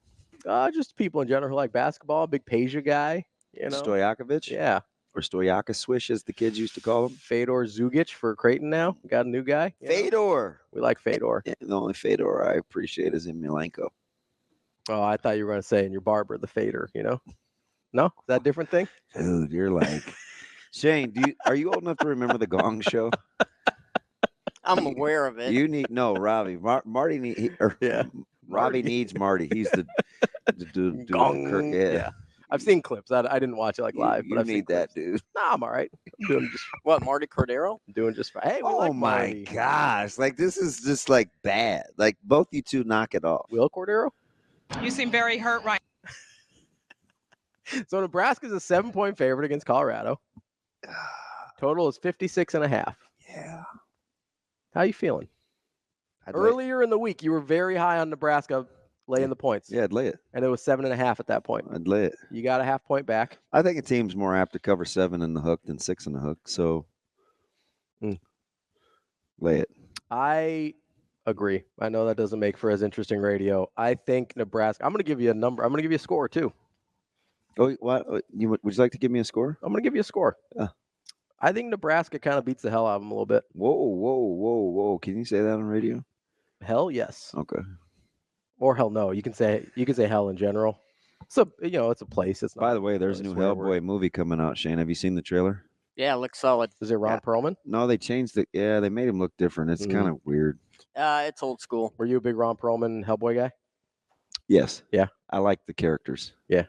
Just people in general who like basketball. Big Peja guy. Stojakovic? Yeah. Or Stojaka Swish, as the kids used to call him. Fedor Zugic for Creighton now. We got a new guy. Fedor. We like Fedor. Yeah, the only Fedor I appreciate is Milenko. Oh, I thought you were going to say in your barber, the fader, No? Is that a different thing? Dude, you're like... Shane, are you old enough to remember the Gong Show? I'm aware of it. You need... No, Ravi. Marty need... Robbie needs Marty. He's the Gong. Yeah. I've seen clips. I didn't watch it live, but I I've need seen that, clips. dude. Nah, I'm all right. I'm doing just what, Marty Cordero? I'm doing just fine. Hey, we oh like my Marty. gosh! Like this is just like bad. Like both you two knock it off. Will Cordero? You seem very hurt right. So Nebraska's a 7-point favorite against Colorado. Total is 56.5. Yeah. How you feeling? Earlier in the week, you were very high on Nebraska laying the points. Yeah, I'd lay it. And it was 7.5 at that point. I'd lay it. You got a half point back. I think a team's more apt to cover 7 in the hook than 6 in the hook. So lay it. I agree. I know that doesn't make for as interesting radio. I think Nebraska. I'm going to give you a number. I'm going to give you a score too. Oh, what? Would you like to give me a score? I'm going to give you a score. Yeah. I think Nebraska kind of beats the hell out of them a little bit. Whoa. Can you say that on radio? Hell yes. Okay. Or hell no. You can say hell in general. So, it's a place. It's not. By the way, there's a new Hellboy movie coming out, Shane. Have you seen the trailer? Yeah, it looks solid. Is it Ron Perlman? No, they changed it. Yeah, they made him look different. It's kind of weird. It's old school. Were you a big Ron Perlman Hellboy guy? Yes. Yeah. I like the characters. Yeah.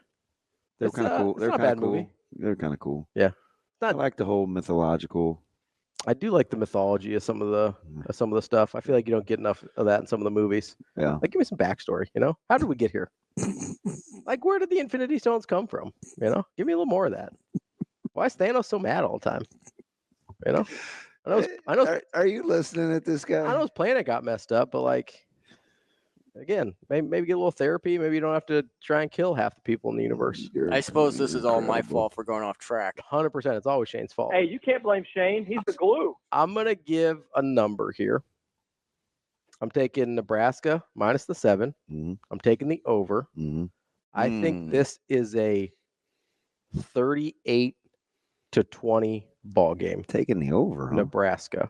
They're It's, kind of cool. it's They're not a kind bad of cool. movie. They're kind of cool. Yeah. I like the whole mythological. I do like the mythology of some of the stuff. I feel like you don't get enough of that in some of the movies. Yeah. Like, give me some backstory. How did we get here? Like, where did the Infinity Stones come from? Give me a little more of that. Why is Thanos so mad all the time? I know. Are you listening at this guy? I know his planet got messed up, but like, again, maybe get a little therapy. Maybe you don't have to try and kill half the people in the universe. I suppose this is all my fault for going off track. 100%. It's always Shane's fault. Hey, you can't blame Shane. He's the glue. I'm gonna give a number here. I'm taking Nebraska minus the 7. Mm-hmm. I'm taking the over. Mm-hmm. I think this is a 38-20 ball game. Taking the over, huh? Nebraska.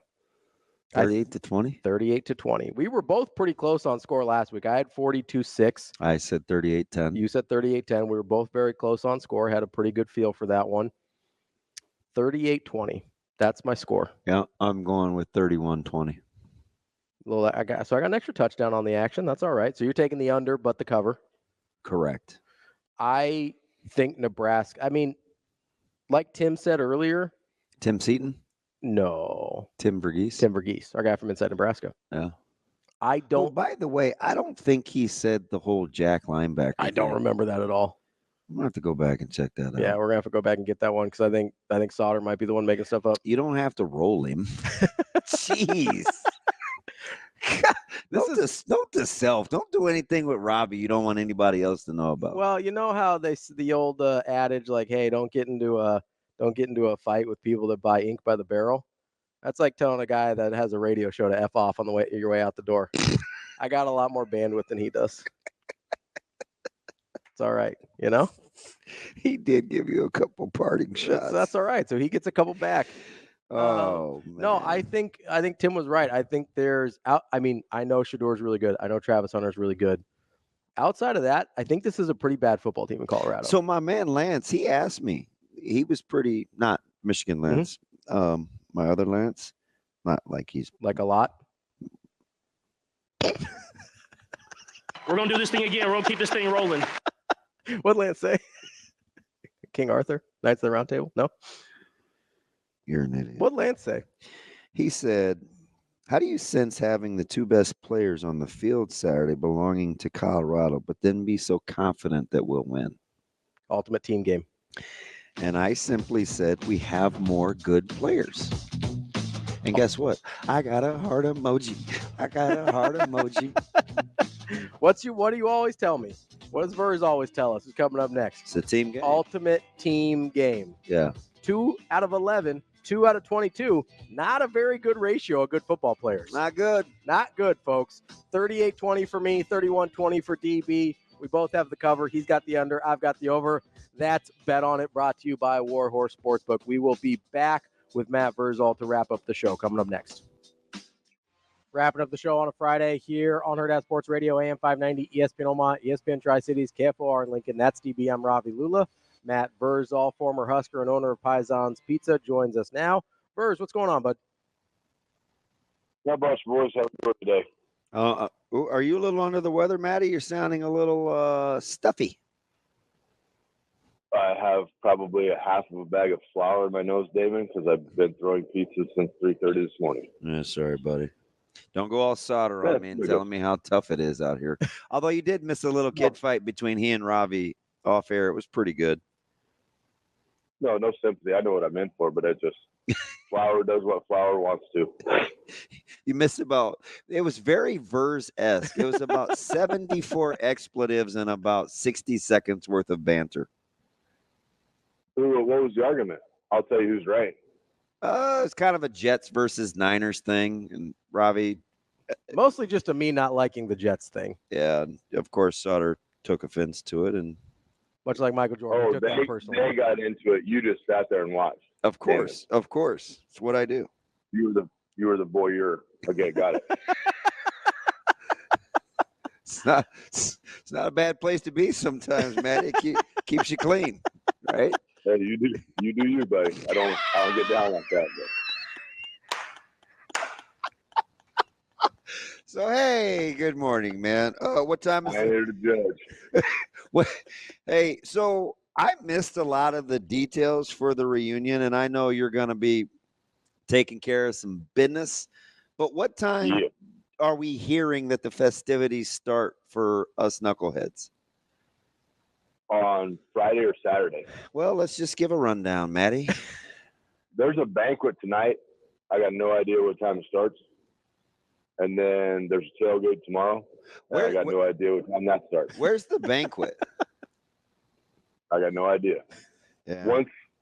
38-20? 38-20. We were both pretty close on score last week. I had 42-6. I said 38-10. You said 38-10. We were both very close on score. Had a pretty good feel for that one. 38-20. That's my score. Yeah, I'm going with 31-20. I got an extra touchdown on the action. That's all right. So you're taking the under, but the cover. Correct. I think Nebraska. I mean, like Tim said earlier. Tim Seaton? No. Tim Verghese? Tim Verghese, our guy from inside Nebraska. Yeah. I don't. Oh, by the way, I don't think he said the whole Jack linebacker. I don't remember that at all. I'm gonna have to go back and check that out. Yeah, we're gonna have to go back and get that one because I think Sautter might be the one making stuff up. You don't have to roll him. Jeez. Note to self. Don't do anything with Ravi you don't want anybody else to know about. Well, you know how the old adage like, hey, don't get into a fight with people that buy ink by the barrel. That's like telling a guy that has a radio show to F off on your way out the door. I got a lot more bandwidth than he does. It's all right, He did give you a couple parting shots. That's all right. So he gets a couple back. Oh, man. No, I think Tim was right. I think I know Shador's really good. I know Travis Hunter's really good. Outside of that, I think this is a pretty bad football team in Colorado. So my man Lance, he asked me. He was pretty not Michigan Lance. My other Lance, not like he's like a lot. We're gonna do this thing again. We're gonna keep this thing rolling. What'd Lance say? King Arthur, Knights of the Round Table? No. You're an idiot. What'd Lance say? He said, how do you sense having the two best players on the field Saturday belonging to Colorado, but then be so confident that we'll win? Ultimate team game. And I simply said, we have more good players. And guess what? I got a heart emoji. What do you always tell me? What does Vrzal always tell us is coming up next? It's a team game. Ultimate team game. Yeah. 2 out of 11, 2 out of 22. Not a very good ratio of good football players. Not good. Not good, folks. 38-20 for me, 31-20 for DB. We both have the cover. He's got the under. I've got the over. That's Bet On It, brought to you by Warhorse Sportsbook. We will be back with Matt Vrzal to wrap up the show. Coming up next. Wrapping up the show on a Friday here on Hurrdat Sports Radio, AM 590, ESPN Omaha, ESPN Tri-Cities, KFOR in Lincoln. That's DB. I'm Ravi Lulla. Matt Vrzal, former Husker and owner of Paisan's Pizza, joins us now. Verz, what's going on, bud? Not much, boys. How are you today? Are you a little under the weather, Matty? You're sounding a little stuffy. I have probably a half of a bag of flour in my nose, Damon, because I've been throwing pizza since 3:30 this morning. Yeah, sorry, buddy. Don't go all Sautter on me and telling me how tough it is out here. Although you did miss a little kid fight between he and Ravi off air. It was pretty good. No sympathy. I know what I'm in for, but flour does what flour wants to. You missed it was very Verghese-esque. It was about 74 expletives and about 60 seconds worth of banter. What was the argument? I'll tell you who's right. It's kind of a Jets versus Niners thing, and Ravi. Mostly just a me not liking the Jets thing. Yeah, of course, Sautter took offense to it, and much like Michael Jordan, took that personally. They got into it. You just sat there and watched. Of course. It's what I do. You were the voyeur. Okay, got it. It's not a bad place to be sometimes, man. It keeps you clean, right? Hey, you do you, buddy. I don't get down like that. But. So, hey, good morning, man. What time is I'm here to judge. What? Hey, so I missed a lot of the details for the reunion, and I know you're going to be taking care of some business. But what time are we hearing that the festivities start for us knuckleheads? On Friday or Saturday. Well, let's just give a rundown, Maddie. There's a banquet tonight. I got no idea what time it starts. And then there's a tailgate tomorrow. I got no idea what time that starts. Where's the banquet? I got no idea. Yeah,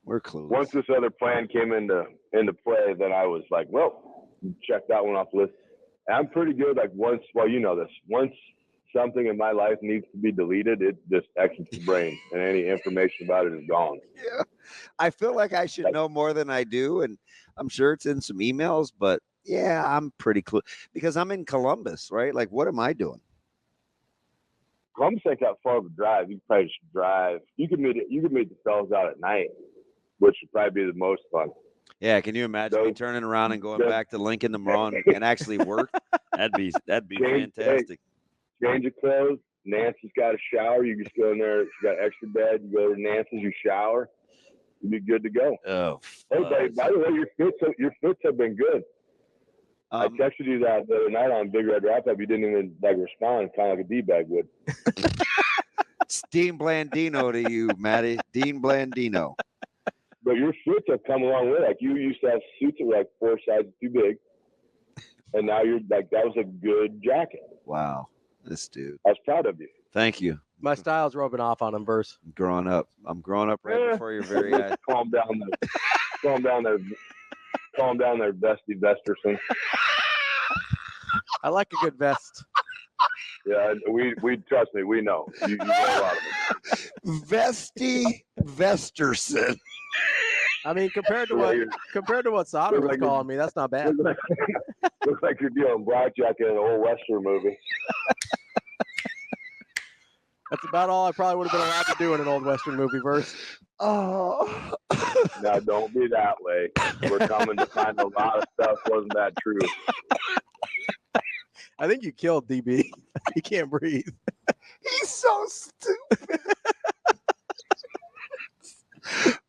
we're clueless. Once this other plan came into play, then I was like, well, check that one off the list. And I'm pretty good. Like once something in my life needs to be deleted, it just exits the brain, and any information about it is gone. Yeah, I feel like I should know more than I do, and I'm sure it's in some emails, but yeah, I'm pretty close because I'm in Columbus, right? Like, what am I doing? Columbus ain't that far of a drive. You probably should drive. You could meet the fellas out at night, which would probably be the most fun. Yeah, can you imagine me turning around and going back to Lincoln tomorrow and actually work? That'd be fantastic. Change of clothes. Nancy's got a shower. You just go in there. She got extra bed. You go to Nancy's. You shower. You'll be good to go. Oh, hey, buddy, by the way, your fits have been good. I texted you that the other night on Big Red Wrap Up. You didn't even respond, kind of like a D-bag would. It's Dean Blandino to you, Matty. Dean Blandino. But your fits have come a long way. Like you used to have suits that were like 4 sizes too big, and now you're like that was a good jacket. Wow, this dude. I was proud of you. Thank you. My style's rubbing off on him, Verse. I'm growing up right before your very eyes. Calm down there, Vesty Vesterson. I like a good vest. Yeah, we trust me. We know you know a lot of them. Vesty Vesterson. I mean, compared to what Sautter was calling me, that's not bad. Looks like you're dealing blackjack in an old Western movie. That's about all I probably would have been allowed to do in an old Western movie, Verse. Oh. Now, don't be that way. We're coming to find a lot of stuff wasn't that true. I think you killed DB. He can't breathe. He's so stupid.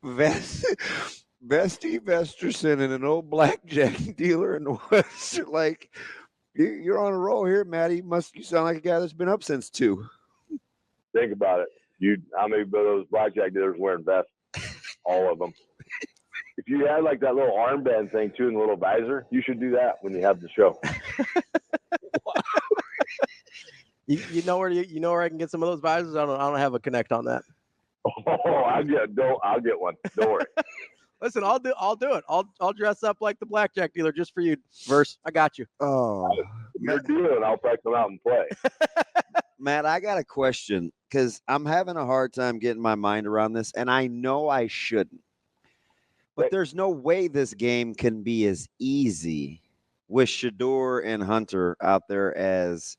Vesty Vesterson and an old blackjack dealer in the West. Like, you're on a roll here, Matty. You sound like a guy that's been up since 2. Think about it. How many of those blackjack dealers wearing vests? All of them. If you had like that little armband thing too, and the little visor, you should do that when you have the show. You know where I can get some of those visors? I don't have a connect on that. Oh, I'll get one. Don't worry. Listen, I'll do it. I'll dress up like the blackjack dealer just for you, Verse. I got you. Oh, you're dealing. I'll probably come out and play. Matt, I got a question because I'm having a hard time getting my mind around this, and I know I shouldn't. But there's no way this game can be as easy with Shedeur and Hunter out there as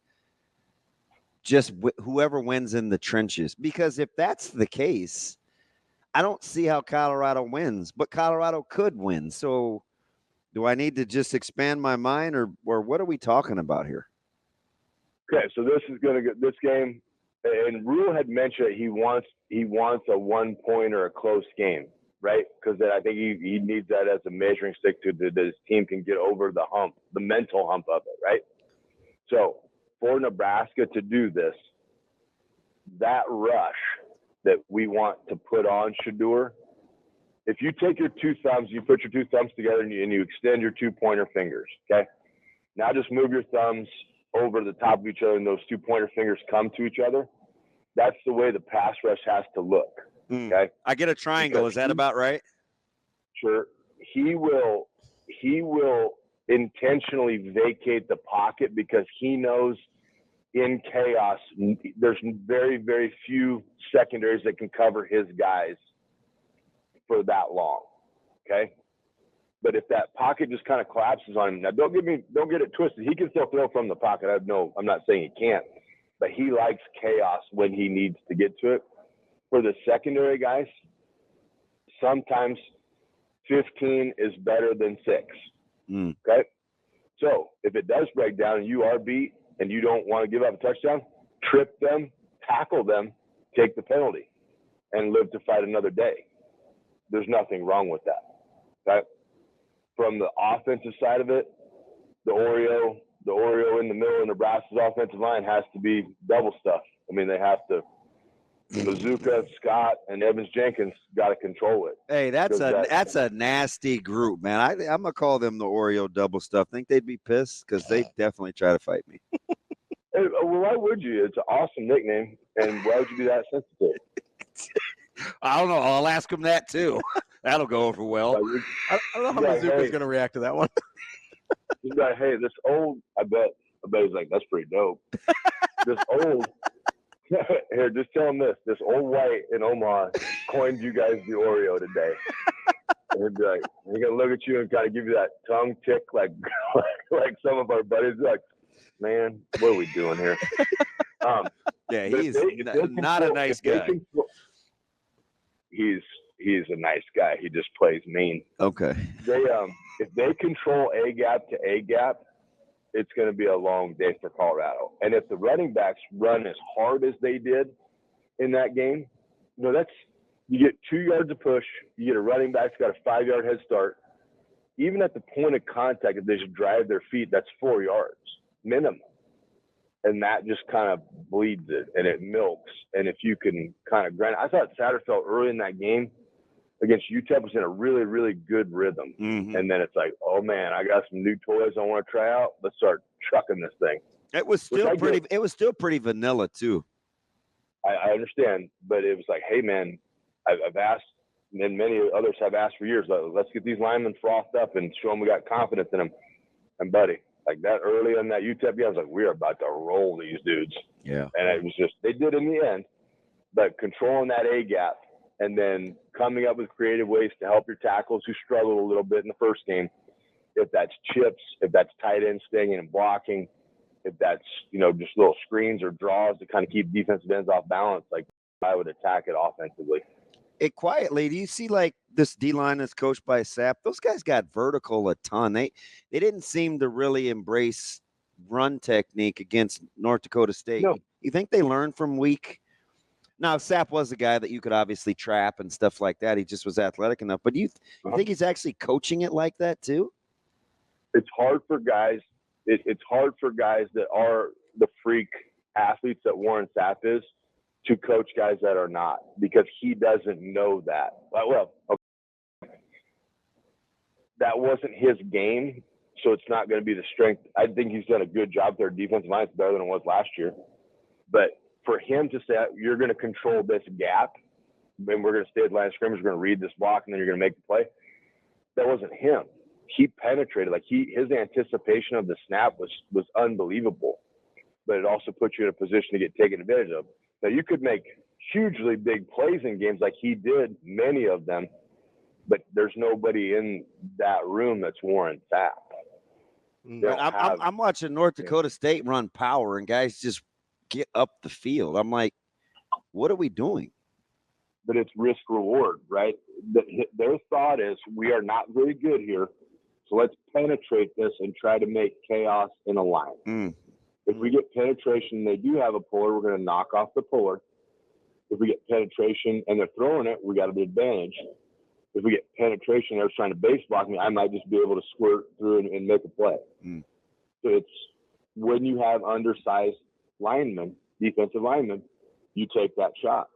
just whoever wins in the trenches. Because if that's the case, I don't see how Colorado wins, but Colorado could win. So do I need to just expand my mind or what are we talking about here? Okay, so this game, and Rule had mentioned that he wants a 1-point or a close game, right? Because I think he needs that as a measuring stick that his team can get over the hump, the mental hump of it, right? So for Nebraska to do this, that rush that we want to put on Shedeur, if you take your 2 thumbs, you put your 2 thumbs together and you extend your 2 pointer fingers, okay? Now just move your thumbs over the top of each other and those 2 pointer fingers come to each other. That's the way the pass rush has to look, okay? I get a triangle. Is that about right? Sure. He will intentionally vacate the pocket because he knows in chaos there's very, very few secondaries that can cover his guys for that long, okay? But if that pocket just kind of collapses on him, now don't get it twisted. He can still throw from the pocket. I'm not saying he can't, but he likes chaos when he needs to get to it. For the secondary guys, sometimes 15 is better than 6. Okay? So if it does break down and you are beat and you don't want to give up a touchdown, trip them, tackle them, take the penalty, and live to fight another day. There's nothing wrong with that. Right? From the offensive side of it, the Oreo in the middle of Nebraska's offensive line has to be double stuff. I mean, they have to. Bazooka, Scott, and Evans Jenkins got to control it. Hey, that's a nasty group, man. I'm gonna call them the Oreo double stuff. Think they'd be pissed because they definitely try to fight me. Hey, well, why would you? It's an awesome nickname, and why would you be that sensitive? I don't know. I'll ask them that too. That'll go over well. I don't know how Bazooka's going to react to that one. He's like, hey, this old. I bet he's like, that's pretty dope. This old. Here, just tell him this. This old white in Omaha coined you guys the Oreo today. And he'd be like, he's going to look at you and kind of give you that tongue tick like some of our buddies. Like, man, what are we doing here? Yeah, he's not a nice guy. He's a nice guy. He just plays mean. Okay. If they control A gap to A gap, it's going to be a long day for Colorado. And if the running backs run as hard as they did in that game, you get 2 yards of push, you get a running back that's got a 5-yard head start. Even at the point of contact, if they should drive their feet, that's 4 yards minimum. And that just kind of bleeds it and it milks. And if you can kind of grind, I thought Satterfield early in that game against UTEP was in a really, really good rhythm. Mm-hmm. And then it's like, oh man, I got some new toys I want to try out. Let's start trucking this thing. It was still pretty vanilla too. I understand, but it was like, hey man, I've asked, and many others have asked for years, let's get these linemen frothed up and show them we got confidence in them. And buddy, like that early in that UTEP game, I was like, we're about to roll these dudes. Yeah. And it was just, they did in the end, but controlling that A gap and then coming up with creative ways to help your tackles who struggled a little bit in the first game. If that's chips, if that's tight end staying and blocking, if that's, just little screens or draws to kind of keep defensive ends off balance, like I would attack it offensively. It quietly, do you see like this D-line that's coached by Sapp? Those guys got vertical a ton. They didn't seem to really embrace run technique against North Dakota State. No. You think they learned from week? Now, Sapp was a guy that you could obviously trap and stuff like that. He just was athletic enough. But you think he's actually coaching it like that too? It's hard for guys. It's hard for guys that are the freak athletes that Warren Sapp is to coach guys that are not, because he doesn't know that. Well, okay. That wasn't his game, so it's not going to be the strength. I think he's done a good job there. Defensive line is better than it was last year. But for him to say, you're going to control this gap, and we're going to stay at the line of scrimmage, we're going to read this block, and then you're going to make the play, that wasn't him. He penetrated. Like his anticipation of the snap was unbelievable. But it also puts you in a position to get taken advantage of. Now, you could make hugely big plays in games like he did, many of them, but there's nobody in that room that's Warren Sapp. I'm watching North Dakota State run power, and guys just get up the field. I'm like, what are we doing? But it's risk reward, right? Their thought is, we are not very good here, so let's penetrate this and try to make chaos in a line. If we get penetration and they do have a puller, we're going to knock off the puller. If we get penetration and they're throwing it, we got an advantage. If we get penetration and they're trying to base block me, I might just be able to squirt through and make a play. So it's when you have undersized linemen, defensive linemen, you take that shot.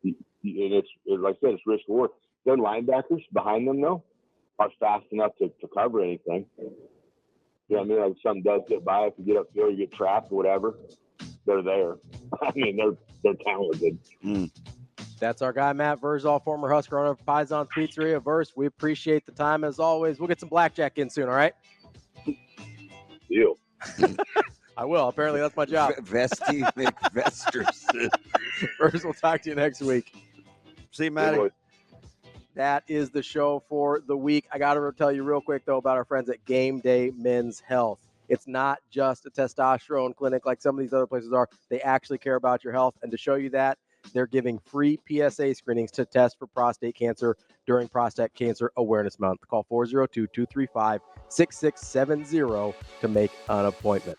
And it's, like I said, it's risk reward. Their linebackers behind them, though, are fast enough to cover anything. You know what I mean? Like if something does get by, if you get upfield, you get trapped or whatever, they're there. I mean, they're talented. That's our guy, Matt Vrzal, former Husker owner of Pison's Pizzeria. Verse, we appreciate the time as always. We'll get some blackjack in soon, all right? Deal. I will. Apparently, that's my job. Vesty McVesterson. Verse, we'll talk to you next week. See you, Matty. That is the show for the week. I got to tell you real quick, though, about our friends at Game Day Men's Health. It's not just a testosterone clinic like some of these other places are. They actually care about your health. And to show you that, they're giving free PSA screenings to test for prostate cancer during Prostate Cancer Awareness Month. Call 402-235-6670 to make an appointment.